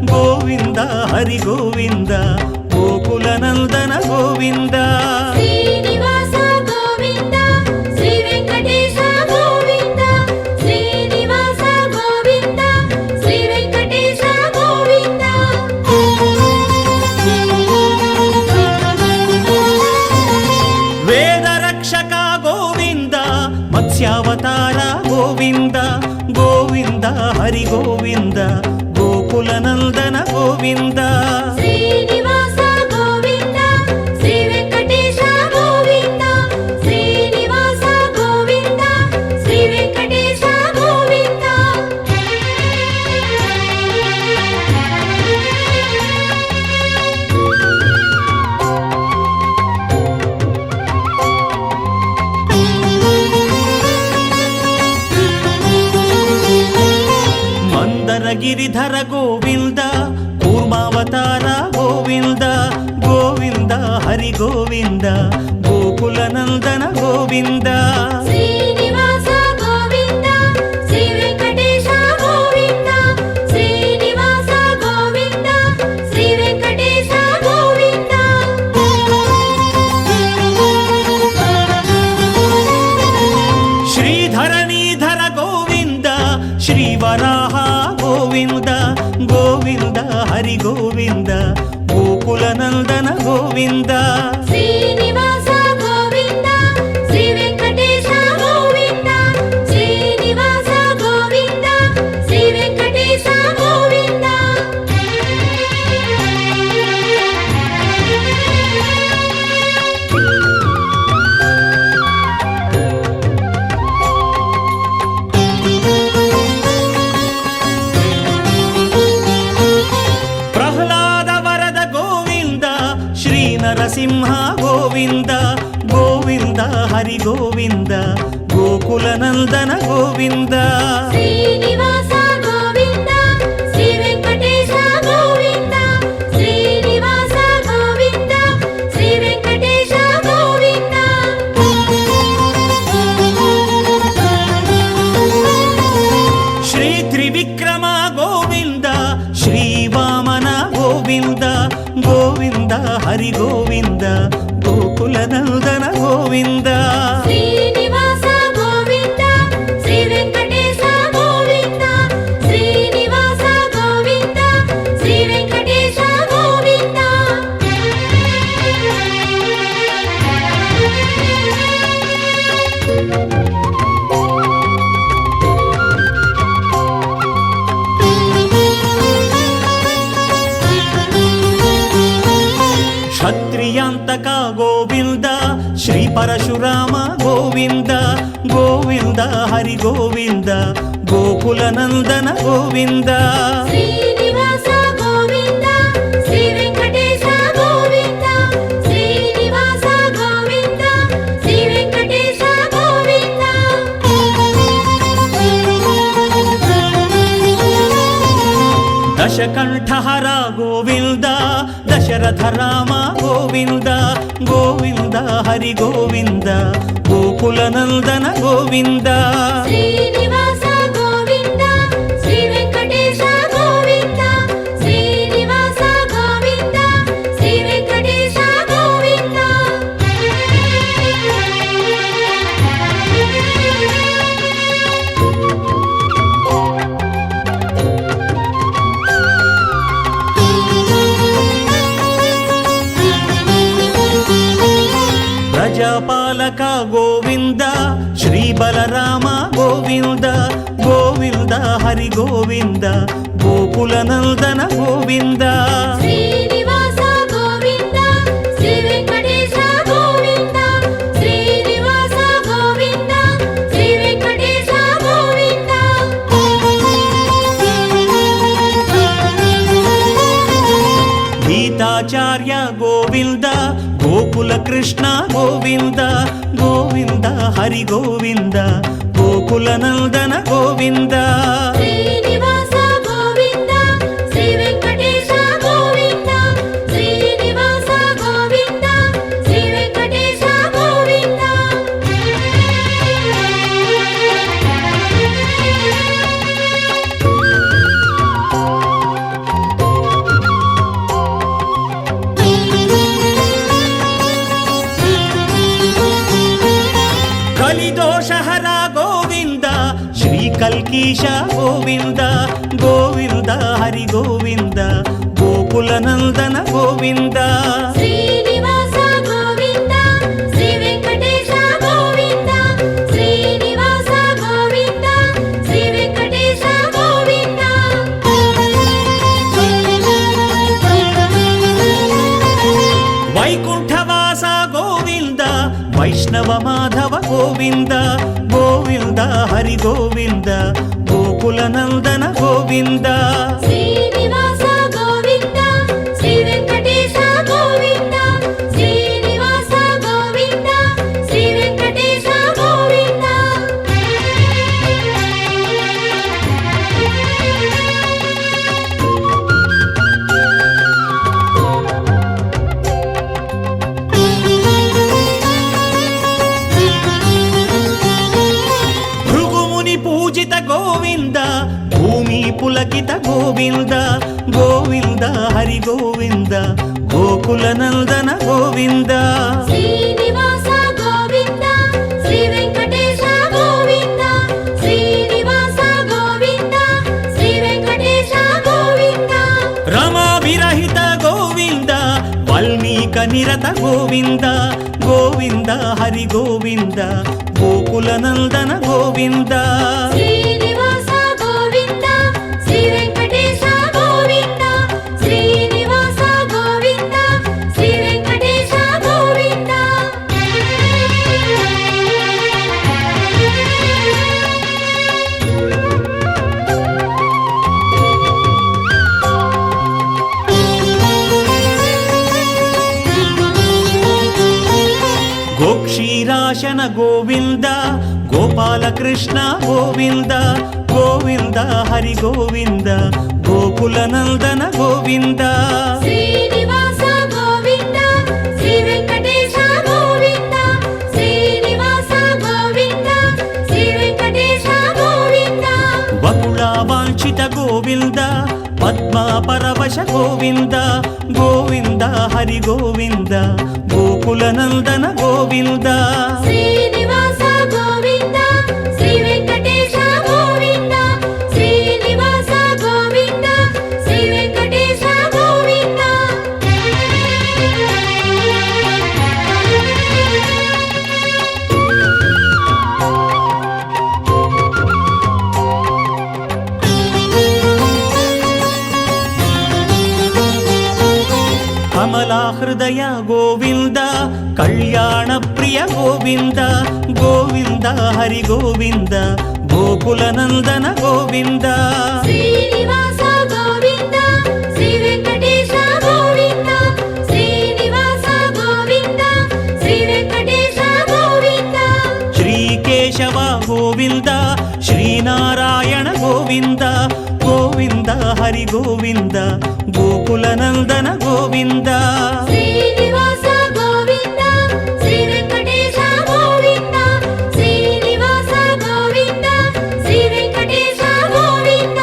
ಗೋವಿಂದ ಹರಿ ಗೋವಿಂದ ಗೋಕುಲನಂದನ ಗೋವಿಂದ ಶ್ರೀನಿವಾಸ ಗೋವಿಂದ ಶ್ರೀ ವೆಂಕಟೇಶ ಗೋವಿಂದ ಶ್ರೀನಿವಾಸ ಗೋವಿಂದ ಶ್ರೀ ವೆಂಕಟೇಶ ಗೋವಿಂದ ವೇದ ರಕ್ಷಕ ಗೋವಿಂದ ಮತ್ಸ್ಯಾವತಾರ ಗೋವಿಂದ ಗೋವಿಂದ ಹರಿ ಗೋವಿಂದ ಗೋಕುಲನಂದನ ಗೋವಿಂದ ಶ್ರೀನಿವಾಸ ಗೋವಿಂದ ಶ್ರೀ ವೆಂಕಟೇಶ ಗೋವಿಂದ ಶ್ರೀನಿವಾಸ ಗೋವಿಂದ ಶ್ರೀ ವೆಂಕಟೇಶ ಗೋವಿಂದ ಮಂದರ ಗಿರಿಧರ ಗೋವಿಂದ ಕೂರ್ಮಾವತಾರ ಗೋವಿಂದ ಗೋವಿಂದ ಹರಿ ಗೋವಿಂದ ಗೋಕುಲನಂದನ ಗೋವಿಂದ ಶ್ರೀನಿವಾಸ ಗೋವಿಂದ ಶ್ರೀ ವೆಂಕಟೇಶ ಗೋವಿಂದ ಶ್ರೀನಿವಾಸ ಗೋವಿಂದ ಶ್ರೀ ವೆಂಕಟೇಶ ಗೋವಿಂದ ಶ್ರೀಧರಣೀಧರ ಗೋವಿಂದ ಶ್ರೀವರಾಹ ಗೋವಿಂದ ಗೋವಿಂದ ಹರಿ ಗೋವಿಂದ ಗೋಕುಲನಂದನ ಗೋವಿಂದ ಶ್ರೀನಿವಾಸ ಗೋವಿಂದ ಶ್ರೀ ವೆಂಕಟೇಶ ಗೋವಿಂದ ಶ್ರೀನಿವಾಸ ಗೋವಿಂದ ಶ್ರೀ ವೆಂಕಟೇಶ ಗೋವಿಂದ ಪ್ರಹ್ಲಾದ ವರದ ಗೋವಿಂದ ಶ್ರೀ ನರಸಿಂಹ ಗೋವಿಂದ ಗೋವಿಂದ ಹರಿ ಗೋವಿಂದ ಗೋಕುಲನಂದನ ಗೋವಿಂದ ಶ್ರೀನಿವಾಸ ಗೋವಿಂದ ಶ್ರೀ ವೆಂಕಟೇಶ ಗೋವಿಂದ ಶ್ರೀನಿವಾಸ ಗೋವಿಂದ ಶ್ರೀ ವೆಂಕಟೇಶ ಗೋವಿಂದ ಶ್ರೀ ತ್ರಿವಿಕ್ರಮ ಗೋವಿಂದ ಶ್ರೀ ವಾಮನ ಗೋವಿಂದ ಗೋವಿಂದ ಹರಿ ಗೋವಿಂದ ಗೋಕುಲನಂದನ ಗೋವಿಂದ ಶ್ರೀನಿವಾಸ ಗೋವಿಂದ ಶ್ರೀ ವೆಂಕಟೇಶ ಗೋವಿಂದ ಶ್ರೀನಿವಾಸ ಗೋವಿಂದ ಶ್ರೀ ವೆಂಕಟೇಶ ಗೋವಿಂದ ಕ್ಷತ್ರಿಯಾಂತಕ ಗೋವಿಂದ ಶ್ರೀ ಪರಶುರಾಮ ಗೋವಿಂದ ಗೋವಿಂದ ಹರಿ ಗೋವಿಂದ ಗೋಕುಲನಂದನ ಗೋವಿಂದ ಶ್ರೀನಿವಾಸ ಗೋವಿಂದ ಶ್ರೀ ವೆಂಕಟೇಶ ಗೋವಿಂದ ಶ್ರೀನಿವಾಸ ಗೋವಿಂದ ಶ್ರೀ ವೆಂಕಟೇಶ ಗೋವಿಂದ ದಶಕಂಠಹರ ಗೋವಿಂದ ದಶರಥ ರಾಮ ಗೋವಿಂದ ಗೋವಿಂದ ಹರಿ ಗೋವಿಂದ ಗೋಕುಲನಂದನ ಗೋವಿಂದ ಶ್ರೀನಿವಾಸ ಗೋವಿಂದ ಶ್ರೀ ವೆಂಕಟೇಶ ಗೋವಿಂದ ಶ್ರೀನಿವಾಸ ಗೋವಿಂದ ಶ್ರೀ ವೆಂಕಟೇಶ ಗೋವಿಂದ ಪ್ರಜಾಪಾಲಕ ಗೋವಿಂದ ಶ್ರೀ ಬಲರಾಮ ಗೋವಿಂದ ಗೋವಿಂದ ಹರಿ ಗೋವಿಂದ ಗೋಕುಲನಂದನ ಗೋವಿಂದ ಶ್ರೀನಿವಾಸ ಗೋವಿಂದ ಶ್ರೀ ವೆಂಕಟೇಶ ಗೋವಿಂದ ಶ್ರೀನಿವಾಸ ಗೋವಿಂದ ಶ್ರೀ ವೆಂಕಟೇಶ ಗೋವಿಂದ ಗೀತಾಚಾರ್ಯ ಗೋವಿಂದ ಗೋಕುಲ ಕೃಷ್ಣ ಗೋವಿಂದ ಗೋವಿಂದ ಹರಿ ಗೋವಿಂದ ಗೋಕುಲನಂದನ ಗೋವಿಂದ ಶ್ರೀನಿವಾಸ ಗೋವಿಂದ ಶ್ರೀ ವೆಂಕಟೇಶ ಗೋವಿಂದ ಶ್ರೀನಿವಾಸ ಗೋವಿಂದ ಶ್ರೀ ವೆಂಕಟೇಶ ಗೋವಿಂದ ಕಲ್ಕೀಶ ಗೋವಿಂದ ಗೋವಿಂದ ಹರಿ ಗೋವಿಂದ ಗೋಕುಲ ನಂದನ ಗೋವಿಂದ ಶ್ರೀನಿವಾಸ ಗೋವಿಂದ ಶ್ರೀ ವೆಂಕಟೇಶ ಗೋವಿಂದ ಶ್ರೀನಿವಾಸ ಗೋವಿಂದ ಶ್ರೀ ವೆಂಕಟೇಶ ಗೋವಿಂದ ವೈಕುಂಠವಾಸ ಗೋವಿಂದ ವೈಷ್ಣವ ಮಾಧವ ಗೋವಿಂದ ಗೋವಿಂದ ಹರಿ ಗೋವಿಂದ ಗೋಕುಲ ನಂದನ ಗೋವಿಂದ ಶ್ರೀನಿವಾಸ ಗೋವಿಂದ ಶ್ರೀ ವೆಂಕಟೇಶ ಗೋವಿಂದ ಶ್ರೀನಿವಾಸ ಗೋವಿಂದ ಶ್ರೀ ವೆಂಕಟೇಶ ಗೋವಿಂದ ಭೃಗುಮುನಿ ಪೂಜಿತ ಗೋವಿಂದ ಭೂಮಿ ಪುಲಕಿತ ಗೋವಿಂದ ಗೋವಿಂದ ಹರಿ ಗೋವಿಂದ ಗೋಕುಲ ನಂದನ ಗೋವಿಂದ ಶ್ರೀನಿವಾಸ ಗೋವಿಂದ ಶ್ರೀ ವೆಂಕಟೇಶ ಗೋವಿಂದ ಶ್ರೀನಿವಾಸ ಗೋವಿಂದ ಶ್ರೀ ವೆಂಕಟೇಶ ಗೋವಿಂದ ರಮಾ ವಿರಹಿತ ಗೋವಿಂದ ವಾಲ್ಮೀಕ ನಿರತ ಗೋವಿಂದ ಗೋವಿಂದ ಹರಿ ಗೋವಿಂದ ಗೋಕುಲ ನಂದನ ಗೋವಿಂದ ಶ್ರೀನಿವಾಸ ಗೋವಿಂದ ಶ್ರೀ ವೆಂಕಟೇಶ ಗೋವಿಂದ ಶ್ರೀನಿವಾಸ ಗೋವಿಂದ ಶ್ರೀ ವೆಂಕಟೇಶ ಗೋವಿಂದ ಗೋಕ್ಷೀರಾಶನ ಗೋವಿಂದ ಗೋಪಾಲ ಕೃಷ್ಣ ಗೋವಿಂದ ಗೋವಿಂದ ಹರಿ ಗೋವಿಂದ ಗೋಕುಲ ನಂದನ ಗೋವಿಂದ ಶ್ರೀನಿವಾಸ ಗೋವಿಂದ ಶ್ರೀ ವೆಂಕಟೇಶ ಗೋವಿಂದ ಶ್ರೀನಿವಾಸ ಗೋವಿಂದ ಶ್ರೀ ವೆಂಕಟೇಶ ಗೋವಿಂದ ವಕುಳ ವಾಂಛಿತ ಗೋವಿಂದ ಪದ್ಮ ಪರವಶ ಗೋವಿಂದ ಗೋವಿಂದ ಹರಿ ಗೋವಿಂದ ಗೋಕುಲ ನಂದನ ಗೋವಿಂದ ಶ್ರೀನಿವಾಸ ಗೋವಿಂದ ಶ್ರೀ ವೆಂಕಟೇಶ ಗೋವಿಂದ ಶ್ರೀನಿವಾಸ ಗೋವಿಂದ ಶ್ರೀ ವೆಂಕಟೇಶ ಗೋವಿಂದ ಕಮಲಾ ಹೃದಯ ಗೋವಿಂದ ಕಲ್ಯಾಣ ಪ್ರಿಯ ಗೋವಿಂದ ಗೋವಿಂದ ಹರಿ ಗೋವಿಂದ ಗೋಕುಲ ನಂದನ ಗೋವಿಂದ ಶ್ರೀನಿವಾಸ ಗೋವಿಂದ ಶ್ರೀ ವೆಂಕಟೇಶ ಗೋವಿಂದ ಶ್ರೀನಿವಾಸ ಗೋವಿಂದ ಶ್ರೀ ವೆಂಕಟೇಶ ಗೋವಿಂದ ಶ್ರೀಕೇಶವ ಗೋವಿಂದ ಶ್ರೀನಾರಾಯಣ ಗೋವಿಂದ ಗೋವಿಂದ ಹರಿ ಗೋವಿಂದ ಗೋಕುಲ ನಂದನ ಗೋವಿಂದ ಶ್ರೀನಿವಾಸ ಗೋವಿಂದ ಶ್ರೀ ವೆಂಕಟೇಶ ಗೋವಿಂದ ಶ್ರೀನಿವಾಸ ಗೋವಿಂದ ಶ್ರೀ ವೆಂಕಟೇಶ ಗೋವಿಂದ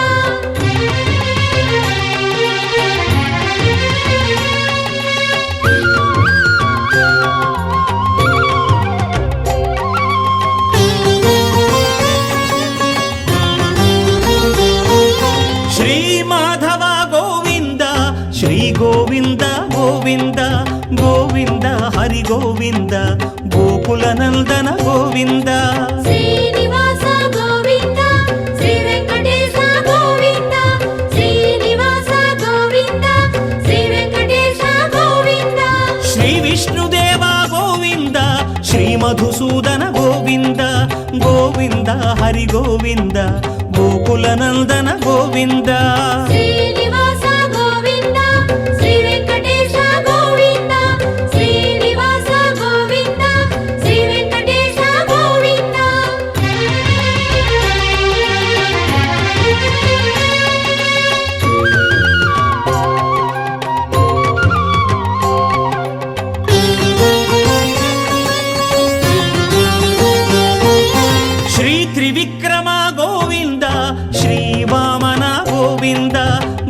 ಶ್ರೀ ಮಾಧವ ಗೋವಿಂದ ಶ್ರೀ ಗೋವಿಂದ ಗೋವಿಂದ ಗೋವಿಂದ ಹರಿ ಗೋವಿಂದ ಗೋಕುಲ ನಂದನ ಗೋವಿಂದ ಶ್ರೀನಿವಾಸ ಗೋವಿಂದ ಶ್ರೀ ವೆಂಕಟೇಶ ಗೋವಿಂದ ಶ್ರೀನಿವಾಸ ಗೋವಿಂದ ಶ್ರೀ ವೆಂಕಟೇಶ ಗೋವಿಂದ ಶ್ರೀ ವಿಷ್ಣುದೇವ ಗೋವಿಂದ ಶ್ರೀ ಮಧುಸೂದನ ಗೋವಿಂದ ಗೋವಿಂದ ಹರಿ ಗೋವಿಂದ ಗೋಕುಲ ನಂದನ ಗೋವಿಂದ ಶ್ರೀನಿವಾಸ ಗೋವಿಂದ ಶ್ರೀ ವೆಂಕಟೇಶ ಗೋವಿಂದ ಶ್ರೀನಿವಾಸ ಗೋವಿಂದ ಶ್ರೀ ವೆಂಕಟೇಶ ಗೋವಿಂದ ಶ್ರೀ ತ್ರಿವಿಕ್ರಮ ಗೋವಿಂದ ಶ್ರೀ ವಾಮನ ಗೋವಿಂದ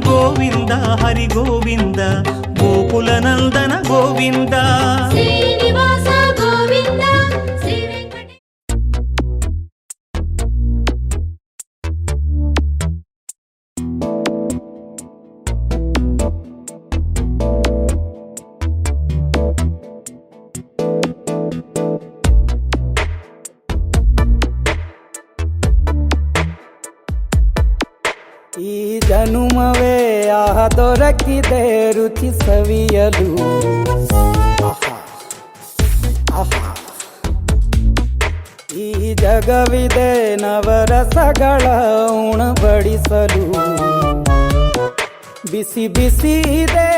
ಗೋವಿಂದ ಹರಿ ಗೋವಿಂದ ಗೋಕುಲ ನಂದನ ಗೋವಿಂದ ಶ್ರೀನಿವಾಸ ಗೋವಿಂದ ಶ್ರೀ ವೆಂಕಟೇಶ ದೊರಕಿದೆ ರುಚಿ ಸವಿಯಲು. ಈ ಜಗವಿದೆ ನವರಸಗಳ ಉಣಬಡಿಸಲು. ಬಿಸಿ ಬಿಸಿ ಇದೆ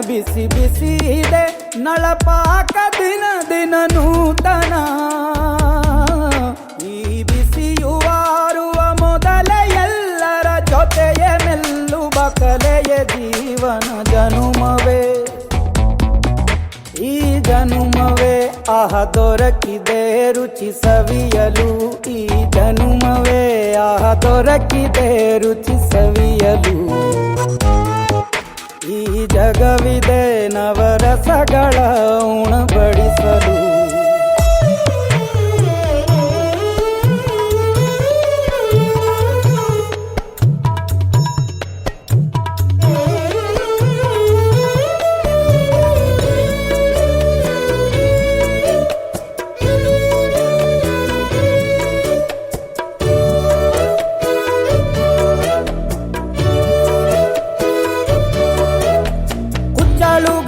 ಬಿಸಿ ಬಿಸಿ ಇದೆ ನಳಪಾಕ ದಿನ ದಿನ ನೂತನ. ಈ ಬಿಸಿಯುವಾರುವ ಮೊದಲೇ ಎಲ್ಲರ ಜೊತೆಯೇ ಮೆಲ್ಲುವ ಕಲೆಯ ಜೀವನ ಜನುಮವೇ ಈ ಜನುಮವೇ. ಆಹ ದೊರಕಿದೆ ರುಚಿ ಸವಿಯಲು. ಈ ಜನುಮವೇ ಆಹ ದೊರಕಿದೆ ರುಚಿ ಸವಿಯಲು. ಈ ಜಗವಿದೆ ನವರಸಗಳ ಉಣಬಡಿಸಲು.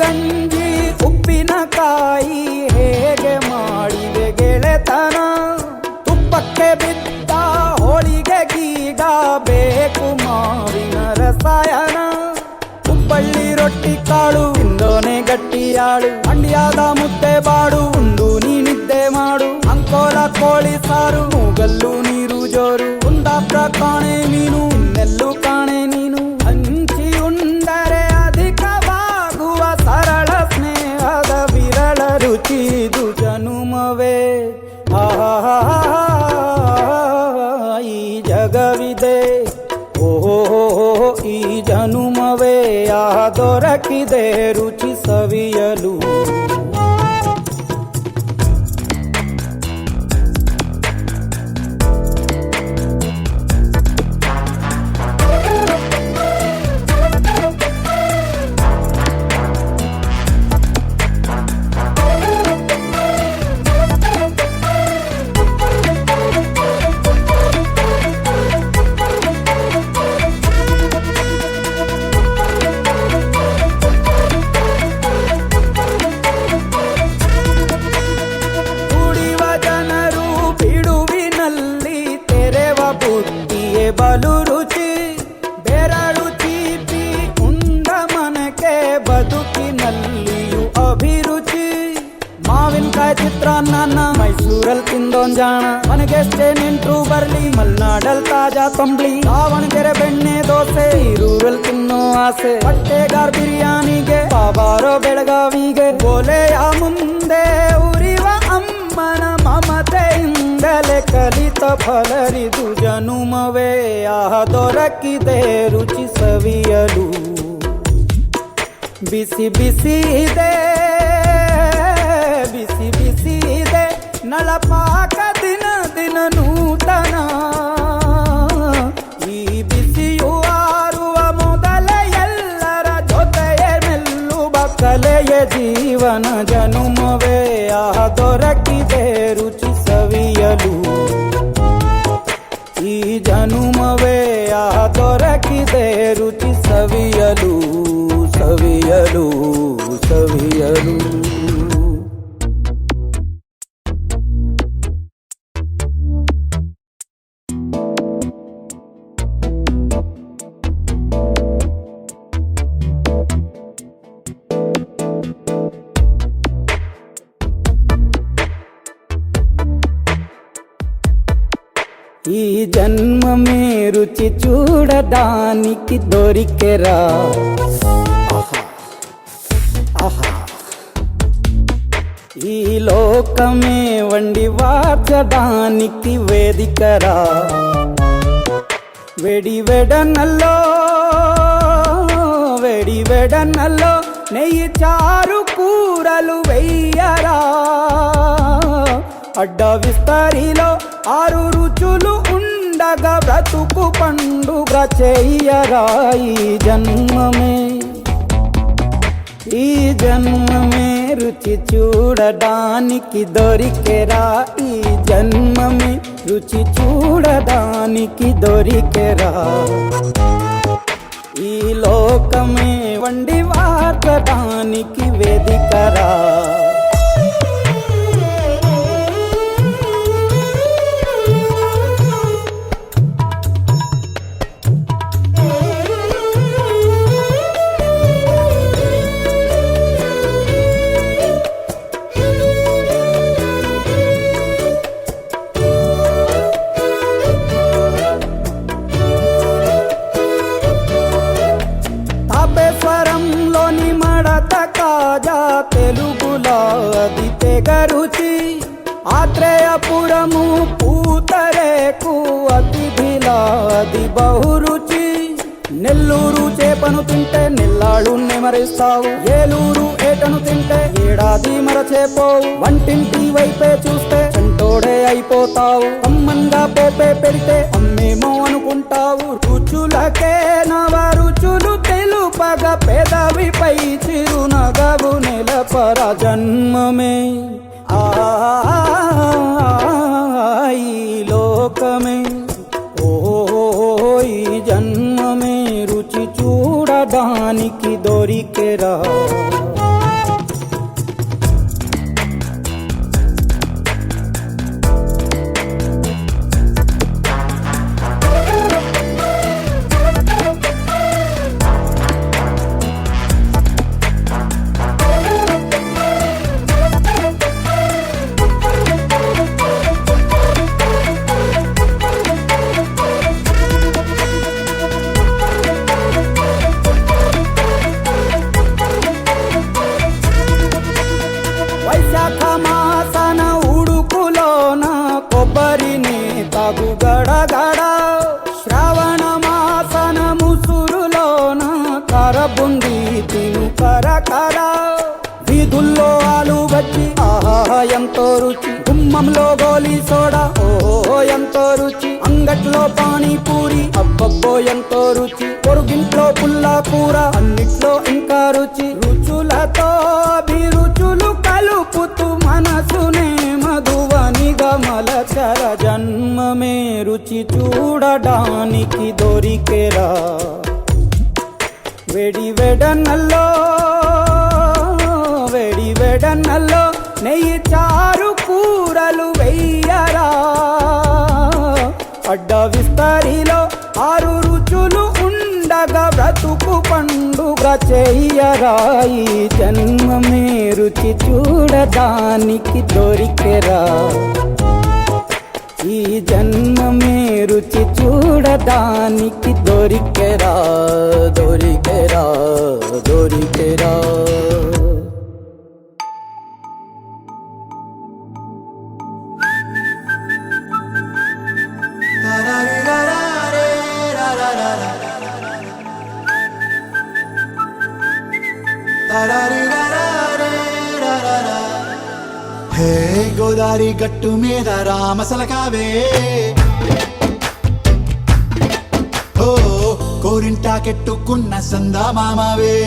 ಗಂಜಿ ಉಪ್ಪಿನಕಾಯಿ ಹೇಗೆ ಮಾಡಿದೆ ಗೆಳೆತನ. ತುಪ್ಪಕ್ಕೆ ಬಿದ್ದ ಹೋಳಿಗೆಗೀಗ ಬೇಕು ಮಾವಿನ ರಸಾಯನ. ಹುಬ್ಬಳ್ಳಿ ರೊಟ್ಟಿ ಕಾಳು ತಿಂದೋನೆ ಗಟ್ಟಿಯಾಳು. ಮಂಡ್ಯದ ಮುದ್ದೆ ಬಾಡು ಉಂಡು ನೀನಿದ್ದೆ ಮಾಡು. ಅಂಕೋಲ ಕೋಳಿ ಸಾರು ಮೂಗಲ್ಲು ನೀರು ಜೋರು. ಕುಂದಾಪುರ ಕಾಣೆ ಮೀನು ಇನ್ನೆಲ್ಲೂ ಕಾಣೆ ನೀನು. ಹಂಚಿ ಉಂಡರೆ ಅಧಿಕವಾಗುವ ಸರಳ ಸ್ನೇಹದ ವಿರಳ ರುಚಿ ಇದು ಜನುಮವೇ. ಈ ಜಗವಿದೆ ಓಹೋ ಈ ಜನುಮವೇ ದೊರಕಿದೆ ರುಚಿ ಸವಿಯಲು. ಬಲು ರುಚಿ ಬೆರಳು ಚೀಪಿ ಉಂಡ ಮನಕ್ಕೆ ಬದುಕಿನಲ್ಲಿಯೂ ಅಭಿರುಚಿ. ಮಾವಿನಕಾಯಿ ಚಿತ್ರಾನ್ನ ಮೈಸೂರಲ್ಲಿ ತಿಂದೋನ್ ಜಾಣ. ಮನೆಗೆಷ್ಟೇ ನಿಂಟ್ರು ಬರ್ಲಿ ಮಲ್ನಾಡಲ್ ತಾಜಾ ತಂಬ್ಳಿ. ದಾವಣಗೆರೆ ಬೆಣ್ಣೆ ದೋಸೆ ಈರೂರಲ್ಲಿ ತಿನ್ನೋ ಆಸೆ. ಹೊಟ್ಟೆಗಾರ್ ಬಿರಿಯಾನಿಗೆ ಬಾಬಾರೋ ಬೆಳಗಾವಿಗೆ. ಗೋಲೆಯ ಮುಂದೆ ಉರಿವ ಅಮ್ಮನ ಮಮತೆಯಿಂದಲೇ ಕಲಿತ ಫಲರಿದು ಜನುಮವೇ. ಆಹ ದೊರಕಿದೆ ರುಚಿ ಸವಿಯಲು. ಬಿಸಿ ಬಿಸಿ ಇದೆ ಬಿಸಿ ಬಿಸಿ ಇದೆ ನಳಪಾಕ ದಿನ ದಿನ ನೂತನ. ಈ ಬಿಸಿಯು ಆರುವ ಮೊದಲೇ ಎಲ್ಲರ ಜೊತೆಯೇ ಮೆಲ್ಲುವ ಕಲೆಯ ಜೀವನ ಜನುಮವೇ. ಆಹ ದೊರಕಿದೆ ರುಚಿ ಸವಿಯಲು. ಈ ಜನುಮವೇ ಆಹ ದೊರಕಿದೆ ರುಚಿ ಸವಿಯಲು ಸವಿಯಲು ಸವಿಯಲು. ఈ జన్మమే రుచి చూడడానికి దొరికెరా. ఈ లోకమే వండి వార్చడానికి వేదికరా. వెడి వెడనల్లో నెయ్యి చారు కూరలు వెయ్యరా. అడ్డ విస్తరిలో 6 రుచులు ఉండగా బ్రతుకు పండుగ చెయ్యరా. ఈ జన్మమే రుచి చూడడానికి దొరికెరా. ఈ జన్మమే రుచి చూడడానికి దొరికెరా. ఈ లోకమే వండి వార్చడానికి వేదికరా. తాపేశ్వరంలోని మడత కాజా తెలుగులో అది తెగరుచి. ఆత్రేయపురము పూతరేకు అతిథిలా అది బహురుచి. నెల్లూరు చేపను తింటే నెల్లాళ్ళు నెమరిస్తావు. ఏలూరు ఏటను తింటే ఏడాది మరచేపోవు. వంటింటి వైపే చూస్తే చంటోడే అయిపోతావు. అమ్మంగా పోపే పెడితే అమ్మేమో అనుకుంటావు. రుచులకే నవ రుచులు తెలుపగ పెదవిపై చిరునగవు నెలపర జన్మమే ఈ లోకమే. ఈ జన్మమే రుచి చూడడానికి దొరికెరా. వైశాఖ మాసన ఉడుకులోన కొబ్బరిని తాగు గడగడ. శ్రావణ మాసన ముసురులోన కరబుంది తిను కరకర. వీధుల్లో ఆలు బజ్జి ఆహా ఎంతో రుచి. గుమ్మంలో గోలీ సోడా ఓ ఎంతో రుచి. అంగట్లో పానీపూరి అబ్బబ్బో ఎంతో రుచి. పొరుగింట్లో పుల్లా కూర అన్నిట్లో ఇంకా రుచి. రుచులతో అభిరుచులు కలుపుతూ మనసునే మధువనిగా మలచర జన్మమే రుచి చూడడానికి దొరికెరా. వేడి వేడన్నల్లో నెయ్యి చారు కూరలు వెయ్యరా. అడ్డ విస్తరిలో 6 రుచులు ఉండగా బ్రతుకు పండుగ చెయ్యరా. ఈ జన్మమే రుచి చూడడానికి దొరికెరా. ఈ జన్మమే రుచి చూడడానికి దొరికెరా. దొరికెరా దొరికెరా. హే గోదారి గట్టు మీద రామసలకావే. ఓ కోరింటా కెట్టుకున్న సందా మామావే.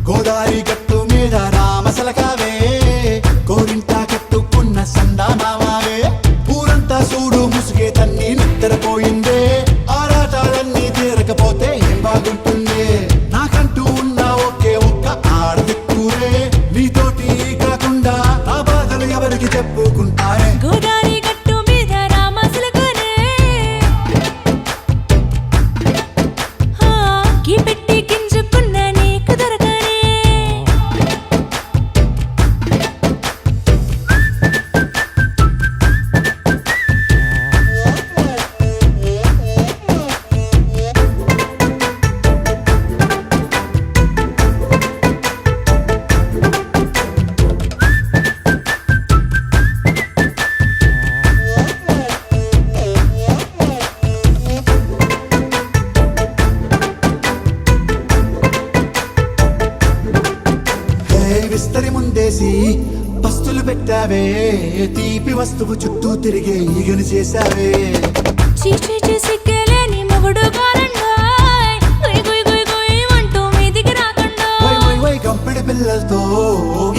గోదారి గట్టు మీద రామసలకావే. కోరింటా కెట్టుకున్న సందా మామావే. ఊరంతా చూడు ముసుగే తన్ని నిద్రపోయిందే. ఆరాటాలన్నీ తీరకపోతే ఏం బాగుంటుంది. నాకంటూ ఉన్న ఒకే ఒక్క ఆడదిక్కురే. నీతోటి కాకుండా ఆ బాధలు ఎవరికి చెప్పుకుంటారే. గోదారి గట్టు మీద రామసలకనే గీ పెట్టి గింజుకున్న నీకు దొరకనే. విస్తరి ముందేసి పస్తులు పెట్టావే. తీపి వస్తువు చుట్టూ తిరిగే ఈగను చేశావే. సిగ్గలేని మొగుడు కారండాయ్. గుయ్ గుయ్ గుయ్ గుయ్ అంటూ మీదికి రాకుండా. వై గంపెడి పిల్లలతో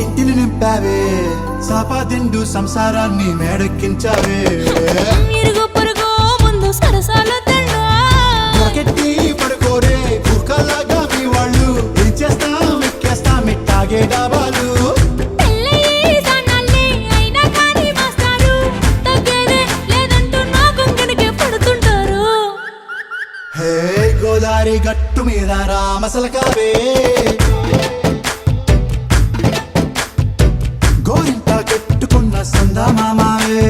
ఇంటిని నింపావే. సాపాదిండు సంసారాన్ని మేడెక్కించావే. ఇరుగు పొరుగు ముందు సరసాల మసలకావే గోరింట కెట్టుకున్న సందా మామావే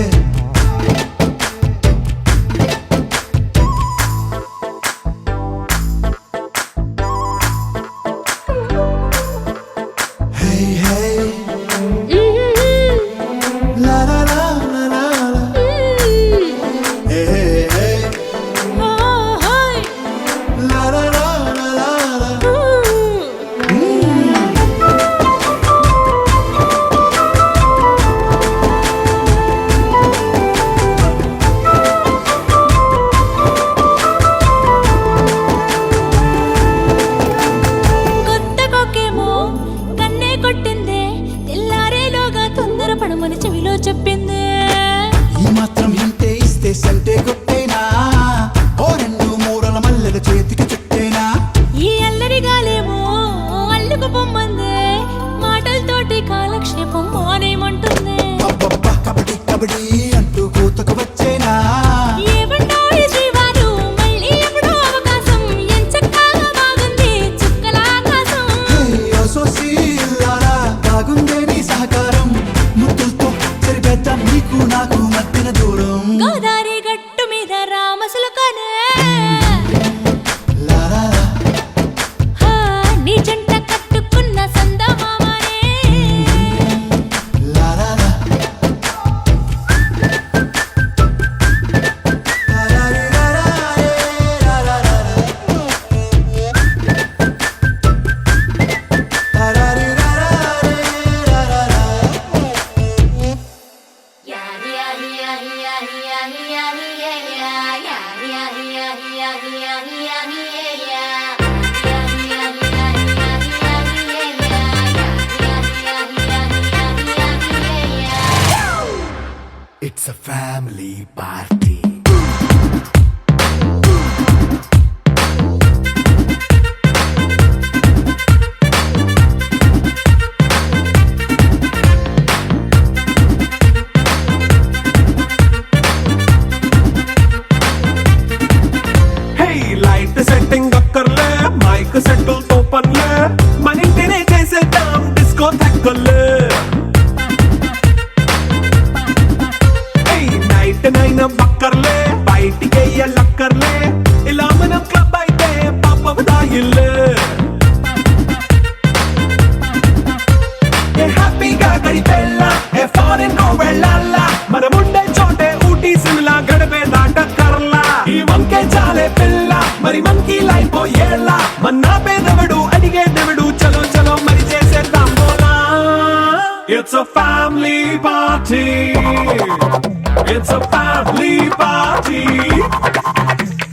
It's a family party. Hey, light setting akkarle, mic settle to panle, manintine chesedam disco thakkale. నైన బక్కర్లే బయటికి లక్కర్లే ఇలా మనం క్లబ్ అయితే పాపం దాయిల్లే ఏ హ్యాపీగా గడిపెళ్ళ ఏ ఫారెన్ నో వెళ్ళాల మనముండే చోటే ఊటీ సిమ్లా గడిపే దాటక్కర్లా ఈ వంకే చాలే పిల్ల మరి మంకీ లైఫ్ ఏళ్ళ మన్నా పేదవడు అడిగేదెవడు చలో చలో మరి చేసేద్దాం బోలా It's a family party. It's a family party.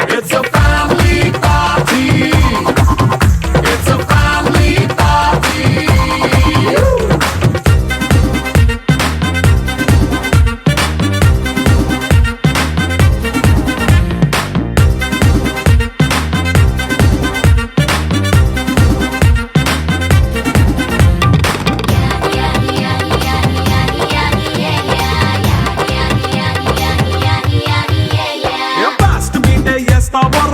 It's a family party. It's a family party.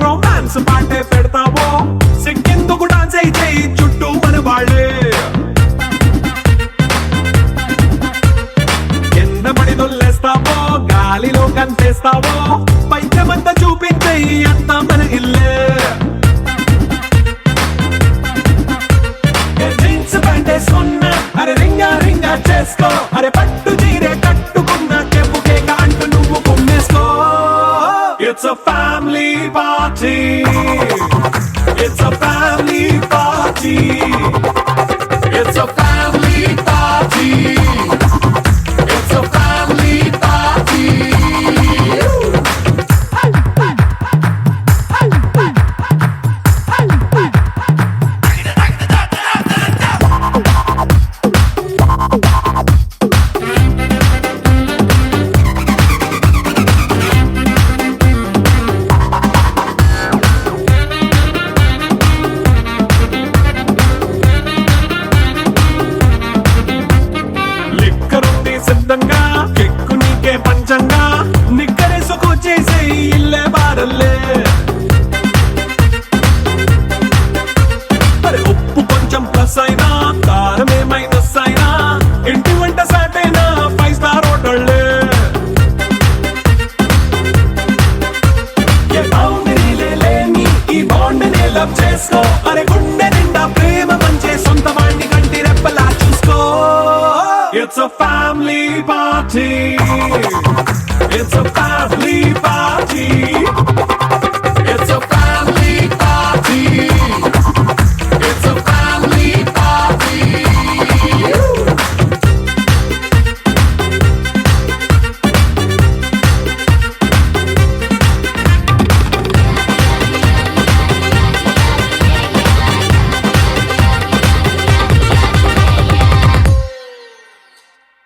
Romance పాటే పెడతావో సిగ్గెందుకు డాన్స్ అయితే చుట్టూ మన వాళ్ళే కింద పడి దొల్లేస్తావో గాలిలో కంటేస్తావో పైకమంతా చూపించే అంతా మన ఇల్లే జీన్స్ ప్యాంట్ వేసుకున్నా అరే రింగా రింగా చేసుకో అరే పట్టు చీరే కట్టుకున్నా చెప్పు కేక అంటూ నువ్వు కుమ్మేసుకో It's a family party. It's a family party. It's a family party. It's a family party. ఉప్పు కొంచెం ప్లస్ అయినా కారమే మైనస్ అయినా ఇంటి వంట సాటైనా 5 స్టార్ హోటళ్ళే ఏ బౌండరీలే లేని ఈ బాండ్ నే లవ్ చేసుకో అరే గుండె నిండా ప్రేమ పంచే సొంత వాణ్ణి కంటి రెప్పలా చూసుకో ఇట్స్ a